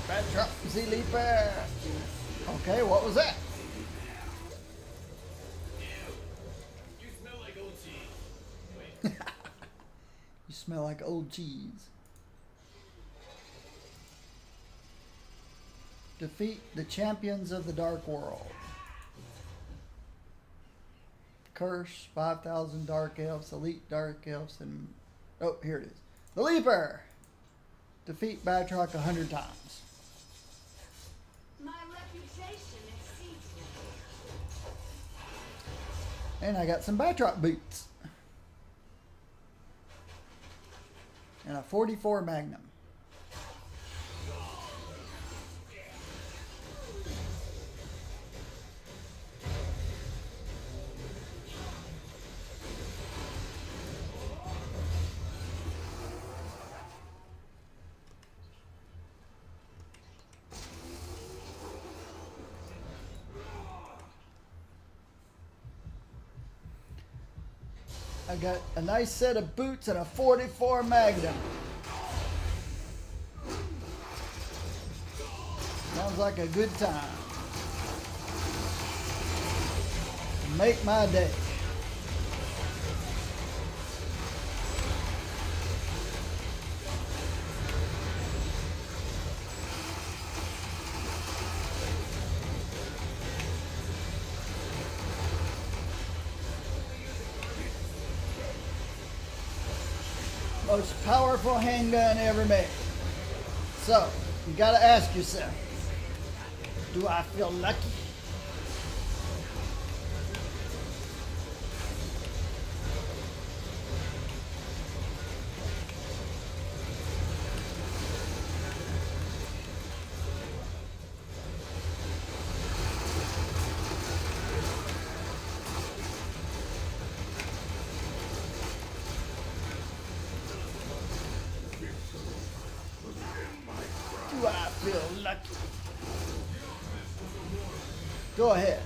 Bad drop, Z Leaper. Okay, what was that? You smell like old cheese. Wait. You smell like old cheese. Defeat the champions of the Dark World. Curse, 5,000 Dark Elves, Elite Dark Elves, and... Oh, here it is. The Leaper! Defeat Batroc 100 times. My reputation exceeds me. And I got some Batroc boots. And a 44 Magnum. I got a nice set of boots and a 44 Magnum. Sounds like a good time. Make my day. Most powerful handgun ever made. So, you gotta ask yourself, do I feel lucky? Do I feel lucky? Go ahead.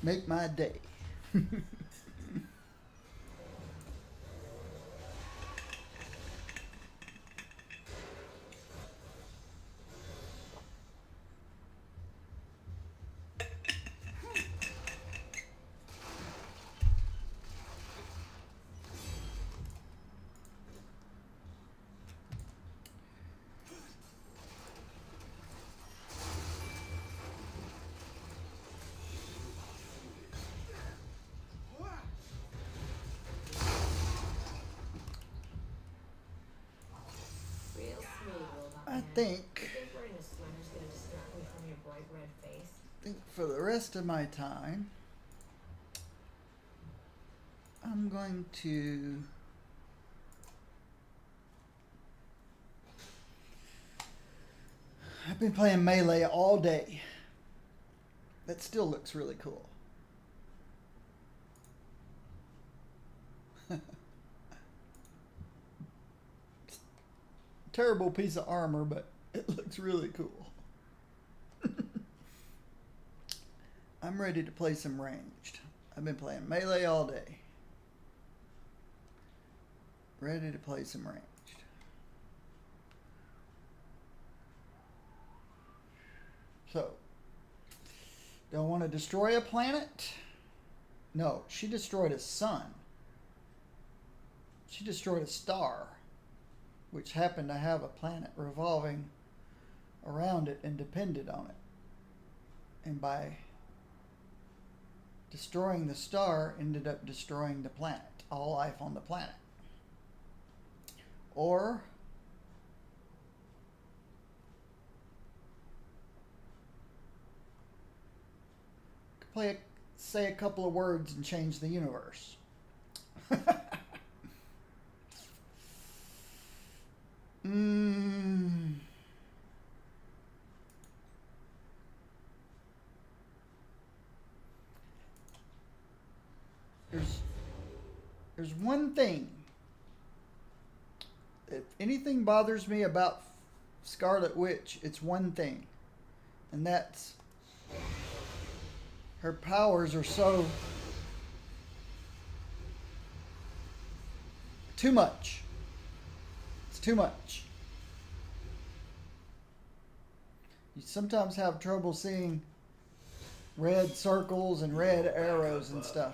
Make my day. Real smooth, robot I man. think, You think wearing a sweater's gonna distract me from your bright red face? for the rest of my time, I'm going to I've been playing Melee all day. That still looks really cool. terrible piece of armor, but it looks really cool. I'm ready to play some ranged. I've been playing melee all day. Ready to play some ranged. So, do I want to destroy a planet? No, she destroyed a sun. She destroyed a star, which happened to have a planet revolving around it and depended on it. And by destroying the star, ended up destroying the planet, all life on the planet. Or say a couple of words and change the universe. There's one thing. If anything bothers me about Scarlet Witch, it's one thing. And that's her powers are so too much. It's too much. You sometimes have trouble seeing red circles and red arrows and stuff.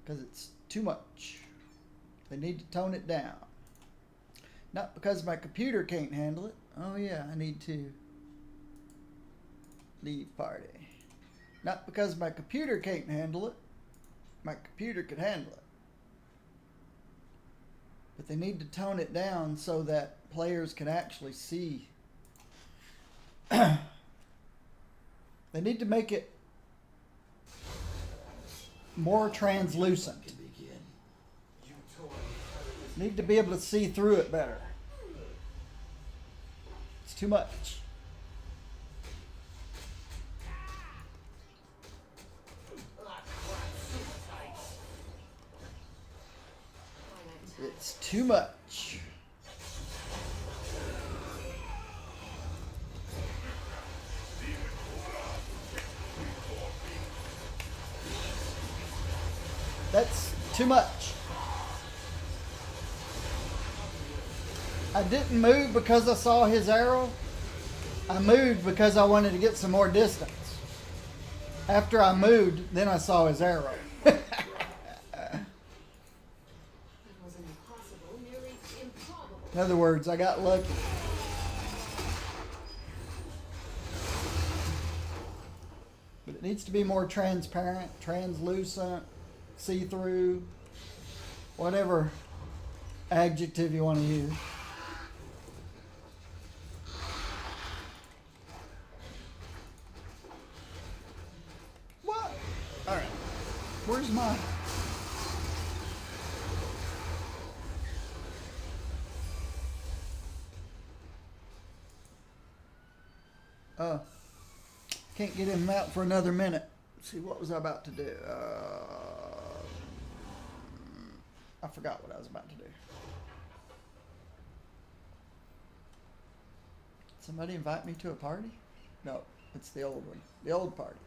Because it's too much. They need to tone it down. Not because my computer can't handle it. Oh yeah, I need to leave party. Not because my computer can't handle it. My computer could handle it. But they need to tone it down so that players can actually see. They need to make it more translucent. Need to be able to see through it better. It's too much. It's too much. That's too much. I didn't move because I saw his arrow. I moved because I wanted to get some more distance. After I moved, then I saw his arrow. That was impossible, nearly improbable. In other words, I got lucky. But it needs to be more transparent, translucent, see-through, whatever adjective you want to use. What? All right. Where's my... Can't get him out for another minute. Let's see, what was I about to do? I forgot what I was about to do. Somebody invite me to a party? No, it's the old one. The old party.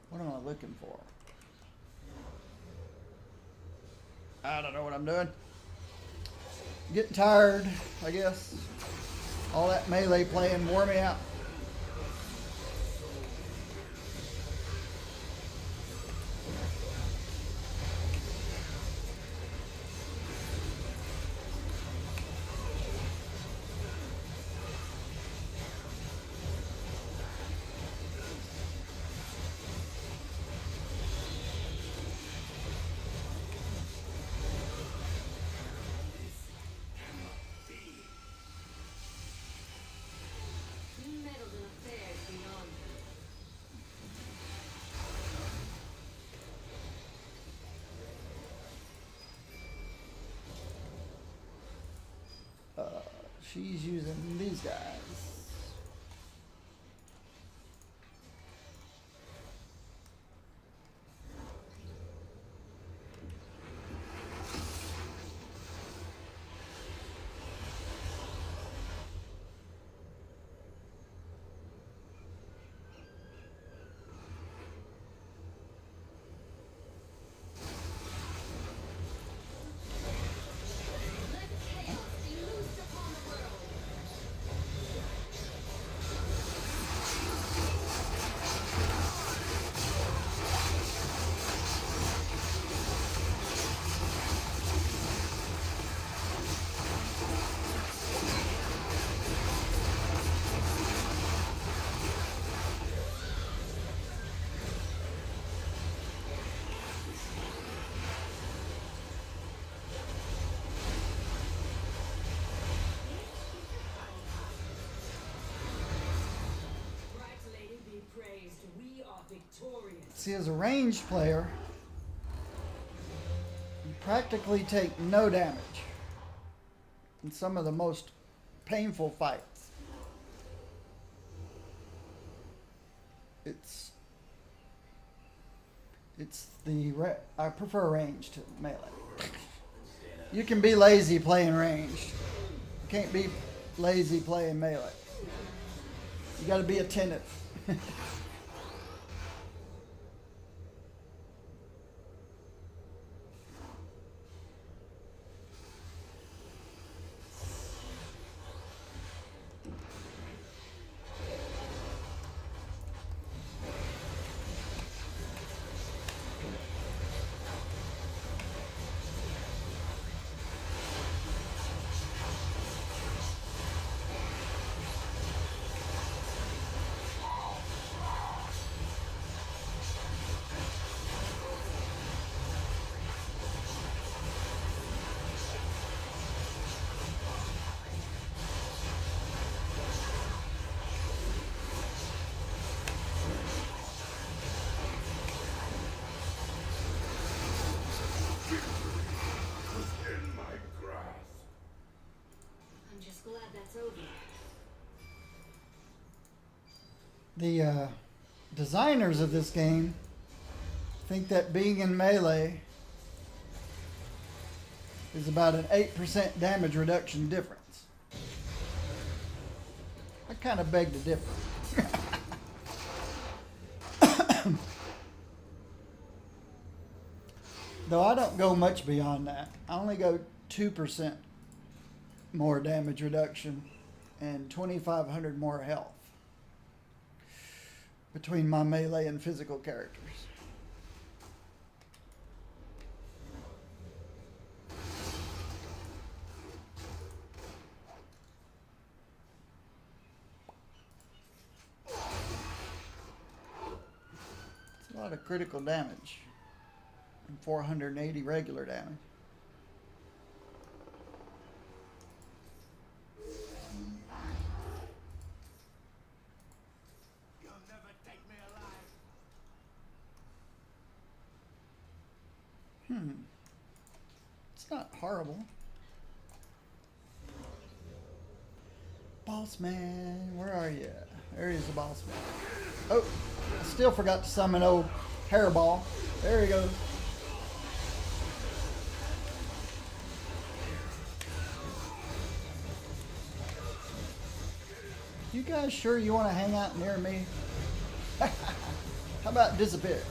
What am I looking for? I don't know what I'm doing. Getting tired, I guess. All that melee playing wore me out. You meddled in affairs beyond. She's using these guys. See, as a ranged player, you practically take no damage in some of the most painful fights. I prefer ranged melee. You can be lazy playing ranged. You can't be lazy playing melee. You got to be attentive. In my grasp. I'm just glad that's over. The designers of this game think that being in melee is about an 8% damage reduction difference. I kind of beg to differ. Though I don't go much beyond that. I only go 2% more damage reduction and 2,500 more health between my melee and physical characters. It's a lot of critical damage and 480 regular damage. You'll never take me alive. It's not horrible. Boss man, where are you? There is the boss man. Oh, I still forgot to summon old Hairball. There he goes. You guys sure you want to hang out near me? How about disappear?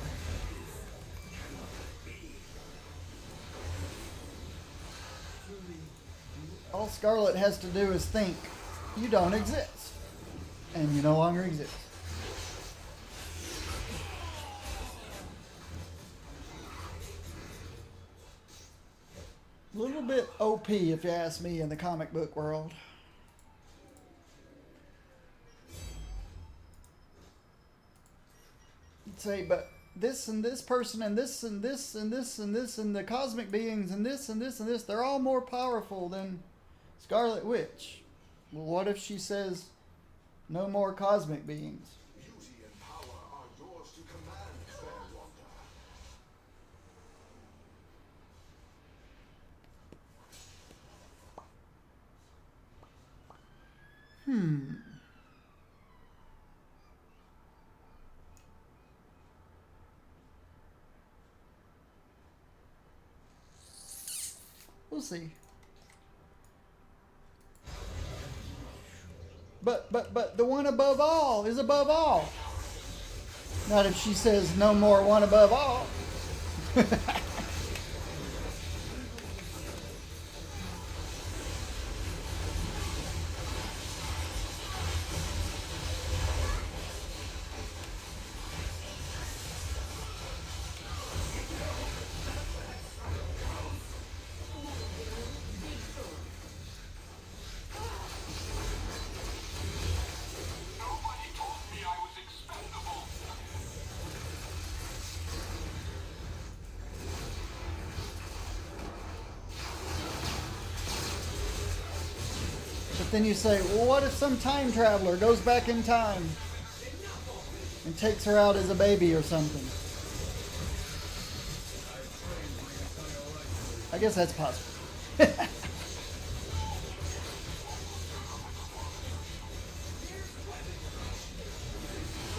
All Scarlet has to do is think you don't exist. And you no longer exist. A little bit OP if you ask me in the comic book world. You'd say, but this and this person and this and this and this and this and the cosmic beings and this and this and this, they're all more powerful than Scarlet Witch. Well, what if she says no more cosmic beings? Beauty and power are yours to command, fair wanderer. We'll see. But the one above all is above all. Not if she says no more one above all. Nobody told me I was expendable. But then you say, well, what if some time traveler goes back in time and takes her out as a baby or something? I guess that's possible.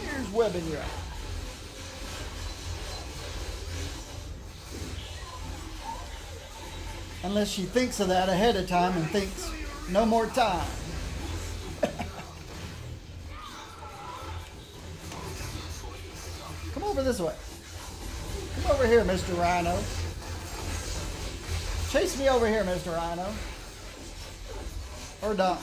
Here's web in your eye. Unless she thinks of that ahead of time and thinks, no more time. Come over this way. Come over here, Mr. Rhino. Chase me over here, Mr. Rhino. Or don't.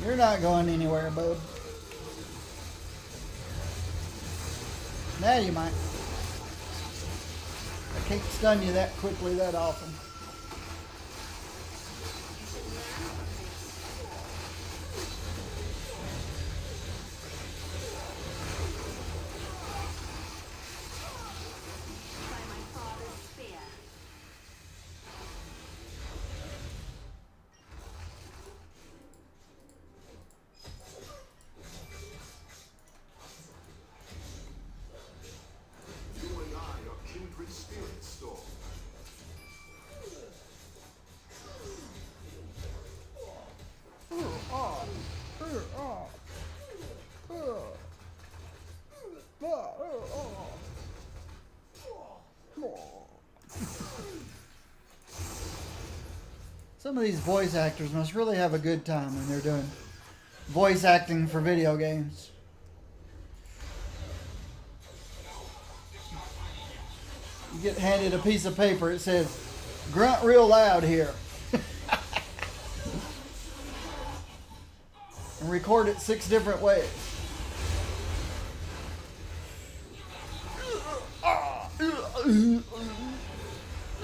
You're not going anywhere, bub. Now you might. I can't stun you that quickly that often. By my father's spear. You and I are kindred spirits, Storm. Some of these voice actors must really have a good time when they're doing voice acting for video games. You get handed a piece of paper, it says, grunt real loud here. And record it 6 different ways.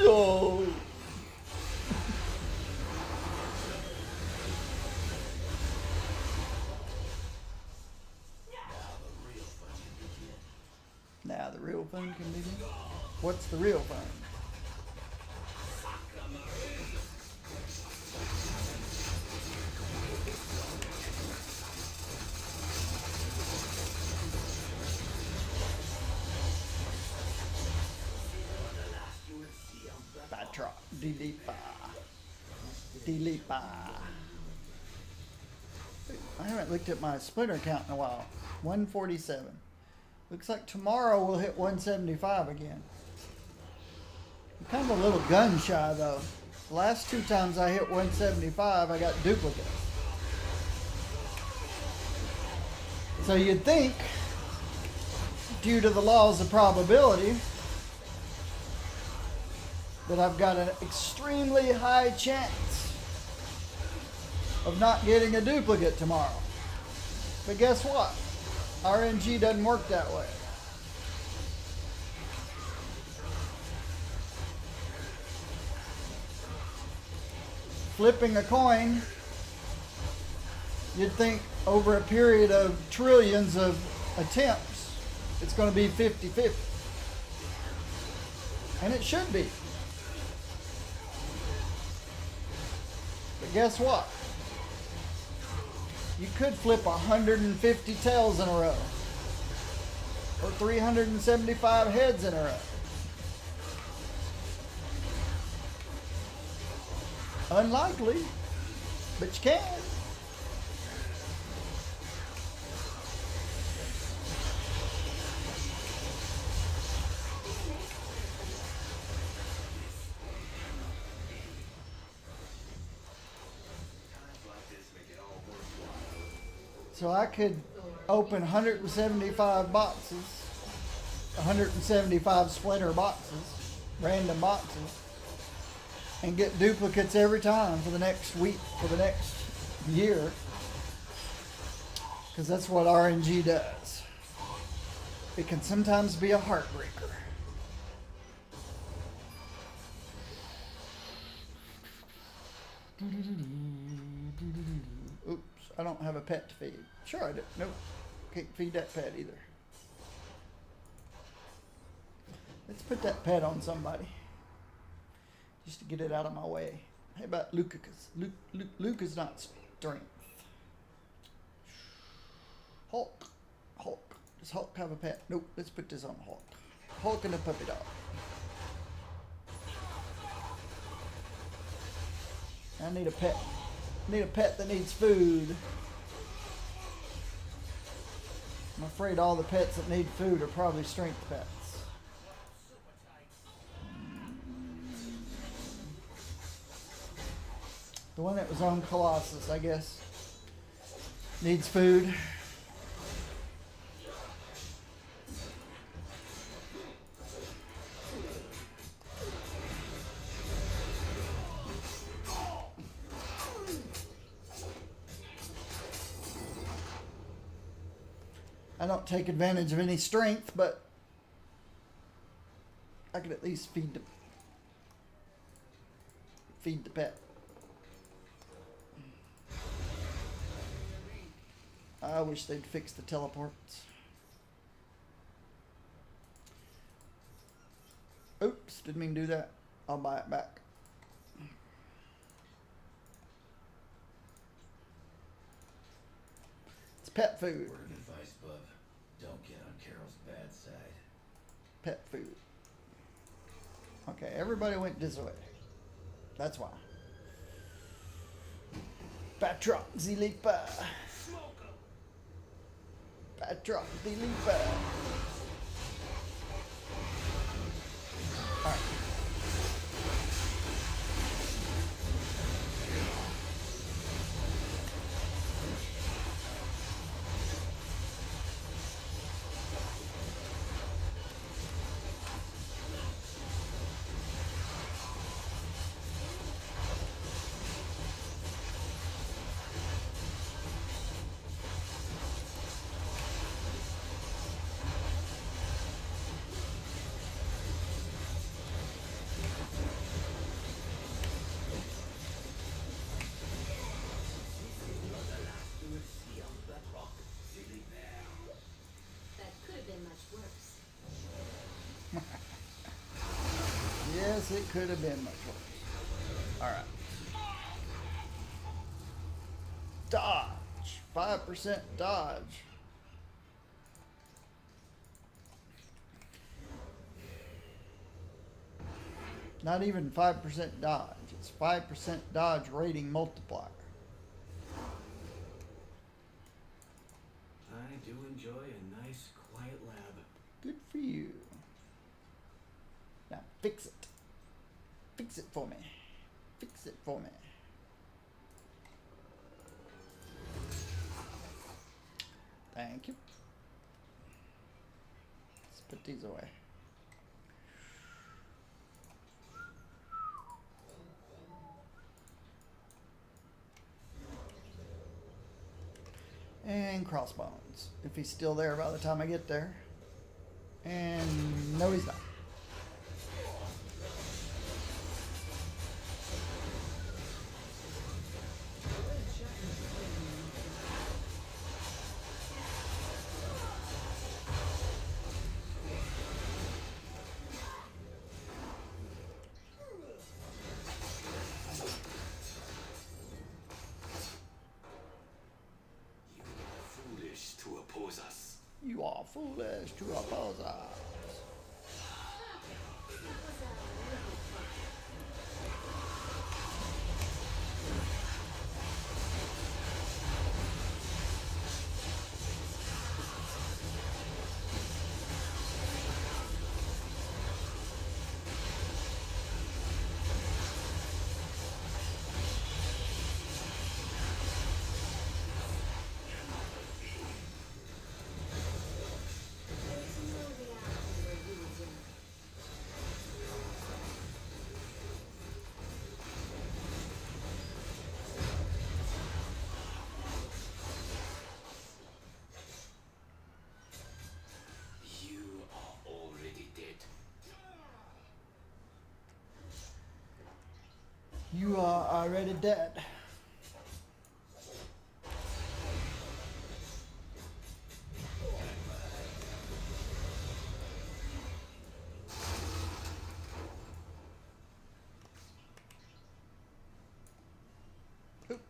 Oh. Now the real fun can begin. What's the real fun? Batra, Dilipa, Dilipa. I haven't looked at my splinter count in a while. 147. Looks like tomorrow we'll hit 175 again. I'm kind of a little gun shy though. The last 2 times I hit 175, I got duplicates. So you'd think, due to the laws of probability, that I've got an extremely high chance of not getting a duplicate tomorrow. But guess what? RNG doesn't work that way. Flipping a coin, you'd think over a period of trillions of attempts, it's going to be 50-50. And it should be. But guess what? You could flip 150 tails in a row. Or 375 heads in a row. Unlikely, but you can. So I could open 175 boxes, 175 splinter boxes, random boxes, and get duplicates every time for the next week, for the next year. Because that's what RNG does. It can sometimes be a heartbreaker. Oops, I don't have a pet to feed. Sure I do. Nope. Can't feed that pet either. Let's put that pet on somebody. Just to get it out of my way. How about Lucas? Luke is not strength. Hulk. Does Hulk have a pet? Nope. Let's put this on Hulk. Hulk and a puppy dog. I need a pet. I need a pet that needs food. I'm afraid all the pets that need food are probably strength pets. The one that was on Colossus, I guess, needs food. I don't take advantage of any strength, but I could at least feed the pet. I wish they'd fix the teleports. Oops, didn't mean to do that. I'll buy it back. It's pet food. Word of advice, bub. Don't get on Carol's bad side. Pet food. Okay, everybody went this way. That's why. Patrick the Leaper. Patrick the Leaper. Alright. That could have been much worse. Yes, it could have been much worse. Alright. Dodge. 5% dodge. Not even 5% dodge. It's 5% dodge rating multiplier. I do enjoy a nice, quiet lab. Good for you. Now fix it. Fix it for me. Fix it for me. Thank you. Let's put these away. And crossbones. If he's still there by the time I get there. And no, he's not. Foolish to oppose us. You are foolish to oppose us. There's no reality where you would do. already dead. Oop.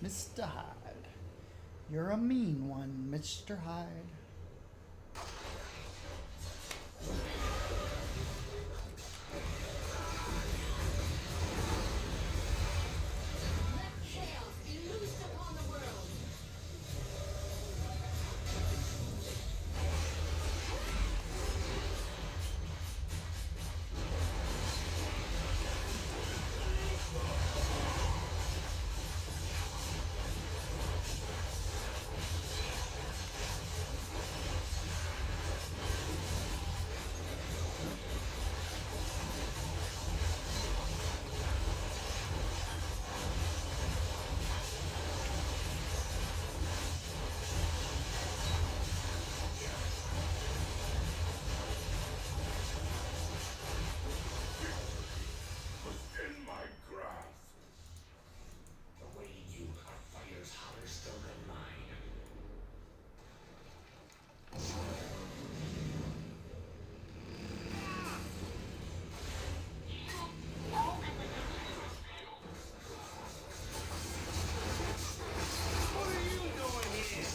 Mr. Hyde. You're a mean one, Mr. Hyde. Let chaos be loosed upon the world. Within my grasp. Awaiting you are fire's hotter still than mine. What are you doing here?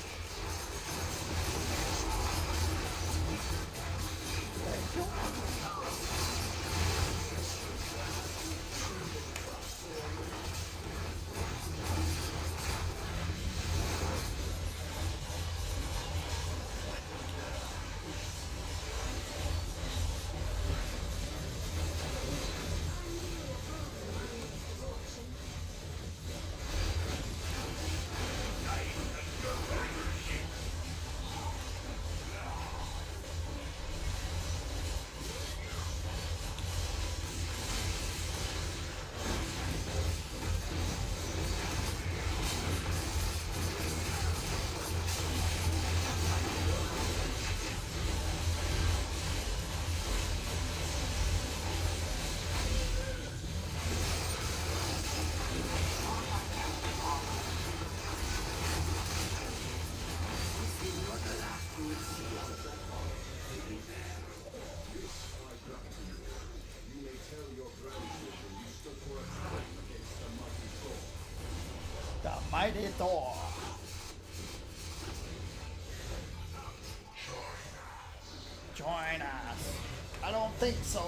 You may tell your grandchildren you stood for a time against the mighty Thor. The mighty Thor. Join us. I don't think so.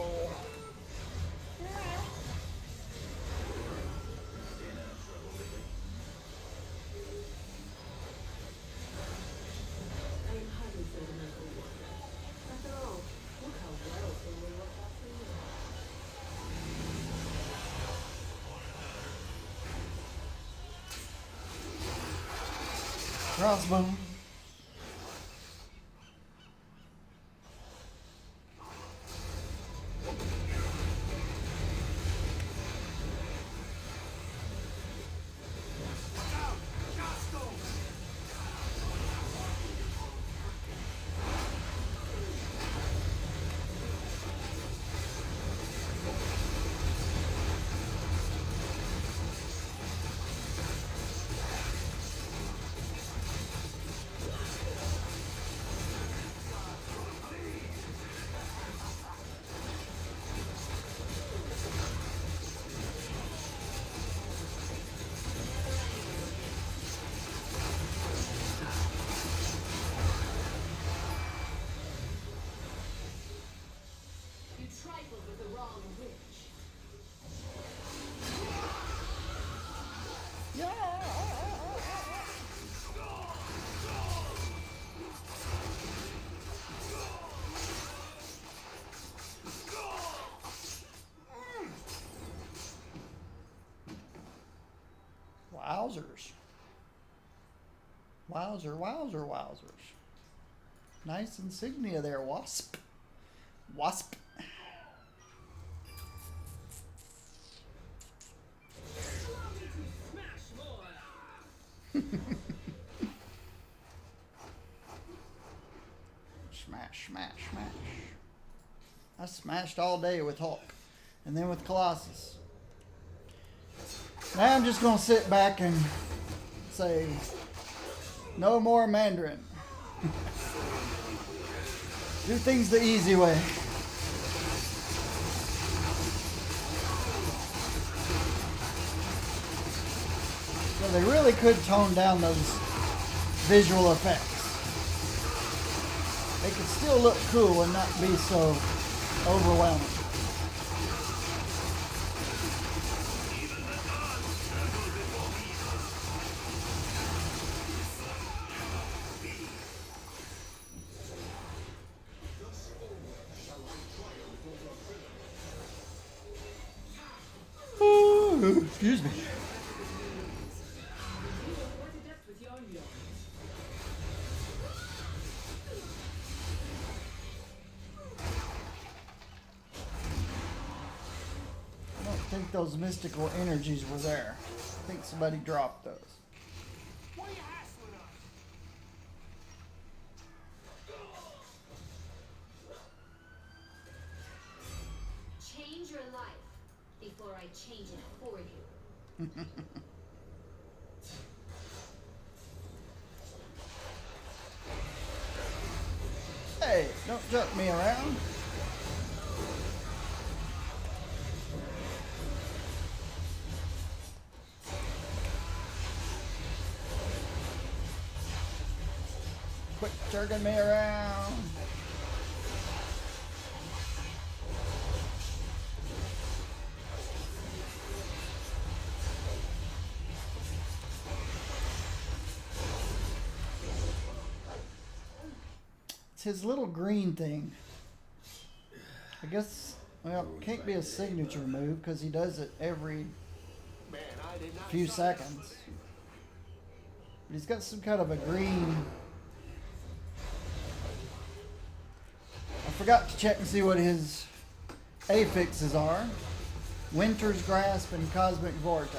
I am highly sentimental one. After all, look how well it will work out for you. Crossbow. You trifled with the wrong witch. Wowzers. Wowzers. Nice insignia there, Wasp. Wasp. Smash. I smashed all day with Hulk. And then with Colossus. Now I'm just going to sit back and say, no more Mandarin. Do things the easy way. So they really could tone down those visual effects. They could still look cool and not be so overwhelming. Excuse me. I don't think those mystical energies were there. I think somebody dropped those. Change your life before I change it for you. Hey, don't jerk me around. Quit jerking me around. It's his little green thing. I guess, well, it can't be a signature move because he does it every few seconds. But he's got some kind of a green. I forgot to check and see what his affixes are. Winter's Grasp and Cosmic Vortex.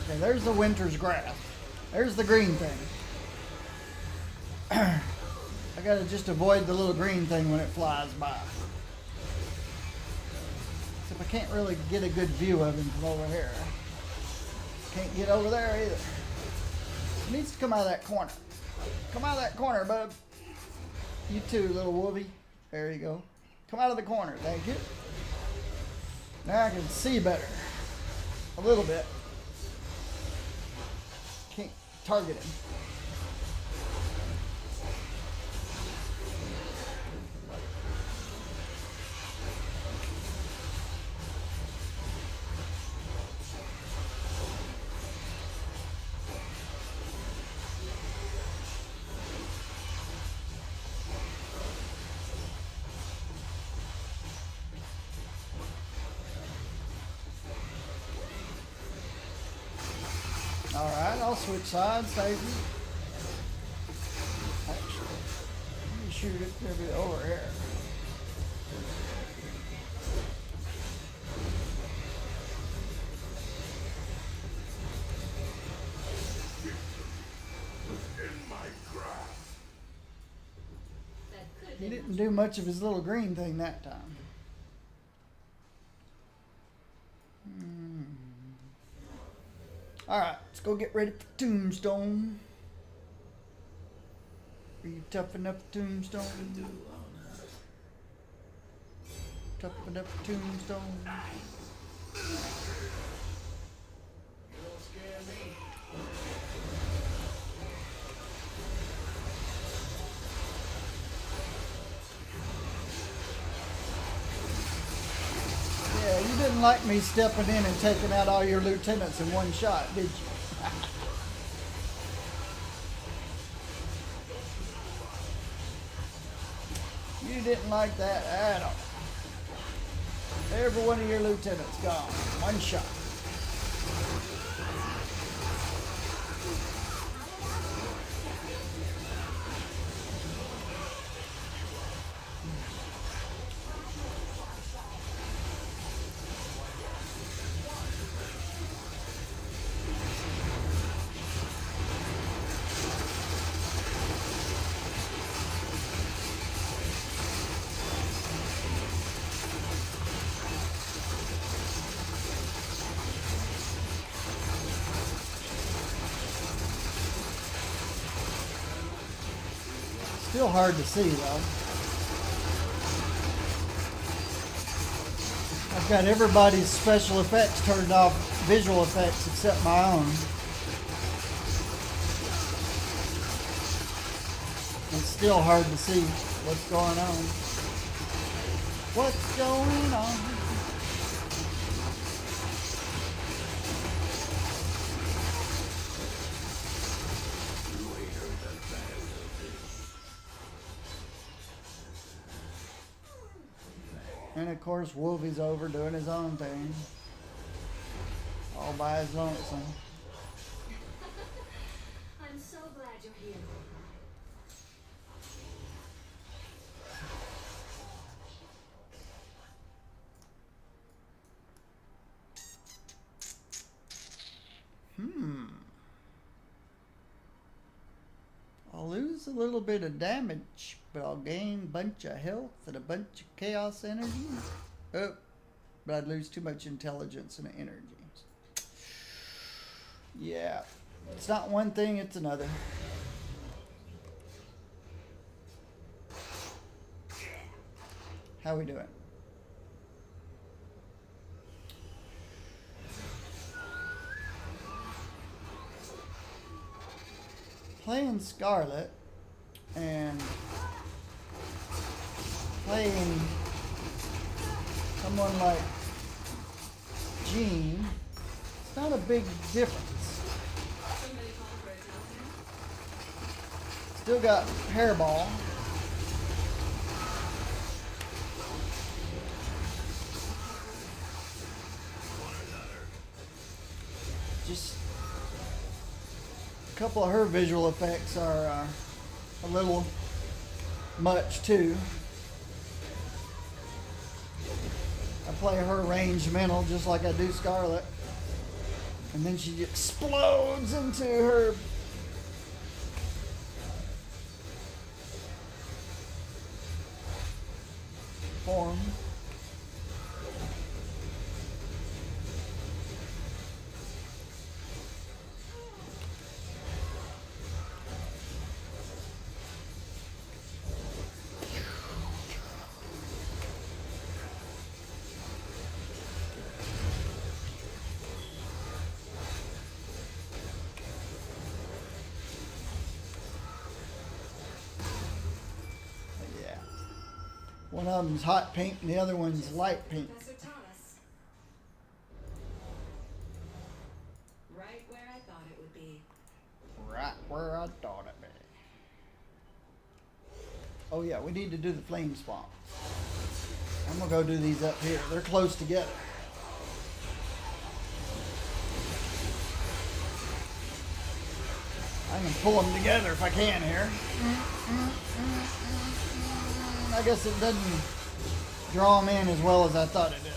Okay, there's the Winter's Grasp. There's the green thing. I gotta just avoid the little green thing when it flies by. Except I can't really get a good view of him from over here. Can't get over there either. He needs to come out of that corner. Come out of that corner, bub. You too, little wolvie. There you go. Come out of the corner. Thank you. Now I can see better. A little bit. Can't target him. Alright, I'll switch sides, Satan. Actually, let me shoot it maybe over here. In my grasp. That could have He been didn't do much of his little green thing that time. Alright, let's go get ready for Tombstone. Are you tough enough for Tombstone? Tough enough for Tombstone? You don't scare me. Yeah, you didn't like me stepping in and taking out all your lieutenants in one shot, did you? You didn't like that at all. Every one of your lieutenants gone. One shot. Still hard to see though. I've got everybody's special effects turned off, visual effects, except my own. It's still hard to see what's going on. What's going on? And of course, Wolfie's over doing his own thing, all by his lonesome. I'm so glad you're here. I'll lose a little bit of damage, but I'll gain a bunch of health and a bunch of chaos energy. Oh, but I'd lose too much intelligence and energy. Yeah, it's not one thing, it's another. How we doing? Playing Scarlet and playing someone like Jean, it's not a big difference. Still got Hairball. Just a couple of her visual effects are a little much too. I play her ranged mental just like I do Scarlet, and then she explodes into her form. One of them's hot pink and the other one's light pink. Professor Thomas. Right where I thought it would be. Right where I thought it'd be. Oh yeah, we need to do the flame swamp. I'm gonna go do these up here. They're close together. I can pull them together if I can here. I guess it doesn't draw them in as well as I thought it did.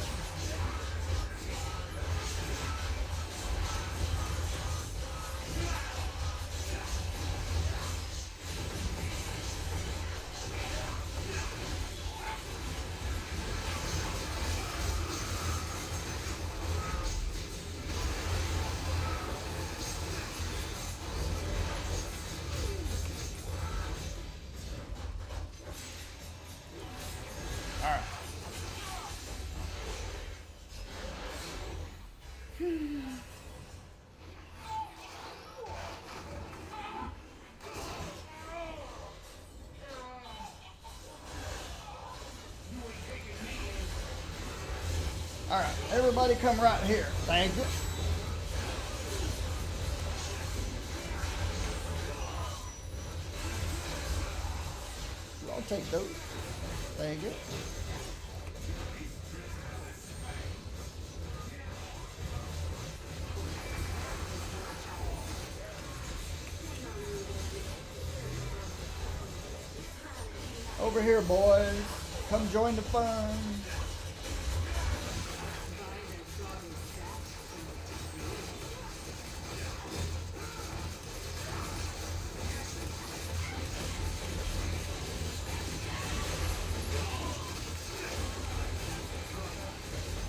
Alright, everybody come right here. Thank you. I'll take those. Thank you. Over here, boys. Come join the fun.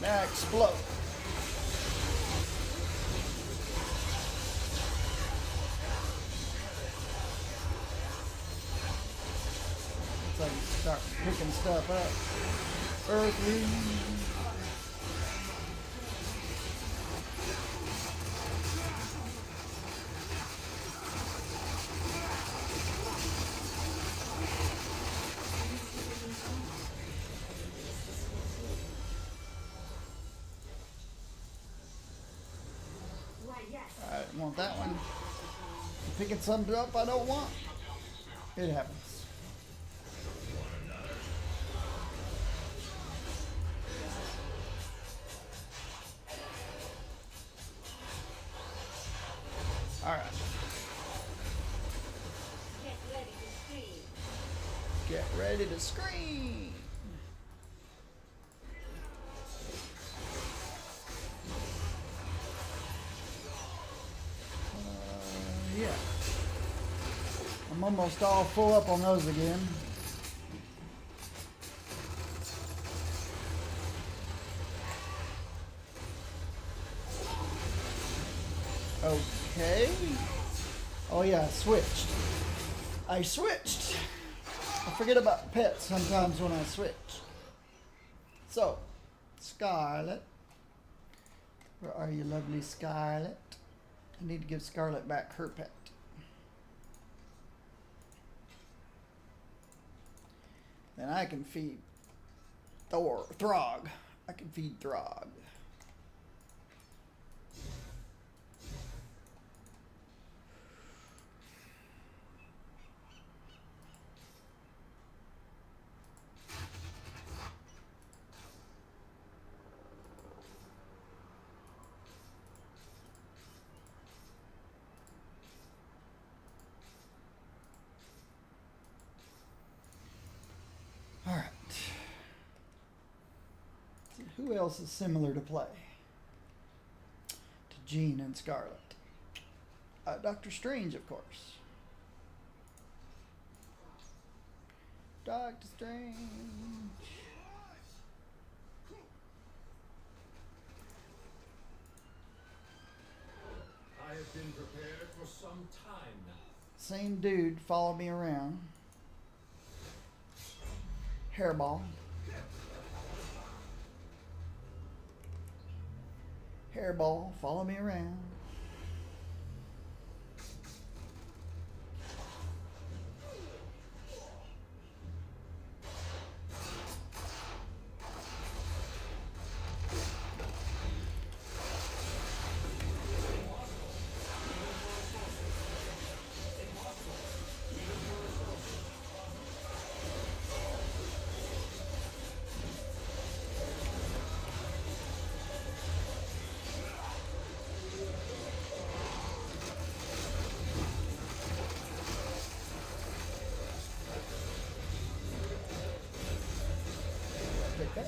Now explode. Start picking stuff up. Earth Ring. Why, yes. I didn't want that one. Picking something up I don't want. It happens. Alright. Get ready to scream. Get ready to scream. Yeah. I'm almost all full up on those again. Okay. Oh yeah, I switched. I forget about pets sometimes when I switch. So, Scarlet. Where are you, lovely Scarlet? I need to give Scarlet back her pet. Then I can feed Throg. I can feed Throg. All right. Who else is similar to play to Jean and Scarlet? Doctor Strange, of course. Doctor Strange. I have been prepared for some time now. Same dude, follow me around. Hairball. Hairball, follow me around. Take that.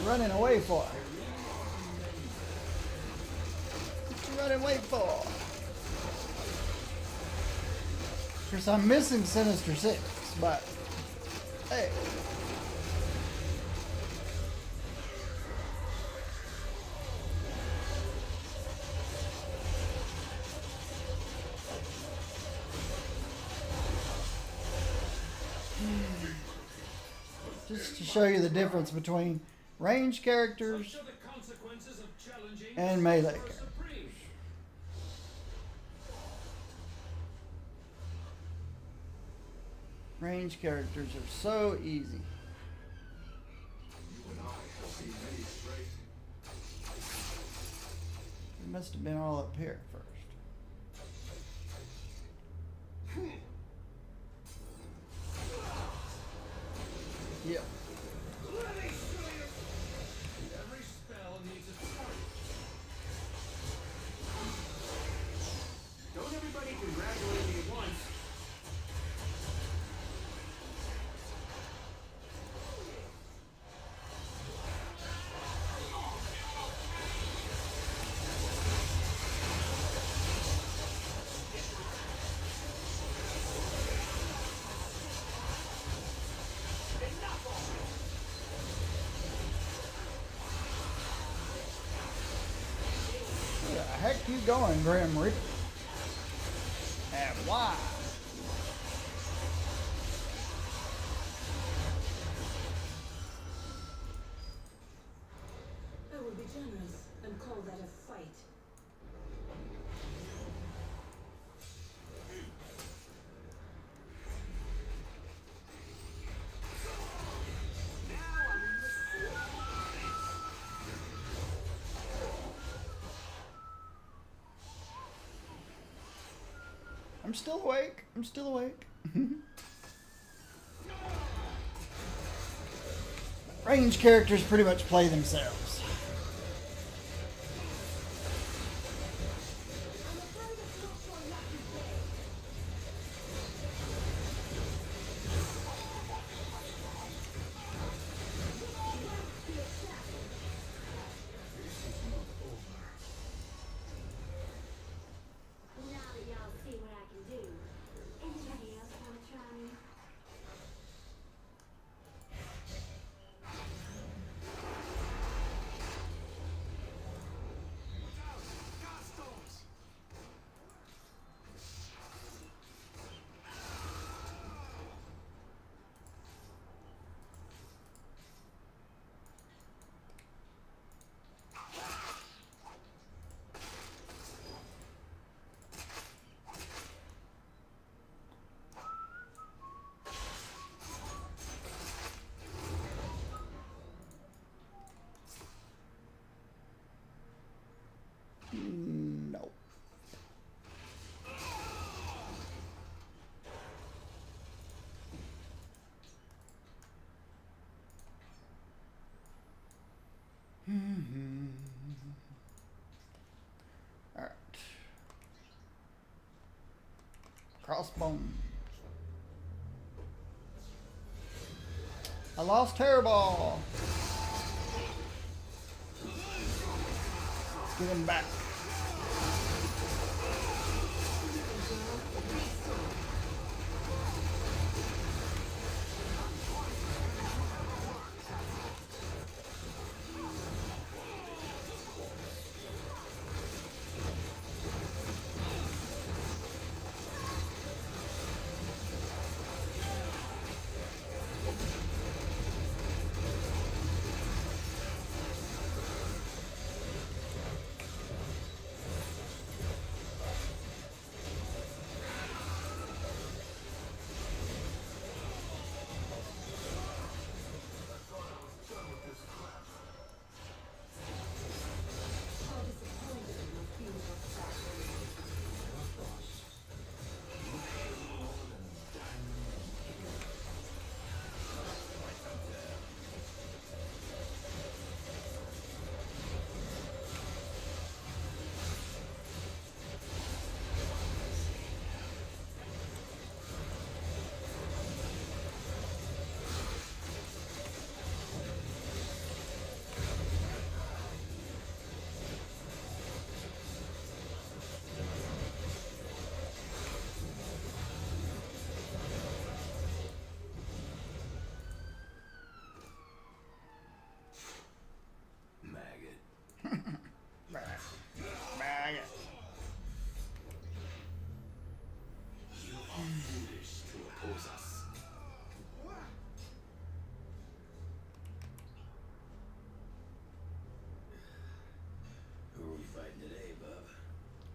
Running away for? What you running away for? Of course, I'm missing Sinister Six, but Hey. Just to show you the difference between range characters and melee characters. Range characters are so easy. It must have been all up here first. Yep. Every spell needs a target. Don't everybody congratulate me at once. Where the heck you going, Grim Reaper? And why? I will be generous and call that a fight. I'm still awake. I'm still awake. Range characters pretty much play themselves. Now that y'all see what I can do, anybody else want to try me? No. Alright. Crossbones. I lost Hairball. Let's get him back.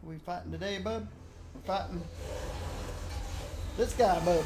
We fighting today, bub? We're fighting this guy, bub.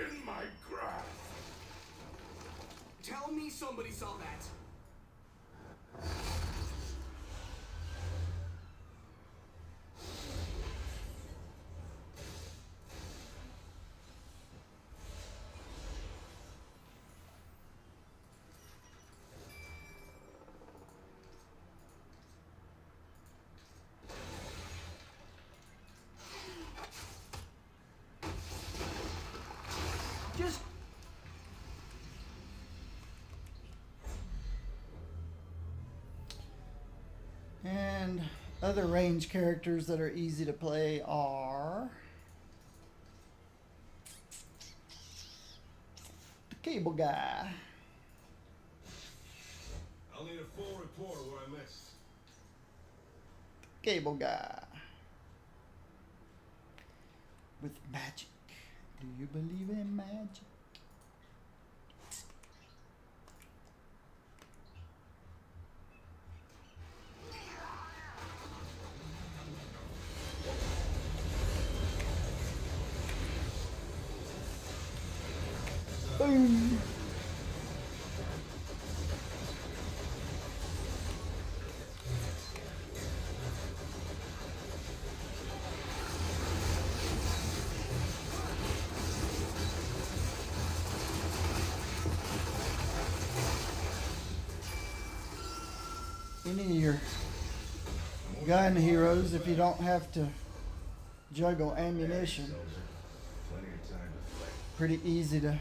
In my grasp. Tell me somebody saw that. Just And other range characters that are easy to play are the cable guy. I'll need a full report of what I missed. Cable guy. With magic. Do you believe in magic? Boom. Any of your gun heroes, if you don't have to juggle ammunition, Plenty of time to fight. pretty easy to.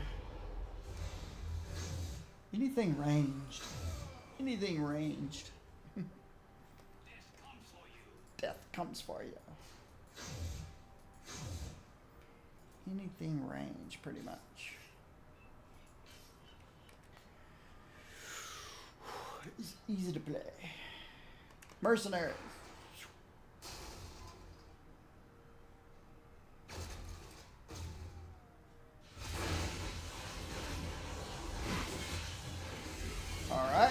Anything ranged. Anything ranged. Death comes for you. Anything range, pretty much. It's easy to play. Mercenaries. All right.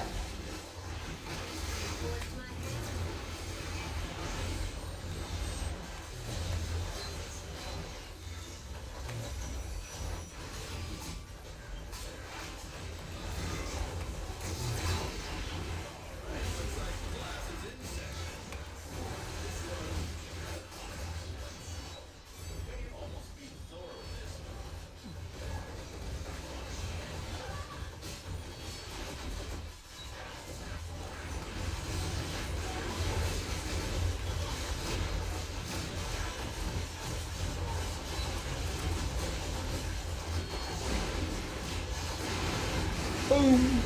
Boom.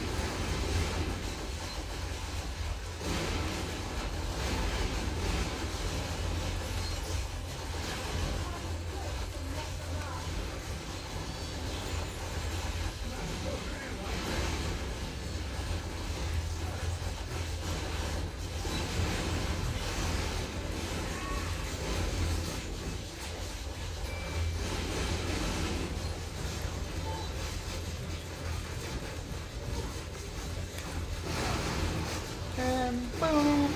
And boom.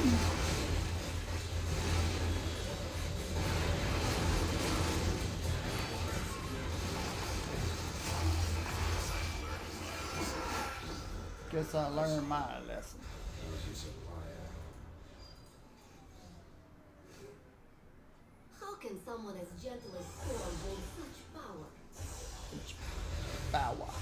Guess I learned my lesson. someone as gentle as Storm hold such power. Power.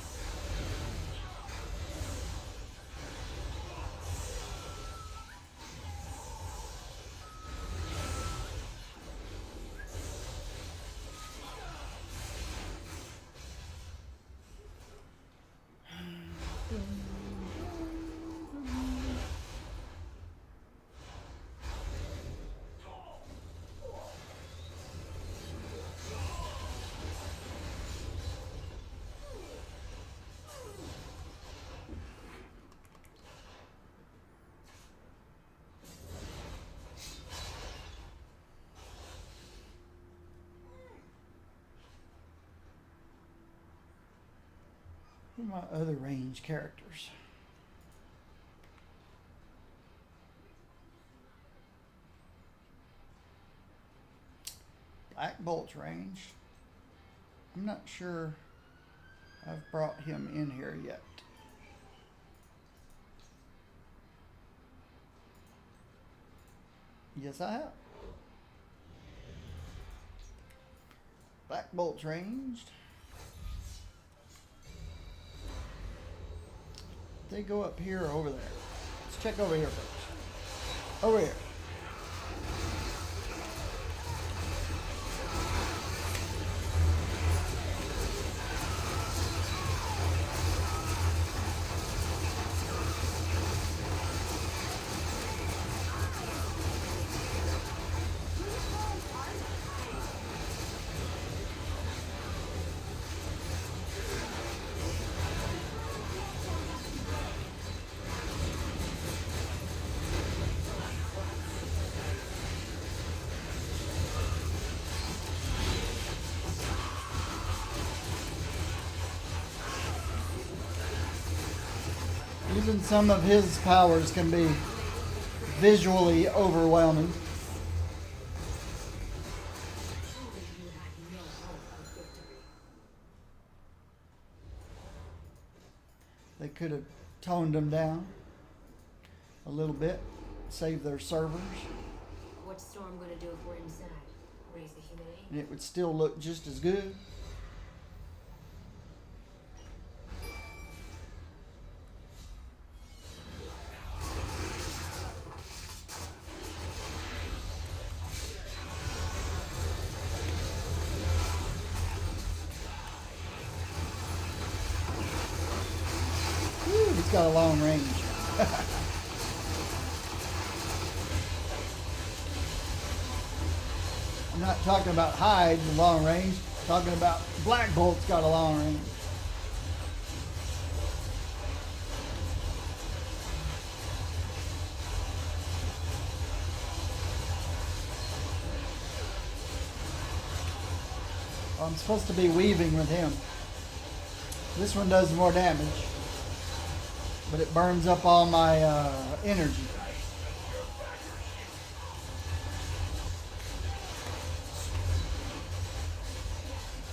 Who are my other range characters? Black Bolt's range. I'm not sure I've brought him in here yet. Yes, I have. Black Bolt's ranged. They go up here or over there. Let's check over here first. Over here. Even some of his powers can be visually overwhelming. They could have toned them down a little bit, save their servers, What's Storm gonna do if we're inside? Raise the humidity? and it would still look just as good. He's got a long range. I'm not talking about Hyde in long range. I'm talking about Black Bolt's got a long range. I'm supposed to be weaving with him. This one does more damage, but it burns up all my energy.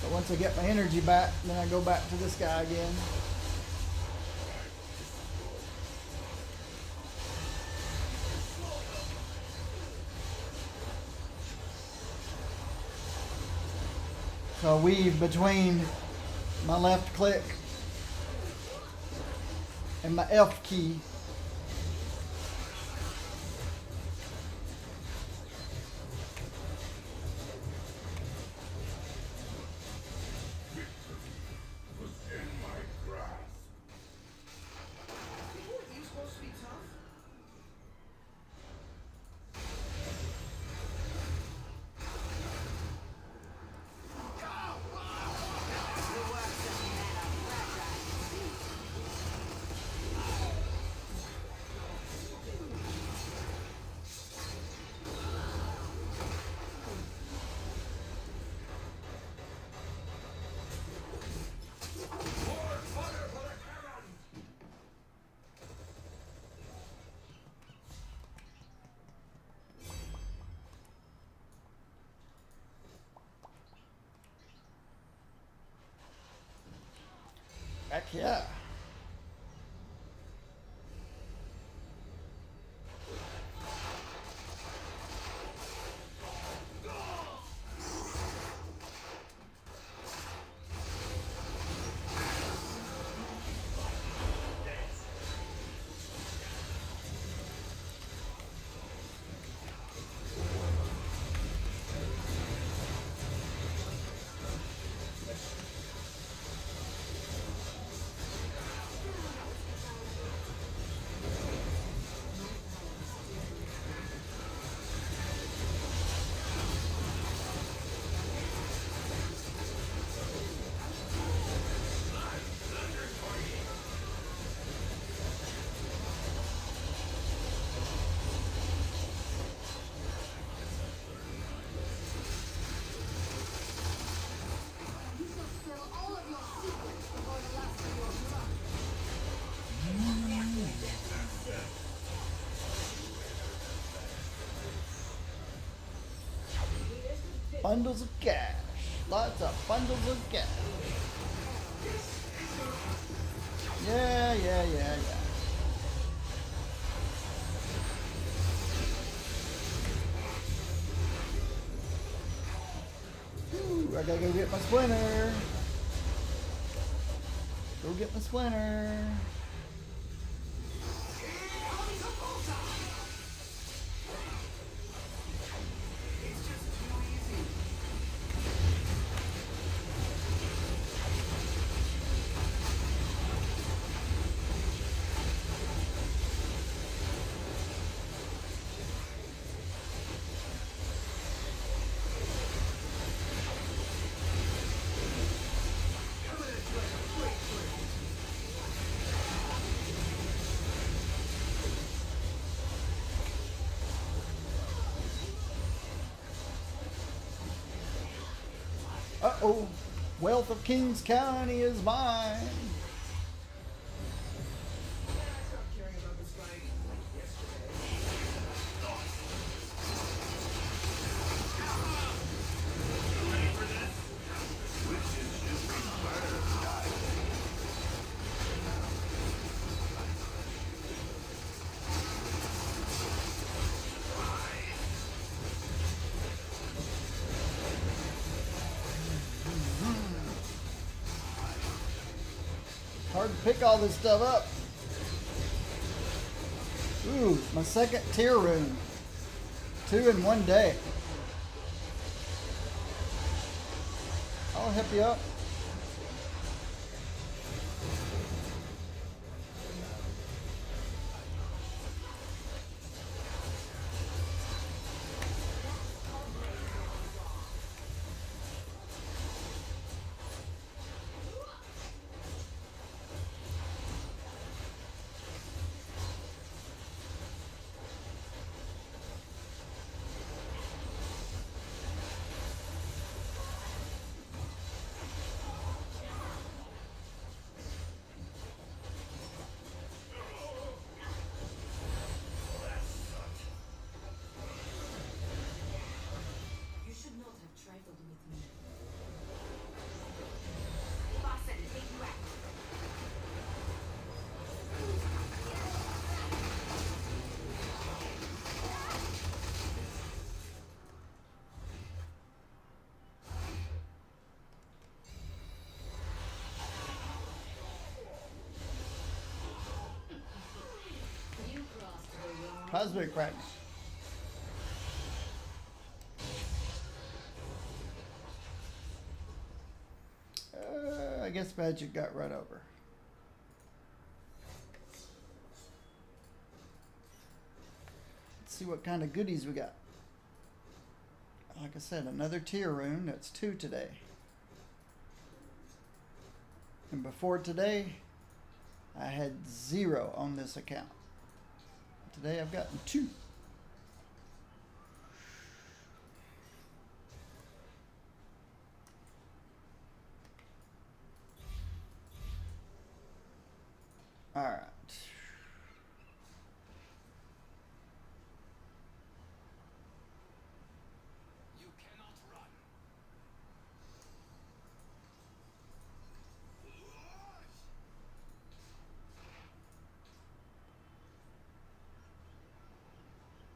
So once I get my energy back, then I go back to this guy again. So I weave between my left click and my F key. Was in my grasp. Weren't you supposed to be tough? Heck yeah. bundles of cash. Lots of bundles of cash. Yeah, yeah, yeah, yeah. Ooh, I gotta go get my splinter. Go get my splinter. Uh-oh. Wealth of Kings County is mine. Hard to pick all this stuff up. Ooh, my second tier rune. 2 in 1 day. I'll help you up. You should not have trifled with me. Boston, take you out. You crossed the wrong. Cosmic Crack. I guess Magic got run over. Let's see what kind of goodies we got. Like I said, another tier rune. That's 2 today. And before today, I had 0 on this account. Today I've gotten 2. All right. You cannot run.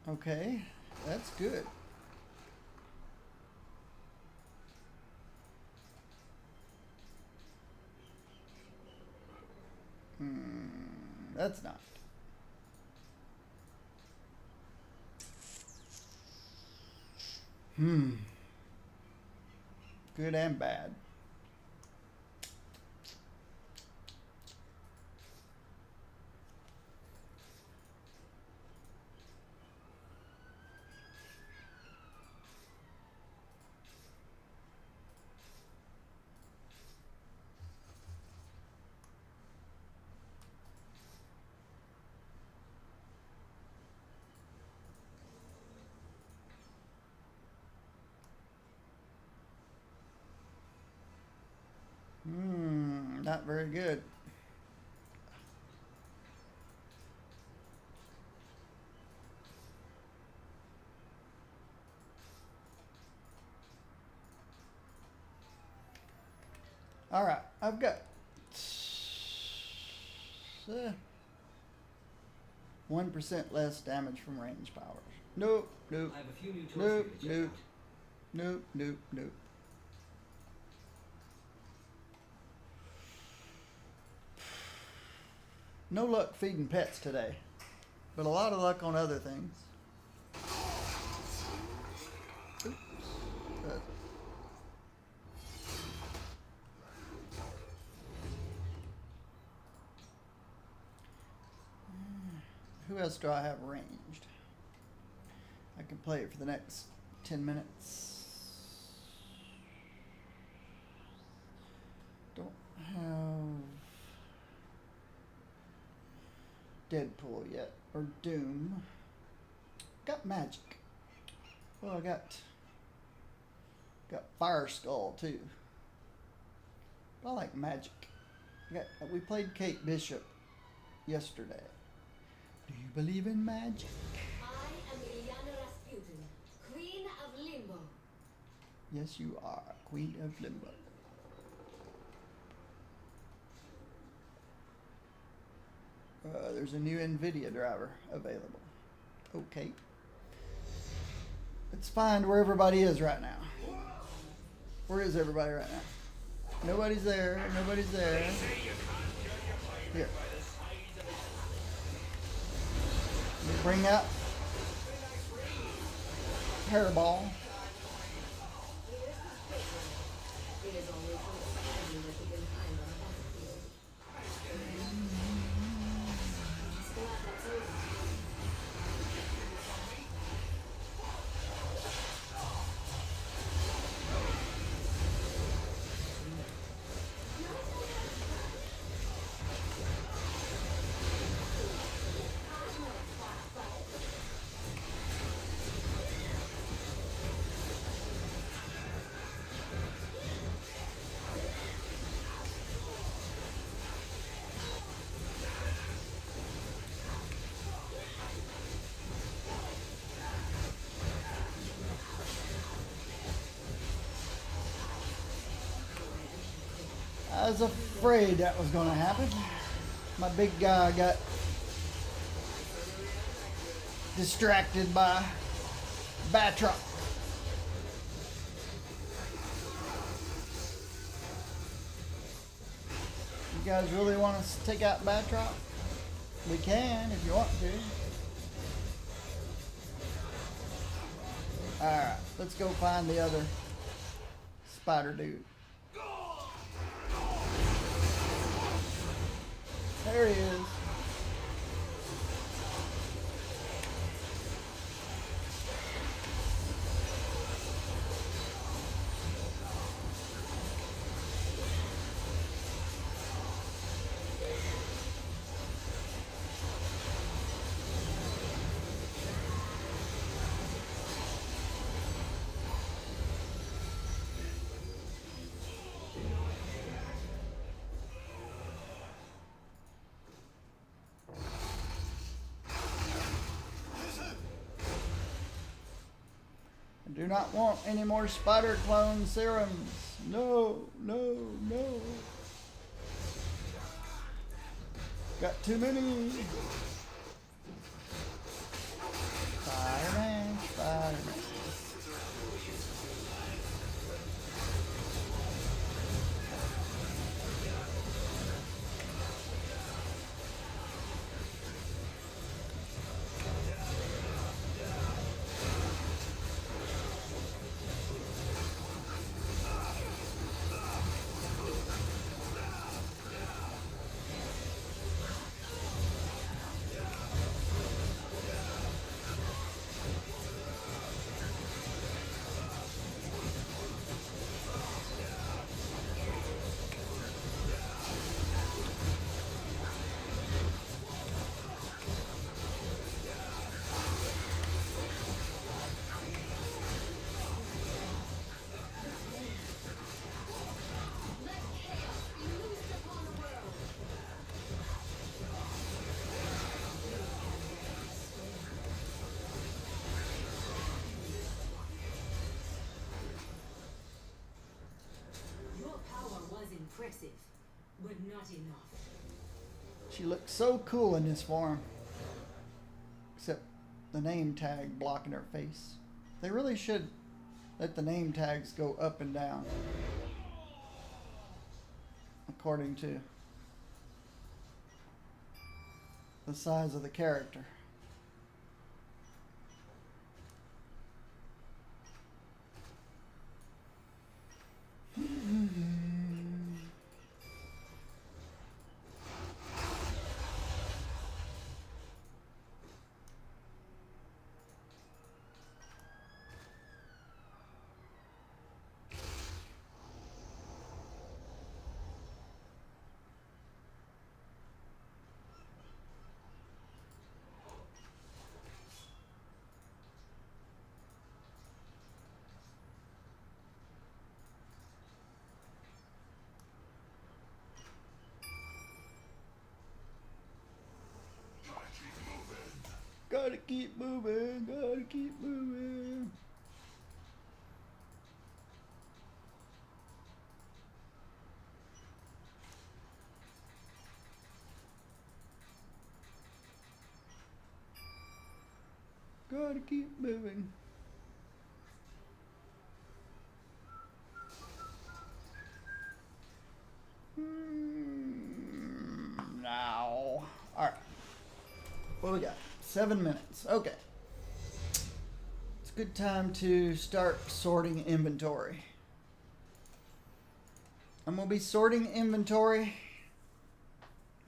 Okay, that's good. That's not. Good and bad. Not very good. All right, I've got 1% less damage from range powers. Nope, nope, I have a few new toys nope, for you to check nope, out. nope, nope, nope. No luck feeding pets today, but a lot of luck on other things. Oops. Who else do I have ranged? I can play it for the next 10 minutes. Don't have Deadpool yet, or Doom. Got Magic. Well, I got Fire Skull too. I like Magic. We played Kate Bishop yesterday. Do you believe in magic? I am Ilyana Rasputin, Queen of Limbo. Yes, you are, Queen of Limbo. There's a new NVIDIA driver available. Okay. Let's find where everybody is right now. Where is everybody right now? Nobody's there. Nobody's there. Here. Let me bring out Hairball. It is always understanding what you can find on the battlefield. Glad that's over. I was afraid that was going to happen. My big guy got distracted by Batroc. You guys really want us to take out Batroc? We can if you want to. Alright, let's go find the other spider dude. There he is. I do not want any more spider clone serums. No, no, no. Got too many. Spider-Man, Spider-Man. impressive, but not enough. She looks so cool in this form. Except the name tag blocking her face. They really should let the name tags go up and down. According to the size of the character. Gotta keep moving, gotta keep moving. Gotta keep moving. Now. Alright. What we got? 7 minutes. Okay. It's a good time to start sorting inventory. I'm going to be sorting inventory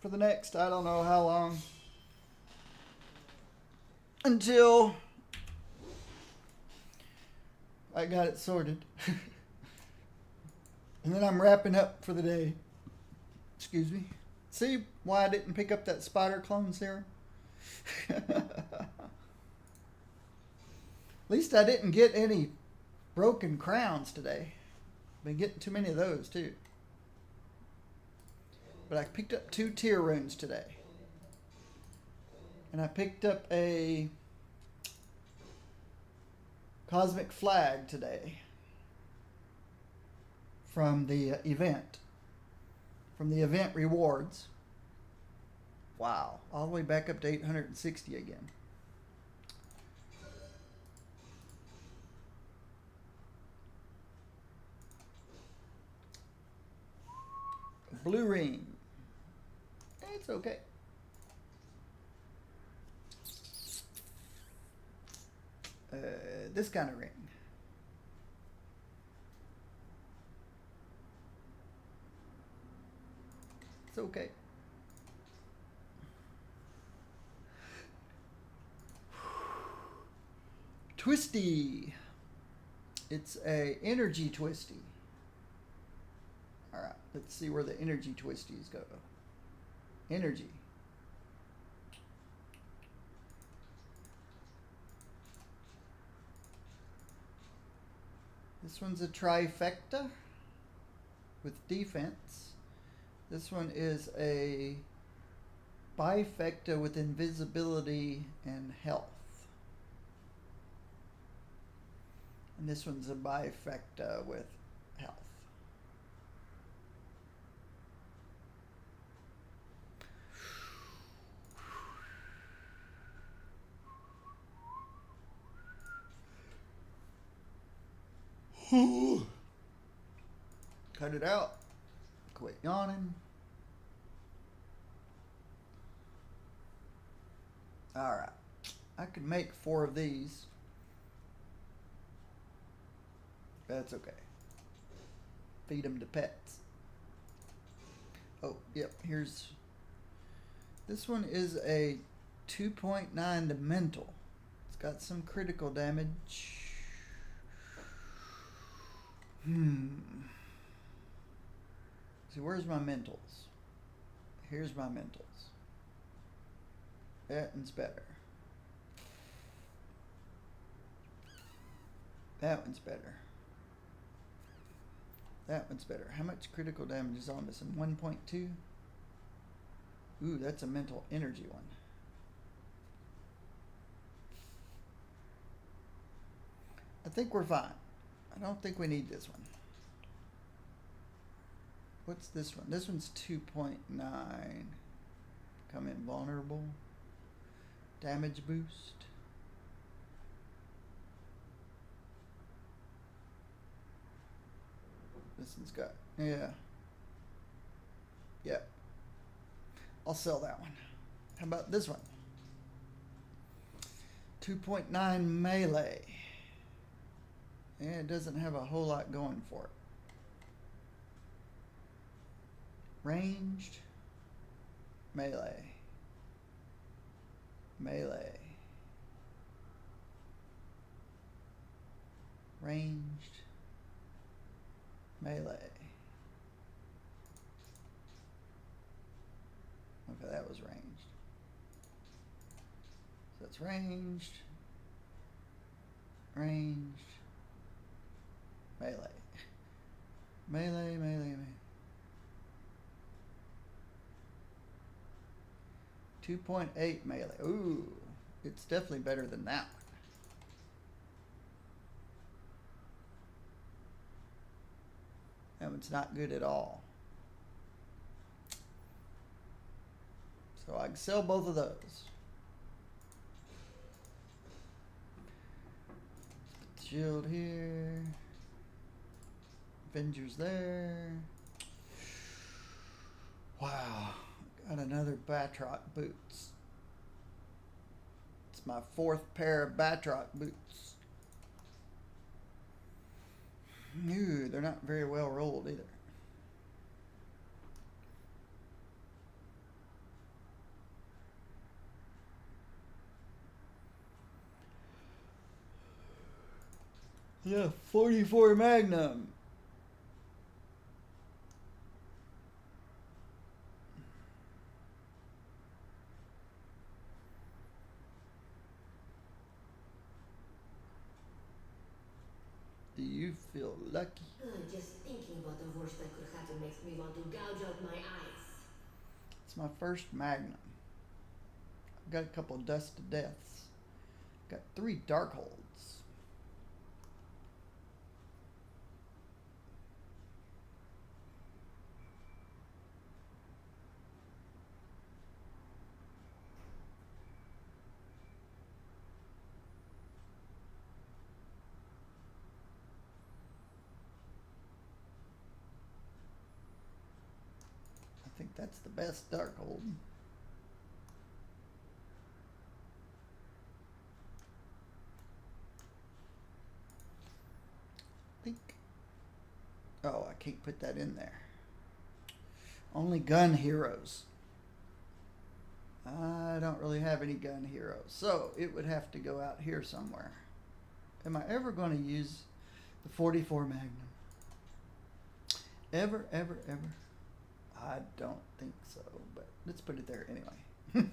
for the next, I don't know how long. Until I got it sorted. And then I'm wrapping up for the day. Excuse me. See why I didn't pick up that spider clone serum? At least I didn't get any broken crowns today. Been getting too many of those too. But I picked up 2 tier runes today. And I picked up a cosmic flag today. From the event. From the event rewards. Wow. All the way back up to 860 again. Blue ring. It's okay. This kind of ring. It's okay. Twisty. It's a energy twisty. Alright, let's see where the energy twisties go. Energy. This one's a trifecta with defense. This one is a bifecta with invisibility and health. And this one's a bifecta with health. Cut it out. Quit yawning. Alright. I could make 4 of these. That's okay. Feed them to pets. Oh, yep. Here's... This one is a 2.9 to mental. It's got some critical damage. See, where's my mentals? Here's my mentals. That one's better. That one's better. That one's better. How much critical damage is on this? 1.2? Ooh, that's a mental energy one. I think we're fine. I don't think we need this one. What's this one? This one's 2.9. Become invulnerable. Damage boost. This one's got, yeah. Yep. I'll sell that one. How about this one? 2.9 melee. Yeah, it doesn't have a whole lot going for it. Ranged. Melee. Melee. Ranged. Melee. Okay, that was ranged. So that's ranged. Ranged. Melee. Melee, melee, melee. 2.8 melee. Ooh, it's definitely better than that one. That one's not good at all. So I can sell both of those. Put the shield here. Avengers there. Wow. Got another Batroc boots. It's my 4th pair of Batroc boots. Ooh, they're not very well rolled either. Yeah, 44 Magnum. Do you feel lucky? Just thinking about the worst that could happen makes me want to gouge out my eyes. It's my first Magnum. I've got a couple of Dust to Deaths. Got 3 Darkholds. I think that's the best Darkhold. Oh, I can't put that in there. Only gun heroes. I don't really have any gun heroes, so it would have to go out here somewhere. Am I ever going to use the 44 Magnum? Ever, ever, ever? I don't think so, but let's put it there anyway.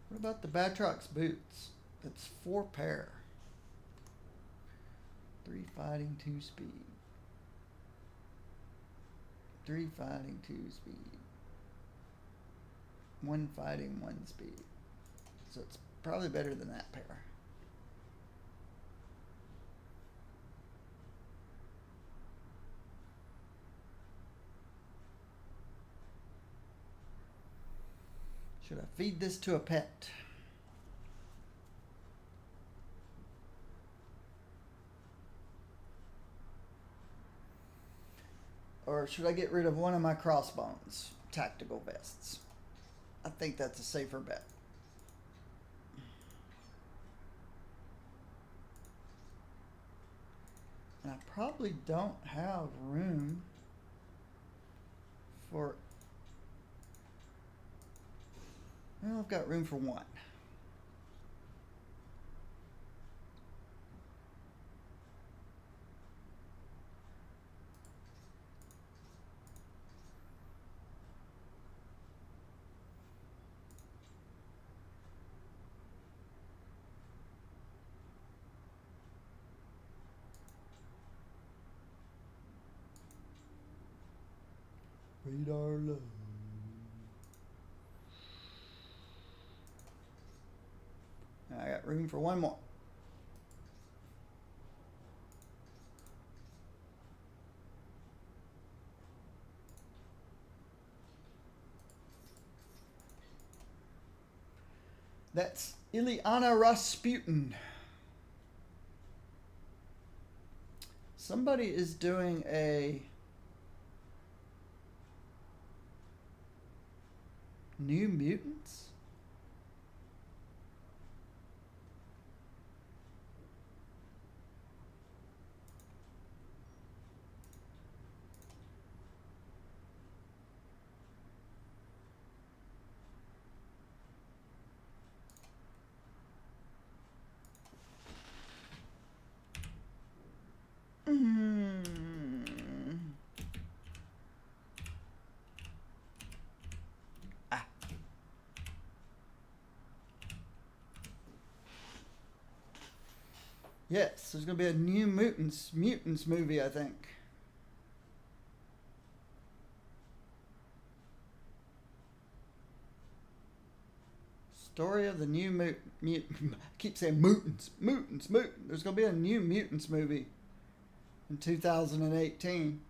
What about the Batroc's boots? It's 4 pair. 3 fighting, 2 speed. 3 fighting, 2 speed. 1 fighting, 1 speed. So it's probably better than that pair. Should I feed this to a pet? Or should I get rid of one of my crossbones tactical vests? I think that's a safer bet. And I probably don't have room for... Well, I've got room for 1. Radar low. I got room for 1 more. That's Ileana Rasputin. Somebody is doing a New Mutants? Ah. Yes, there's going to be a New Mutants movie, I think. Story of the New I keep saying mutants. There's going to be a New Mutants movie in 2018.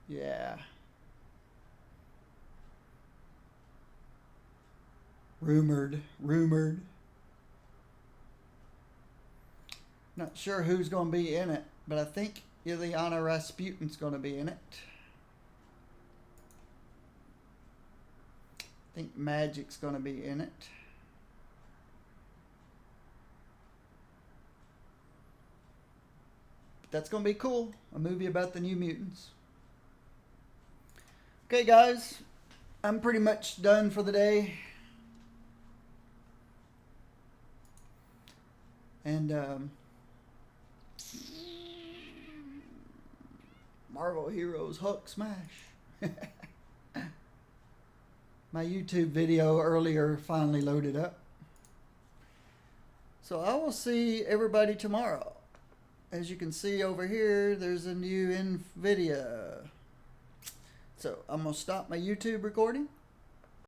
Yeah. Rumored. Not sure who's going to be in it, but I think Ileana Rasputin's going to be in it. I think Magic's going to be in it. But that's going to be cool. A movie about the New Mutants. Okay, guys. I'm pretty much done for the day. And, Marvel Heroes Hulk Smash. My YouTube video earlier finally loaded up. So I will see everybody tomorrow. As you can see over here, there's a new NVIDIA. So I'm going to stop my YouTube recording.